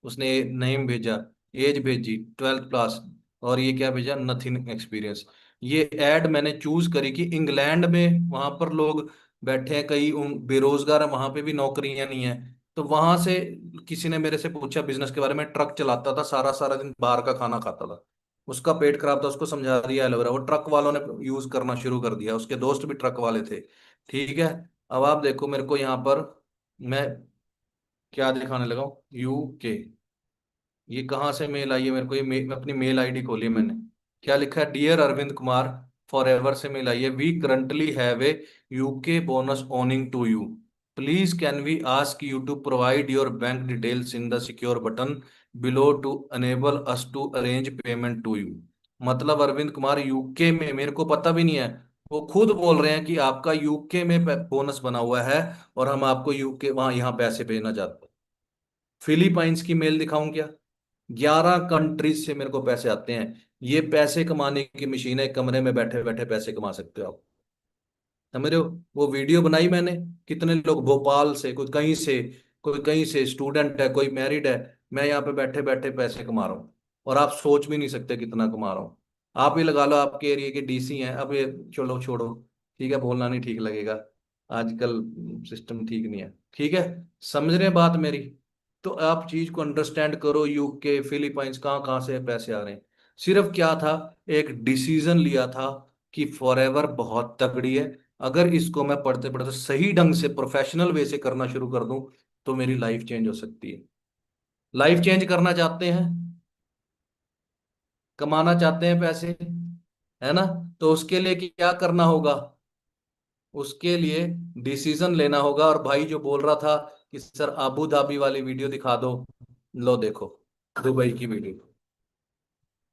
उसने नेम भेजा, एज भेजी 12+, और ये क्या भेजा, नथिंग एक्सपीरियंस। ये ऐड मैंने चूज करी कि इंग्लैंड में वहां पर लोग बैठे हैं, कई बेरोजगार है, वहां पे भी नौकरियां नहीं है। तो वहां से किसी ने मेरे से पूछा बिजनेस के बारे में, ट्रक चलाता था, सारा सारा दिन बाहर का खाना खाता था, उसका पेट खराब था, उसको समझा दिया एलोवेरा, वो ट्रक वालों ने यूज करना शुरू कर दिया, उसके दोस्त भी ट्रक वाले थे, ठीक है। अब आप देखो मेरे को यहाँ पर मैं क्या दिखाने लगा हूँ, यूके। ये कहाँ से मेल आई है मेरे को, ये अपनी मेल आईडी खोली है मैंने। क्या लिखा है, dear Arvind Kumar, Forever से मेल आई है, we currently have a UK bonus owing to you, please can we ask you to provide your bank details in the secure button below to enable us to arrange payment to you. मतलब Arvind Kumar UK में, मेरे को पता भी नहीं है, वो खुद बोल रहे हैं कि आपका यूके में बोनस बना हुआ है और हम आपको यूके वहां यहाँ पैसे भेजना चाहते हैं। फिलीपाइंस की मेल दिखाऊं क्या, 11 कंट्रीज से मेरे को पैसे आते हैं। ये पैसे कमाने की मशीन है, कमरे में बैठे बैठे पैसे कमा सकते हो आप, समझ रहे हो। वो वीडियो बनाई मैंने, कितने लोग भोपाल से, कोई कहीं से स्टूडेंट है, कोई मैरिड है, मैं यहाँ पे बैठे बैठे पैसे कमा रहा हूँ। और आप सोच भी नहीं सकते कितना कमा रहा हूँ। आप ही लगा लो, आपके एरिया के डीसी हैं, अब ये चलो छोड़ो, ठीक है, बोलना नहीं ठीक लगेगा, आजकल सिस्टम ठीक नहीं है, ठीक है। समझ रहे हैं बात मेरी। तो आप चीज को अंडरस्टैंड करो, यूके फिलीपाइंस कहाँ कहाँ से पैसे आ रहे हैं। सिर्फ क्या था, एक डिसीजन लिया था कि फॉरएवर बहुत तगड़ी है, अगर इसको मैं पढ़ते पढ़ते सही ढंग से प्रोफेशनल वे से करना शुरू कर दूं, तो मेरी लाइफ चेंज हो सकती है। लाइफ चेंज करना चाहते हैं, कमाना चाहते हैं पैसे, है ना, तो उसके लिए क्या करना होगा, उसके लिए डिसीजन लेना होगा। और भाई जो बोल रहा था कि सर अबू धाबी वाली वीडियो दिखा दो, लो देखो दुबई की वीडियो।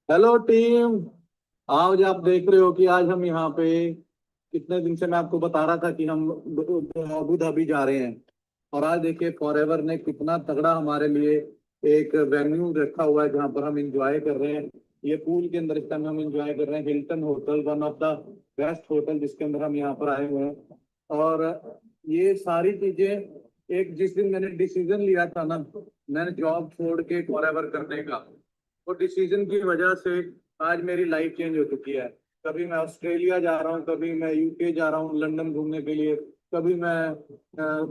हेलो टीम, आज आप देख रहे हो कि आज हम यहाँ पे, कितने दिन से मैं आपको बता रहा था कि हम अबू धाबी जा रहे हैं, और आज देखिए फॉरएवर ने कितना तगड़ा हमारे लिए एक वेन्यू रखा हुआ है जहाँ पर हम इंजॉय कर रहे हैं। ये पूल के अंदर इस टाइम हम इंजॉय कर रहे हैं, Hilton hotel, one of the best hotel जिसके अंदर हम यहाँ पर आए हुए हैं। और ये सारी चीजें, एक जिस दिन मैंने डिसीजन लिया था ना, मैंने जॉब छोड़ के फॉरएवर करने का, वो डिसीजन की वजह से आज मेरी लाइफ चेंज हो चुकी है। कभी मैं ऑस्ट्रेलिया जा रहा हूँ, कभी मैं यूके जा रहा हूँ लंदन घूमने के लिए, कभी मैं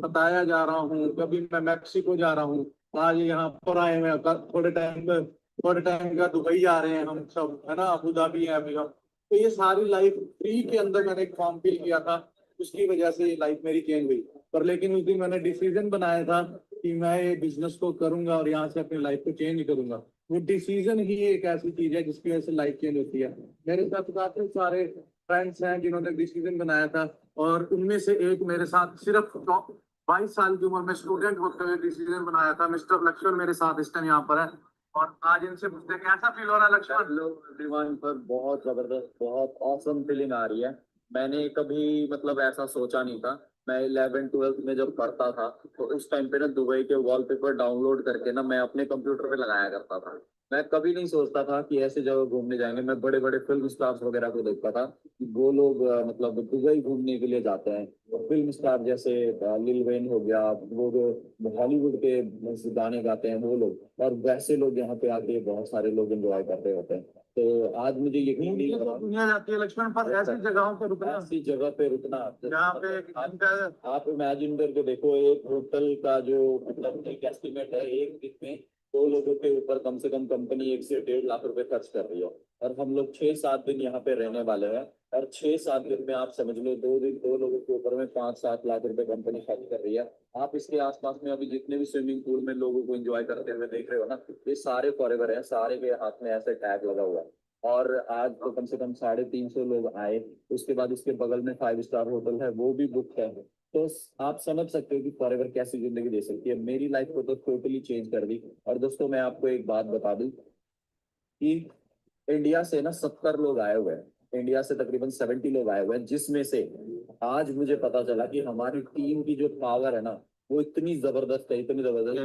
पताया जा रहा हूँ, कभी मैं मैक्सिको जा रहा हूँ। आज यहाँ पर आए हुए हैं, थोड़े टाइम का दुबई जा रहे हैं हम सब, है ना, अबू धाबी है अभी हम। तो ये सारी लाइफ फ्री के अंदर मैंने एक फॉर्म फिल किया था, उसकी वजह से ये लाइफ मेरी चेंज हुई। पर लेकिन उस दिन मैंने डिसीजन बनाया था कि मैं ये बिजनेस को करूंगा और यहाँ से अपनी लाइफ को चेंज करूंगा। वो डिसीजन ही एक ऐसी चीज है जिसकी वजह से लाइफ चेंज होती है। मेरे साथ काफी सारे फ्रेंड्स हैं जिन्होंने डिसीजन बनाया था, और उनमें से एक मेरे साथ सिर्फ 22 साल की उम्र में स्टूडेंट होते हुए डिसीजन बनाया था। मिस्टर लक्ष्मण मेरे साथ इस टाइम यहाँ पर है, और आज इनसे पूछते हैं कैसा फील हो रहा है लक्ष्मण। हेलो एवरीवन, पर बहुत जबरदस्त, बहुत ऑसम फीलिंग आ रही है। मैंने कभी मतलब ऐसा सोचा नहीं था। मैं 11th-12th में जब पढ़ता था तो उस टाइम पे ना दुबई के वॉलपेपर डाउनलोड करके ना मैं अपने कंप्यूटर पे लगाया करता था। मैं कभी नहीं सोचता था कि ऐसे जगह घूमने जाएंगे। मैं बड़े बड़े फिल्म स्टार्स वगैरह को देखता था कि वो लोग मतलब दुबई घूमने के लिए जाते हैं। तो फिल्म स्टार जैसे लिल वेन हो गया, वो जो हॉलीवुड के गाने गाते हैं वो लोग, और वैसे लोग यहाँ पे आके बहुत सारे लोग एंजॉय कर रहे होते हैं। तो आज मुझे यकीन नहीं हो रहा, दुनिया जाती है लक्ष्मण, पर ऐसी जगहों पर रुकना, ऐसी जगह पे रुकना जहाँ पे आप इमेजिन करके देखो, एक होटल का जो मतलब एक एस्टिमेट है, एक दिन में 2 लोगों के ऊपर कम से कम कंपनी 1 से 1.5 लाख रुपए खर्च कर रही है। और हम लोग 6-7 दिन यहाँ पे रहने वाले हैं, और 6-7 दिन में आप समझ लो 2 दिन 2 लोगों के ऊपर में 5-7 लाख रुपए कंपनी खर्च कर रही है। आप इसके आसपास में अभी जितने भी स्विमिंग पूल में लोगों को एंजॉय करते हुए देख रहे हो ना, ये सारे फॉरएवर हैं, सारे के हाथ में ऐसे टैग लगा हुआ है। और आज तो कम से कम 350 लोग आए। उसके बाद इसके बगल में 5 स्टार होटल है, वो भी बुक है। तो आप समझ सकते हो कि फॉरएवर कैसी जिंदगी दे सकती है। मेरी लाइफ को तो टोटली चेंज कर दी। और दोस्तों मैं आपको एक बात बता दूं कि इंडिया से ना 70 लोग आए हुए हैं, इंडिया से तकरीबन 70 लोग आए हुए हैं, जिसमें से आज मुझे पता चला कि हमारी टीम की जो पावर है ना, वो इतनी जबरदस्त है, इतनी जबरदस्त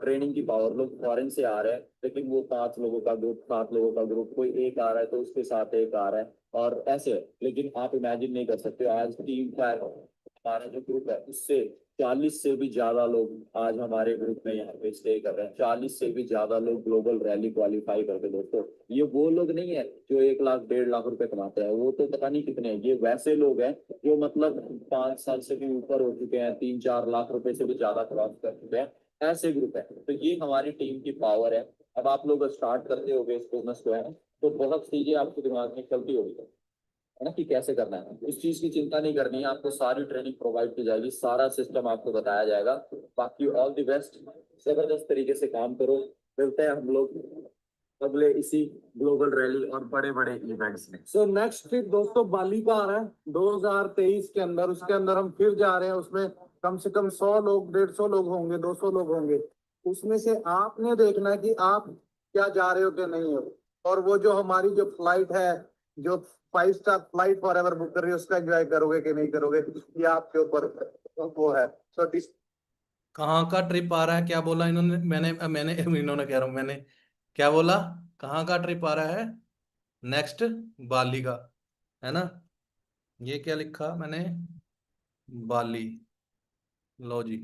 ट्रेनिंग की पावर। लोग फॉरेन से आ रहे हैं, लेकिन वो 5 लोगों का ग्रुप, 7 लोगों का ग्रुप, कोई एक आ रहा है तो उसके साथ एक आ रहा है, और ऐसे। लेकिन आप इमेजिन नहीं कर सकते, आज टीम का हमारा जो ग्रुप है उससे 40 से भी ज्यादा लोग आज हमारे ग्रुप में यहाँ पे स्टे कर रहे हैं। 40 से भी ज्यादा लोग ग्लोबल रैली क्वालिफाई करते। दोस्तों ये वो लोग नहीं है जो 1 लाख 1.5 लाख रुपए कमाते हैं, वो तो पता नहीं कितने हैं। ये वैसे लोग हैं जो मतलब 5 साल से भी ऊपर हो चुके हैं, 3-4 लाख रुपए से भी ज्यादा क्रॉस कर चुके हैं, ऐसे ग्रुप है। तो ये हमारी टीम की पावर है। अब आप लोग स्टार्ट करते हो इस बिजनेस को, है ना, तो बहुत चीजें आपके दिमाग में चलती होगी, है ना, कि कैसे करना है। उस चीज की चिंता नहीं करनी है, आपको सारी ट्रेनिंग प्रोवाइड की जाएगी, सारा सिस्टम आपको बताया जाएगा। बाकी ऑल द बेस्ट, जबरदस्त तरीके से काम करो। मिलते हैं हम लोग अगले इसी ग्लोबल रैली और बड़े बड़े इवेंट्स में। सो नेक्स्ट ट्रिप दोस्तों बाली का आ रहा है 2023 के अंदर। उसके अंदर हम फिर जा रहे हैं, उसमें कम से कम 100 लोग, 150 लोग होंगे, 200 लोग होंगे। उसमें से आपने देखना है कि आप क्या जा रहे हो क्या नहीं हो। और वो जो हमारी जो फ्लाइट है, जो 5 स्टार फ्लाइट फॉरएवर बुक कर रही है, उसका एंजॉय करोगे कि नहीं करोगे, ये आपके ऊपर वो है। सो कहाँ का ट्रिप आ रहा है, क्या बोला इन्होंने, मैंने मैंने इन्होंने कह रहा हूँ, मैंने क्या बोला, कहाँ का ट्रिप आ रहा है नेक्स्ट, बाली का, है ना। ये क्या लिखा मैंने, बाली, लो जी।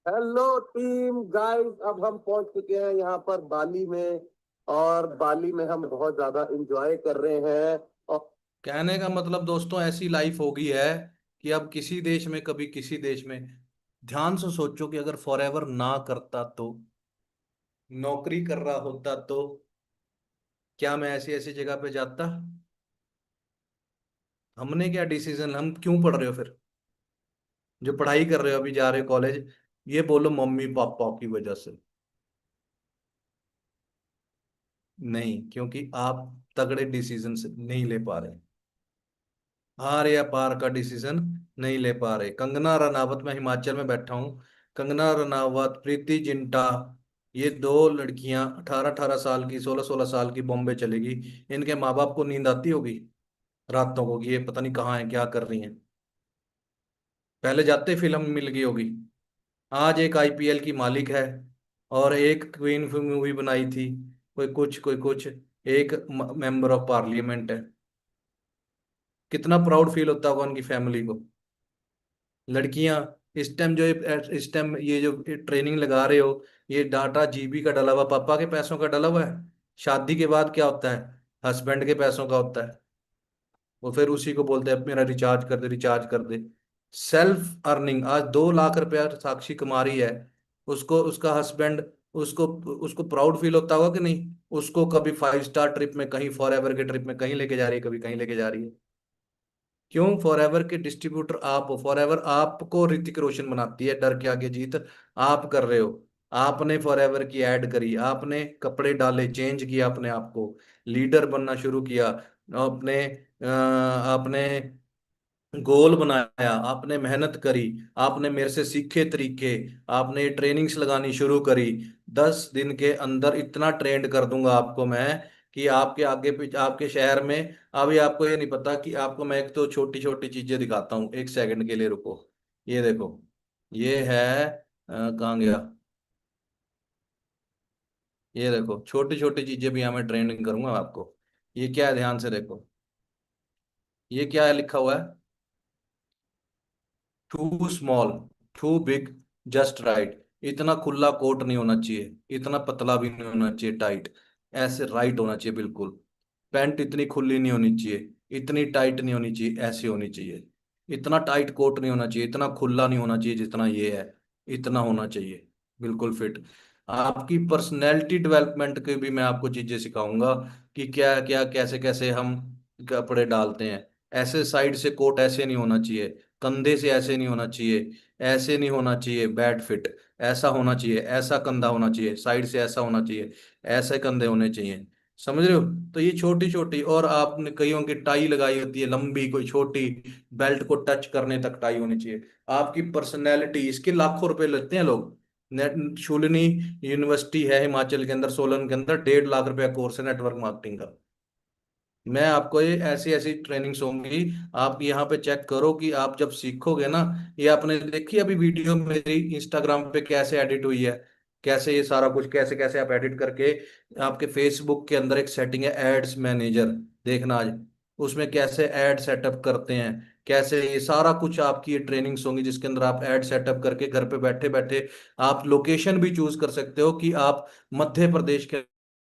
हेलो टीम गाइस, अब हम पहुंच चुके हैं यहाँ पर बाली में, और बाली में हम बहुत ज्यादा एंजॉय कर रहे हैं। और कहने का मतलब दोस्तों ऐसी लाइफ हो गई है कि अब किसी देश में, कभी किसी देश में, ध्यान से सोचो कि अगर फॉरएवर ना करता तो, नौकरी कर रहा होता तो, क्या मैं ऐसी ऐसी जगह पे जाता। हमने क्या डिसीजन, हम क्यों पढ़ रहे हो फिर, जो पढ़ाई कर रहे हो अभी जा रहे हो कॉलेज, ये बोलो मम्मी पापा की वजह से नहीं, क्योंकि आप तगड़े डिसीजन से नहीं ले पा रहे, हार या पार का डिसीजन नहीं ले पा रहे। कंगना रनावत, मैं हिमाचल में बैठा हूँ, कंगना रनावत, प्रीति जिंटा, ये दो लड़कियां 18-18 साल की, 16-16 साल की बॉम्बे चलेगी, इनके माँ बाप को नींद आती होगी रातों को कि ये पता नहीं कहाँ है, क्या कर रही हैं? पहले जाते फिल्म मिल गई होगी। आज एक आईपीएल की मालिक है, और एक क्वीन मूवी बनाई थी, कोई कुछ, एक मेंबर ऑफ पार्लियामेंट है। कितना प्राउड फील होता होगा उनकी फैमिली को। लड़कियां इस टाइम ये जो ट्रेनिंग लगा रहे हो, ये डाटा जीबी का डला हुआ, पापा के पैसों का डला हुआ है। शादी के बाद क्या होता है? हस्बैंड के पैसों का होता है। वो फिर उसी को बोलते हैं मेरा रिचार्ज कर दे, रिचार्ज कर दे। सेल्फ अर्निंग आज 2 लाख रुपया साक्षी कमा रही है। उसको उसका हस्बैंड, उसको उसको प्राउड फील होता होगा कि नहीं? उसको कभी 5 स्टार ट्रिप में, कहीं फॉर एवर के ट्रिप में कहीं लेके जा रही है, कभी कहीं लेके जा रही है। क्यों? फॉर एवर के डिस्ट्रीब्यूटर आप हो। फॉर एवर आपको ऋतिक रोशन बनाती है, डर के आगे जीत आप कर रहे हो। आपने फॉर एवर की ऐड करी, आपने कपड़े डाले, चेंज किया अपने आप को, लीडर बनना शुरू किया, आपने गोल बनाया, आपने मेहनत करी, आपने मेरे से सीखे तरीके, आपने ट्रेनिंग्स लगानी शुरू करी। 10 दिन के अंदर इतना ट्रेंड कर दूंगा आपको मैं कि आपके आगे पीछे आपके शहर में। अभी आपको ये नहीं पता कि आपको मैं एक तो छोटी छोटी चीजें दिखाता हूँ, 1 सेकंड के लिए रुको। ये देखो, ये है कहाँ गया? ये देखो, छोटी छोटी चीजें भी हमें ट्रेंडिंग करूंगा आपको। ये क्या है? ध्यान से देखो, ये क्या है लिखा हुआ है? Too small, too big, just right. इतना खुला कोट नहीं होना चाहिए, इतना पतला भी नहीं होना चाहिए टाइट, ऐसे राइट होना चाहिए बिल्कुल। पैंट इतनी खुली नहीं होनी चाहिए, इतनी टाइट नहीं होनी चाहिए, ऐसी होनी चाहिए। इतना टाइट कोट नहीं होना चाहिए, इतना खुला नहीं होना चाहिए जितना ये है, इतना होना चाहिए बिल्कुल फिट। आपकी पर्सनैलिटी डेवलपमेंट के भी मैं आपको चीजें सिखाऊंगा कि क्या क्या, कैसे कैसे हम कपड़े डालते हैं। ऐसे साइड से कोट ऐसे नहीं होना चाहिए, कंधे से ऐसे नहीं होना चाहिए, ऐसे नहीं होना चाहिए बैड फिट, ऐसा होना चाहिए, ऐसा कंधा होना चाहिए, साइड से ऐसा होना चाहिए, ऐसे कंधे होने चाहिए। समझ रहे हो? तो ये छोटी छोटी, और आपने कईयों की टाई लगाई होती है लंबी, कोई छोटी, बेल्ट को टच करने तक टाई होनी चाहिए। आपकी पर्सनैलिटी, इसके लाखों रुपए लेते हैं लोग। नेट शूलिनी यूनिवर्सिटी है हिमाचल के अंदर, सोलन के अंदर, 1.5 लाख रुपया कोर्स है नेटवर्क मार्केटिंग का। मैं आपको ये ऐसी ऐसी ट्रेनिंग्स होंगी, आप यहाँ पे चेक करो कि आप जब सीखोगे ना। ये आपने देखी अभी वीडियो मेरी इंस्टाग्राम पे कैसे एडिट हुई है, कैसे ये सारा कुछ, कैसे कैसे आप एडिट करके आपके फेसबुक के अंदर एक सेटिंग है एड्स मैनेजर, देखना आज उसमें कैसे ऐड सेटअप करते हैं, कैसे ये सारा कुछ आपकी ये ट्रेनिंग्स होंगी जिसके अंदर आप ऐड सेटअप करके घर पे बैठे बैठे आप लोकेशन भी चूज कर सकते हो कि आप मध्य प्रदेश के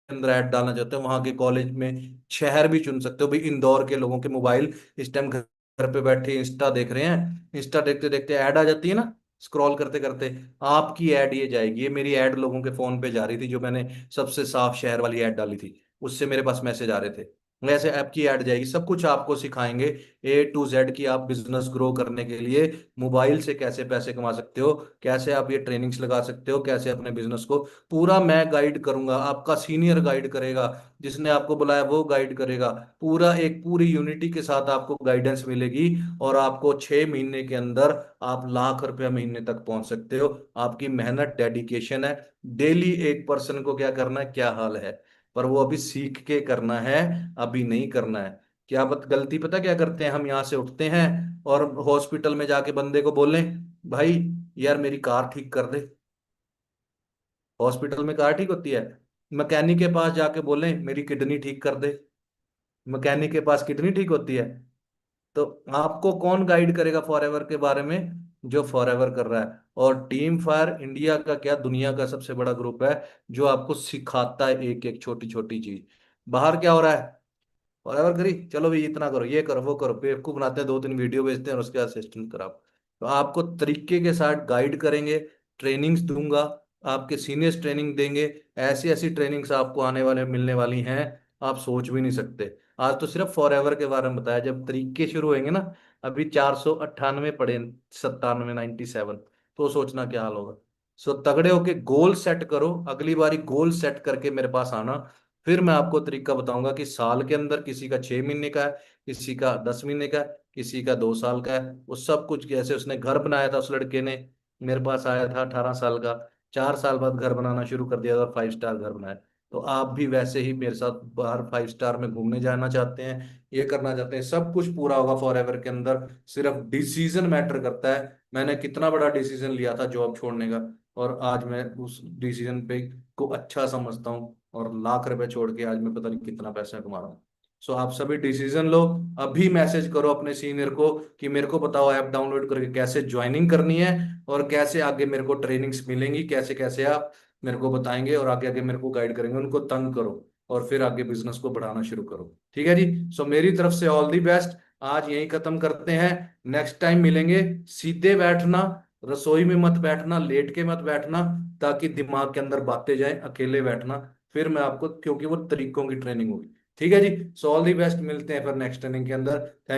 अंदर ऐड डालना चाहते हो, वहां के कॉलेज में शहर भी चुन सकते हो। भाई इंदौर के लोगों के मोबाइल इस टाइम घर पे बैठे इंस्टा देख रहे हैं, इंस्टा देखते देखते ऐड आ जाती है ना, स्क्रॉल करते करते आपकी ऐड ये जाएगी। ये मेरी ऐड लोगों के फोन पे जा रही थी, जो मैंने सबसे साफ शहर वाली ऐड डाली थी, उससे मेरे पास मैसेज आ रहे थे। वैसे ऐप की ऐड जाएगी। सब कुछ आपको सिखाएंगे A to Z की आप बिजनेस ग्रो करने के लिए मोबाइल से कैसे पैसे कमा सकते हो, कैसे आप ये ट्रेनिंग्स लगा सकते हो, कैसे अपने बिजनेस को पूरा मैं गाइड करूंगा। आपका सीनियर गाइड करेगा, जिसने आपको बुलाया वो गाइड करेगा। पूरा एक पूरी यूनिटी के साथ आपको गाइडेंस मिलेगी, और आपको 6 महीने के अंदर आप लाख रुपया महीने तक पहुंच सकते हो। आपकी मेहनत, डेडिकेशन है। डेली एक पर्सन को क्या करना है, क्या हाल है, पर वो अभी सीख के करना है, अभी नहीं करना है। क्या बत गलती पता क्या करते हैं हम? यहाँ से उठते हैं और हॉस्पिटल में जाके बंदे को बोलें भाई यार मेरी कार ठीक कर दे। हॉस्पिटल में कार ठीक होती है? मैकेनिक के पास जाके बोलें मेरी किडनी ठीक कर दे, मैकेनिक के पास किडनी ठीक होती है? तो आपको कौन गाइड करेगा फॉरएवर के बारे में? जो फॉरएवर कर रहा है। और टीम फायर इंडिया का क्या, दुनिया का सबसे बड़ा ग्रुप है जो आपको सिखाता है एक एक छोटी छोटी चीज। बाहर क्या हो रहा है? फॉरएवर करी, चलो भाई इतना करो, ये करो, वो करो, बेवकूफ बनाते हैं, 2-3 वीडियो भेजते हैं और उसके बाद सिस्टम खराब। तो आपको तरीके के साथ गाइड करेंगे, ट्रेनिंग्स दूंगा, आपके सीनियर्स ट्रेनिंग देंगे। ऐसी ऐसी ट्रेनिंग्स आपको आने वाले मिलने वाली हैं, आप सोच भी नहीं सकते। आज तो सिर्फ फॉरएवर के बारे में बताया, जब तरीके शुरू होंगे ना, अभी 498 पड़े, 97, 97, तो सोचना क्या हाल होगा। सो तगड़े होके गोल सेट करो, अगली बारी गोल सेट करके मेरे पास आना। फिर मैं आपको तरीका बताऊंगा कि साल के अंदर किसी का 6 महीने का है, किसी का 10 महीने का है, किसी का 2 साल का है। वो सब कुछ कैसे उसने घर बनाया था, उस लड़के ने मेरे पास आया था 18 साल का, 4 साल बाद घर बनाना शुरू कर दिया और 5 स्टार घर बनाया। तो आप भी वैसे ही मेरे साथ बाहर 5 स्टार में घूमने जाना चाहते हैं, ये करना चाहते हैं, सब कुछ पूरा होगा फॉरएवर के अंदर। सिर्फ डिसीजन मैटर करता है। मैंने कितना बड़ा डिसीजन लिया था जॉब छोड़ने का, और आज मैं उस डिसीजन पे को अच्छा समझता हूँ, और लाख रुपए छोड़ के आज मैं पता नहीं कितना पैसा कमा रहा हूँ। सो आप सभी डिसीजन लो। अभी मैसेज करो अपने सीनियर को कि मेरे को बताओ ऐप डाउनलोड करके कैसे ज्वाइनिंग करनी है, और कैसे आगे मेरे को ट्रेनिंग्स मिलेंगी, कैसे कैसे आप मेरे को बताएंगे और आगे आगे मेरे को गाइड करेंगे। उनको तंग करो और फिर आगे बिजनेस को बढ़ाना शुरू करो। ठीक है जी। सो मेरी तरफ से ऑल दी बेस्ट। आज यही खत्म करते हैं, नेक्स्ट टाइम मिलेंगे। सीधे बैठना, रसोई में मत बैठना, लेट के मत बैठना, ताकि दिमाग के अंदर बातें जाएं। अकेले बैठना, फिर मैं आपको, क्योंकि वो तरीकों की ट्रेनिंग होगी। ठीक है जी। सो ऑल दी बेस्ट, मिलते हैं फिर नेक्स्ट ट्रेनिंग के अंदर।